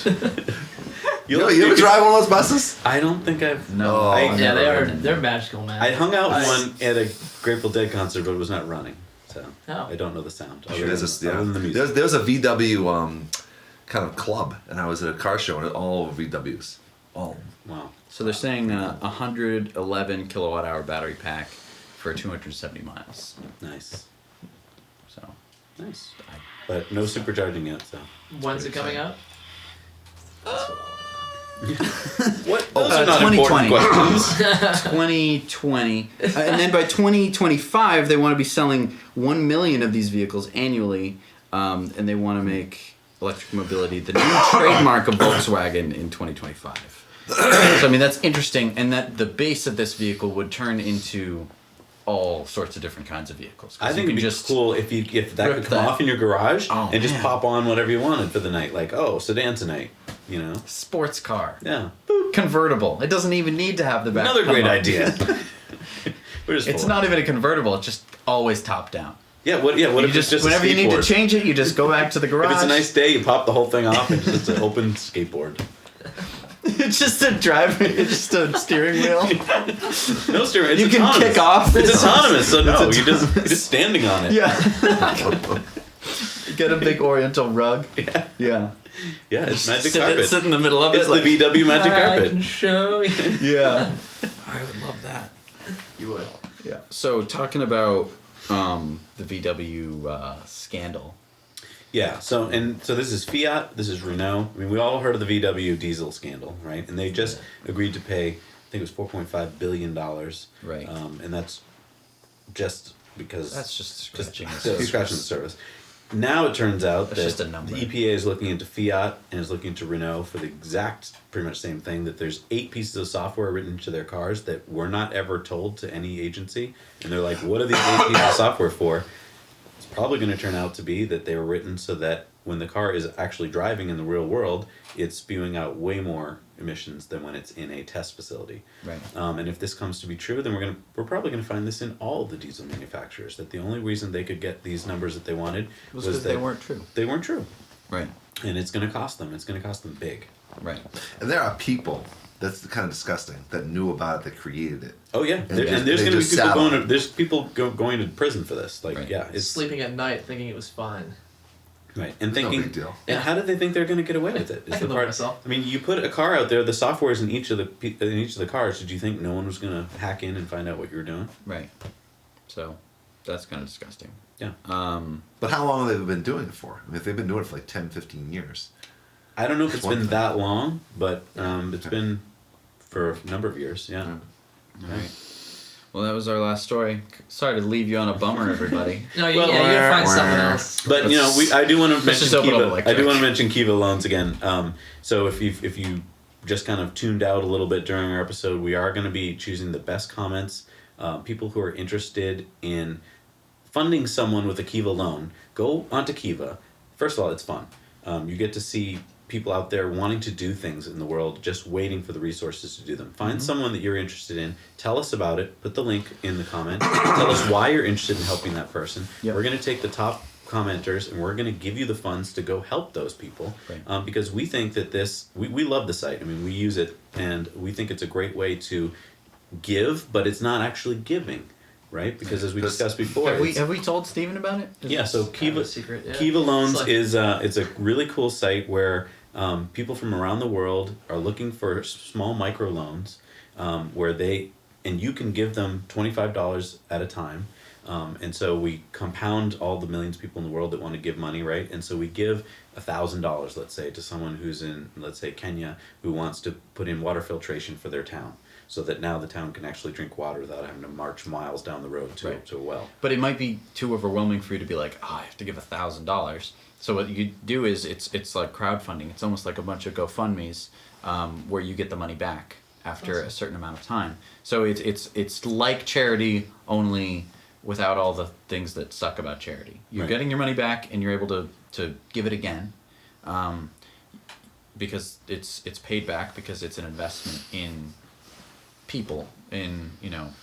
Speaker 3: You ever drive one of those buses?
Speaker 1: I don't think I've.
Speaker 2: No.
Speaker 3: Oh,
Speaker 2: I've
Speaker 4: Yeah,
Speaker 2: never
Speaker 4: they're magical, man.
Speaker 1: I hung out one at a Grateful Dead concert, but it was not running, so
Speaker 4: Oh.
Speaker 1: I don't know the sound.
Speaker 3: Sure, there's
Speaker 1: other than the music.
Speaker 3: there's a VW kind of club, and I was at a car show, and all of VWs. All.
Speaker 1: Wow.
Speaker 2: So they're saying 111 kilowatt hour battery pack for 270 miles.
Speaker 1: Nice.
Speaker 2: So
Speaker 1: Nice. But no supercharging yet, so.
Speaker 4: When's it coming out?
Speaker 1: What? Those are not
Speaker 2: 2020.
Speaker 1: important questions.
Speaker 2: 2020, and then by 2025 they want to be selling 1 million of these vehicles annually, and they want to make electric mobility the new trademark of Volkswagen in 2025. So I mean that's interesting, and that the base of this vehicle would turn into all sorts of different kinds of vehicles.
Speaker 1: I think it'd be cool if that
Speaker 2: rip
Speaker 1: could come
Speaker 2: that.
Speaker 1: off in your garage
Speaker 2: Oh,
Speaker 1: and just
Speaker 2: man.
Speaker 1: pop on whatever you wanted for the night. Like, oh, sedan tonight, you know?
Speaker 2: Sports car,
Speaker 1: Yeah.
Speaker 2: convertible. It doesn't even need to have the back.
Speaker 1: Another
Speaker 2: come
Speaker 1: great
Speaker 2: up.
Speaker 1: idea. We're just
Speaker 2: It's
Speaker 1: full.
Speaker 2: not even a convertible. It's just always top down.
Speaker 1: Yeah, what
Speaker 2: You
Speaker 1: if it's
Speaker 2: just
Speaker 1: just a
Speaker 2: whenever you need to
Speaker 1: skateboard?
Speaker 2: change it, you just go back to the garage.
Speaker 1: If it's a nice day, you pop the whole thing off and it's just an open skateboard.
Speaker 2: It's just a it's just a steering wheel.
Speaker 1: No steering. It's
Speaker 2: You can
Speaker 1: autonomous.
Speaker 2: kick off.
Speaker 1: It's autonomous, so no,
Speaker 2: It's
Speaker 1: you're just standing on it.
Speaker 2: Yeah. Get a big oriental rug.
Speaker 1: Yeah,
Speaker 2: Yeah.
Speaker 1: yeah, it's magic
Speaker 2: sit,
Speaker 1: carpet.
Speaker 2: sit in the middle of
Speaker 1: It's
Speaker 2: it. Like,
Speaker 1: the VW magic
Speaker 4: I
Speaker 1: carpet.
Speaker 4: can show you.
Speaker 2: yeah. I would love that.
Speaker 4: You would.
Speaker 2: Yeah. So talking about the VW scandal.
Speaker 1: Yeah, so this is Fiat, this is Renault. I mean, we all heard of the VW diesel scandal, right? And they just agreed to pay, I think it was $4.5 billion.
Speaker 2: Right.
Speaker 1: And that's just because...
Speaker 2: That's just scratching the
Speaker 1: scratching
Speaker 2: surface.
Speaker 1: the surface. Now it turns out
Speaker 2: That's
Speaker 1: that
Speaker 2: just a number.
Speaker 1: the EPA is looking into Fiat and is looking into Renault for the exact, pretty much same thing, that there's 8 pieces of software written into their cars that were not ever told to any agency. And they're like, what are these 8 pieces of software for? It's probably going to turn out to be that they were written so that when the car is actually driving in the real world, it's spewing out way more emissions than when it's in a test facility.
Speaker 2: Right.
Speaker 1: And if this comes to be true, then we're probably going to find this in all of the diesel manufacturers, that the only reason they could get these numbers that they wanted
Speaker 2: Was
Speaker 1: was
Speaker 2: because
Speaker 1: that
Speaker 2: they weren't true.
Speaker 1: They weren't true.
Speaker 2: Right.
Speaker 1: And it's going to cost them. It's going to cost them big.
Speaker 2: Right.
Speaker 3: And there are people, that's kind of disgusting, that knew about it, that created it.
Speaker 1: Oh yeah,
Speaker 3: And
Speaker 1: and there's
Speaker 3: they
Speaker 1: going to be
Speaker 3: just
Speaker 1: people
Speaker 3: sat
Speaker 1: going
Speaker 3: on
Speaker 1: to
Speaker 3: it.
Speaker 1: there's people going to prison for this. Like
Speaker 2: Right.
Speaker 1: yeah, it's
Speaker 4: Sleeping at night thinking it was fine.
Speaker 1: right and
Speaker 3: It's no
Speaker 1: thinking.
Speaker 3: big deal.
Speaker 1: And how did they think they're going to get away with it? Is
Speaker 4: I can
Speaker 1: the
Speaker 4: live
Speaker 1: part.
Speaker 4: myself.
Speaker 1: I mean, you put a car out there. The software is in each of the cars. Did you think no one was going to hack in and find out what you were doing?
Speaker 2: Right. So that's kind of disgusting.
Speaker 1: Yeah.
Speaker 3: But how long have they been doing it for? I mean, if they've been doing it for like 10, 15 years.
Speaker 1: I don't know if it's
Speaker 3: One
Speaker 1: been
Speaker 3: thing.
Speaker 1: that long, but it's been for a number of years. Yeah.
Speaker 2: All right. Well, that was our last story. Sorry to leave you on a bummer, everybody.
Speaker 4: No,
Speaker 1: Well,
Speaker 4: you gotta find
Speaker 3: wah,
Speaker 4: something
Speaker 3: wah.
Speaker 4: else.
Speaker 1: But you know, I do want to
Speaker 2: Let's
Speaker 1: mention
Speaker 2: just open up
Speaker 1: Kiva.
Speaker 2: electric.
Speaker 1: I do want to mention Kiva loans again. So if you just kind of tuned out a little bit during our episode, we are going to be choosing the best comments. People who are interested in funding someone with a Kiva loan, go onto Kiva. First of all, it's fun. You get to see people out there wanting to do things in the world, just waiting for the resources to do them. Find someone that you're interested in. Tell us about it. Put the link in the comment. Tell us why you're interested in helping that person.
Speaker 2: Yep.
Speaker 1: We're going to take the top commenters and we're going to give you the funds to go help those people.
Speaker 2: Right.
Speaker 1: Because we think that we love the site. I mean, we use it and we think it's a great way to give, but it's not actually giving, right? Because as we discussed before,
Speaker 2: Have we told Steven about it?
Speaker 1: yeah, so
Speaker 4: Kind of a
Speaker 1: Kiva,
Speaker 4: secret, yeah.
Speaker 1: Kiva Loans
Speaker 4: It's like-
Speaker 1: is it's a really cool site where people from around the world are looking for small micro loans where you can give them $25 at a time. And so we compound all the millions of people in the world that want to give money, right? And so we give $1,000, let's say, to someone who's in, let's say, Kenya, who wants to put in water filtration for their town, so that now the town can actually drink water without having to march miles down the road to
Speaker 2: Right.
Speaker 1: a well.
Speaker 2: But it might be too overwhelming for you to be like, oh, I have to give $1,000. So what you do is it's like crowdfunding. It's almost like a bunch of GoFundMe's where you get the money back after a certain amount of time. So it's like charity, only without all the things that suck about charity. You're
Speaker 1: Right.
Speaker 2: getting your money back and you're able to give it again, because it's paid back because it's an investment in people, in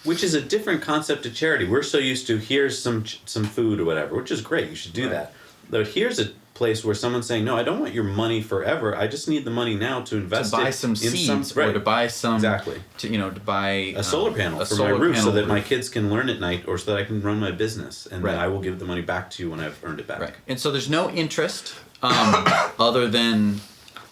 Speaker 1: Which is a different concept of charity. We're so used to here's some food or whatever, which is great. You should do
Speaker 2: Right.
Speaker 1: that. But here's place where someone's saying, no, I don't want your money forever. I just need the money now to invest
Speaker 2: to buy
Speaker 1: it
Speaker 2: some
Speaker 1: in
Speaker 2: seeds
Speaker 1: right.
Speaker 2: or to buy some
Speaker 1: Exactly.
Speaker 2: to buy
Speaker 1: a solar panel
Speaker 2: a
Speaker 1: for
Speaker 2: solar
Speaker 1: my roof so
Speaker 2: panel
Speaker 1: that my
Speaker 2: roof.
Speaker 1: kids can learn at night or so that I can run my business and
Speaker 2: Right.
Speaker 1: then I will give the money back to you when I've earned it back.
Speaker 2: Right. And so there's no interest other than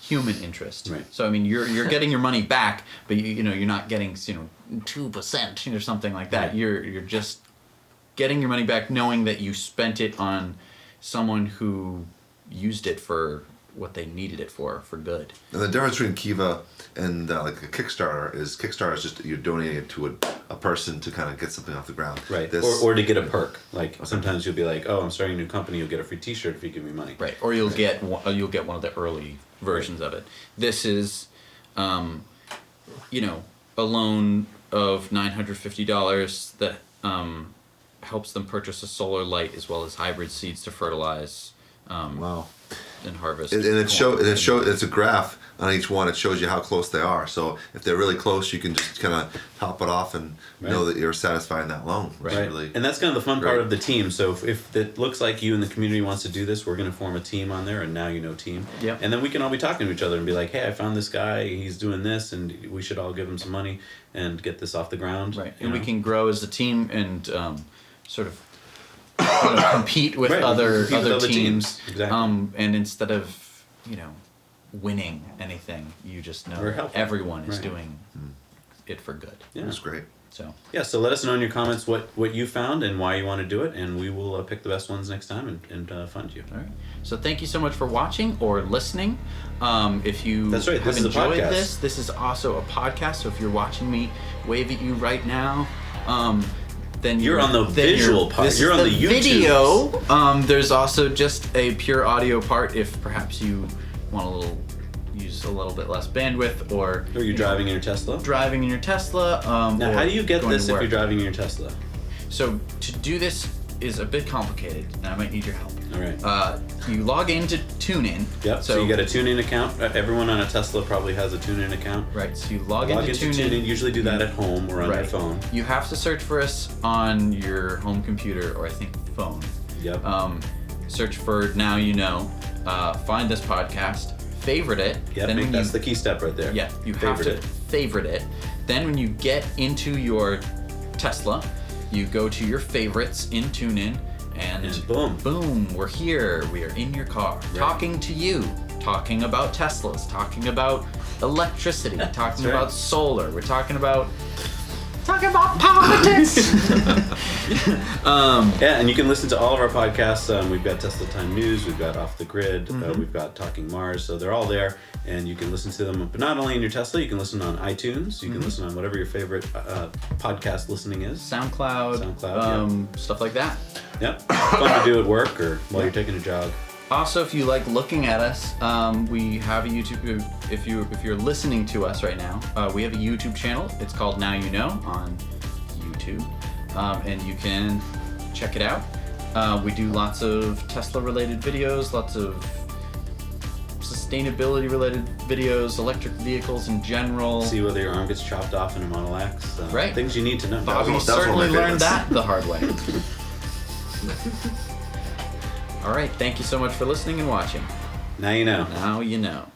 Speaker 2: human interest.
Speaker 1: Right.
Speaker 2: So I mean you're getting your money back, but you're not getting 2% or something like that.
Speaker 1: Right.
Speaker 2: You're just getting your money back knowing that you spent it on someone who used it for what they needed it for good.
Speaker 3: And the difference between Kiva and like a Kickstarter is just you're donating it to a person to kind of get something off the ground.
Speaker 1: Right.
Speaker 3: This,
Speaker 1: Or to get a perk. Like sometimes you'll be like, oh, I'm starting a new company. You'll get a free T-shirt if you give me money.
Speaker 2: Right. Or you'll get one of the early versions of it. This is, a loan of $950 that helps them purchase a solar light as well as hybrid seeds to fertilize.
Speaker 3: wow.
Speaker 2: And harvest.
Speaker 3: And it's a graph on each one. It shows you how close they are. So if they're really close, you can just kind of top it off and know that you're satisfying that loan. Which is
Speaker 1: Right.
Speaker 3: really,
Speaker 1: And that's kind of the fun part
Speaker 3: great.
Speaker 1: of the team. So if it looks like you and the community wants to do this, we're going to form a team on there, and now you know team.
Speaker 2: Yep.
Speaker 1: And then we can all be talking to each other and be like, hey, I found this guy. He's doing this, and we should all give him some money and get this off the ground.
Speaker 2: Right.
Speaker 1: you
Speaker 2: And we
Speaker 1: know?
Speaker 2: can grow as a team and sort of compete with
Speaker 1: Right, we can
Speaker 2: other
Speaker 1: compete with other
Speaker 2: teams.
Speaker 1: teams. Exactly.
Speaker 2: And instead of winning anything, you just know
Speaker 1: We're helping.
Speaker 2: everyone is
Speaker 1: Right.
Speaker 2: doing it for good.
Speaker 1: Yeah.
Speaker 3: That's great.
Speaker 2: So
Speaker 1: Yeah, so let us know in your comments what you found and why you want to do it, and we will pick the best ones next time and fund you.
Speaker 2: all right. So thank you so much for watching or listening. If you
Speaker 1: That's right,
Speaker 2: have
Speaker 1: this is a
Speaker 2: enjoyed
Speaker 1: podcast.
Speaker 2: this is also a podcast. So if you're watching me wave at you right now, then
Speaker 1: You're on the
Speaker 2: then
Speaker 1: visual part.
Speaker 2: This
Speaker 1: You're
Speaker 2: is
Speaker 1: on the YouTubes.
Speaker 2: video. There's also just a pure audio part if perhaps you want to use a little bit less bandwidth or
Speaker 1: Or you're driving in your Tesla.
Speaker 2: driving in your Tesla.
Speaker 1: Now,
Speaker 2: or
Speaker 1: how do you get
Speaker 2: going
Speaker 1: this
Speaker 2: to
Speaker 1: if
Speaker 2: work.
Speaker 1: you're driving in your Tesla?
Speaker 2: So to do this is a bit complicated, and I might need your help.
Speaker 1: All right.
Speaker 2: You log into TuneIn.
Speaker 1: Yep. So you get a TuneIn account. Everyone on a Tesla probably has a TuneIn account.
Speaker 2: Right. So you log
Speaker 1: Log
Speaker 2: into
Speaker 1: into
Speaker 2: TuneIn.
Speaker 1: TuneIn. Usually do that at home or on your phone.
Speaker 2: You have to search for us on your home computer or I think phone.
Speaker 1: Yep.
Speaker 2: Search for Now You Know. Find this podcast. Favorite it.
Speaker 1: Yep.
Speaker 2: Then when
Speaker 1: That's
Speaker 2: you,
Speaker 1: the key step right there.
Speaker 2: Yeah. You
Speaker 1: Favorite
Speaker 2: have to
Speaker 1: it.
Speaker 2: favorite it. Then when you get into your Tesla, you go to your favorites in TuneIn. And
Speaker 1: boom.
Speaker 2: We're here. We are in your car, talking to you, talking about Teslas, talking about electricity, talking
Speaker 1: right.
Speaker 2: about solar. We're talking about politics.
Speaker 1: Yeah, and you can listen to all of our podcasts. We've got Tesla Time News, we've got Off the Grid, we've got Talking Mars, so they're all there, and you can listen to them. But not only in your Tesla, you can listen on iTunes, you can listen on whatever your favorite podcast listening is.
Speaker 2: SoundCloud, stuff like that.
Speaker 1: Yep, fun to do at work or while you're taking a jog.
Speaker 2: Also, if you like looking at us, we have a YouTube. If you're listening to us right now, we have a YouTube channel. It's called Now You Know on YouTube, and you can check it out. We do lots of Tesla-related videos, lots of sustainability-related videos, electric vehicles in general.
Speaker 1: See whether your arm gets chopped off in a Model X.
Speaker 2: Right.
Speaker 1: Things you need to know.
Speaker 2: Bobby
Speaker 3: That was one of
Speaker 2: certainly
Speaker 3: my
Speaker 2: learned
Speaker 3: favorites.
Speaker 2: that the hard way. All right, thank you so much for listening and watching.
Speaker 1: Now you know.
Speaker 2: Now you know.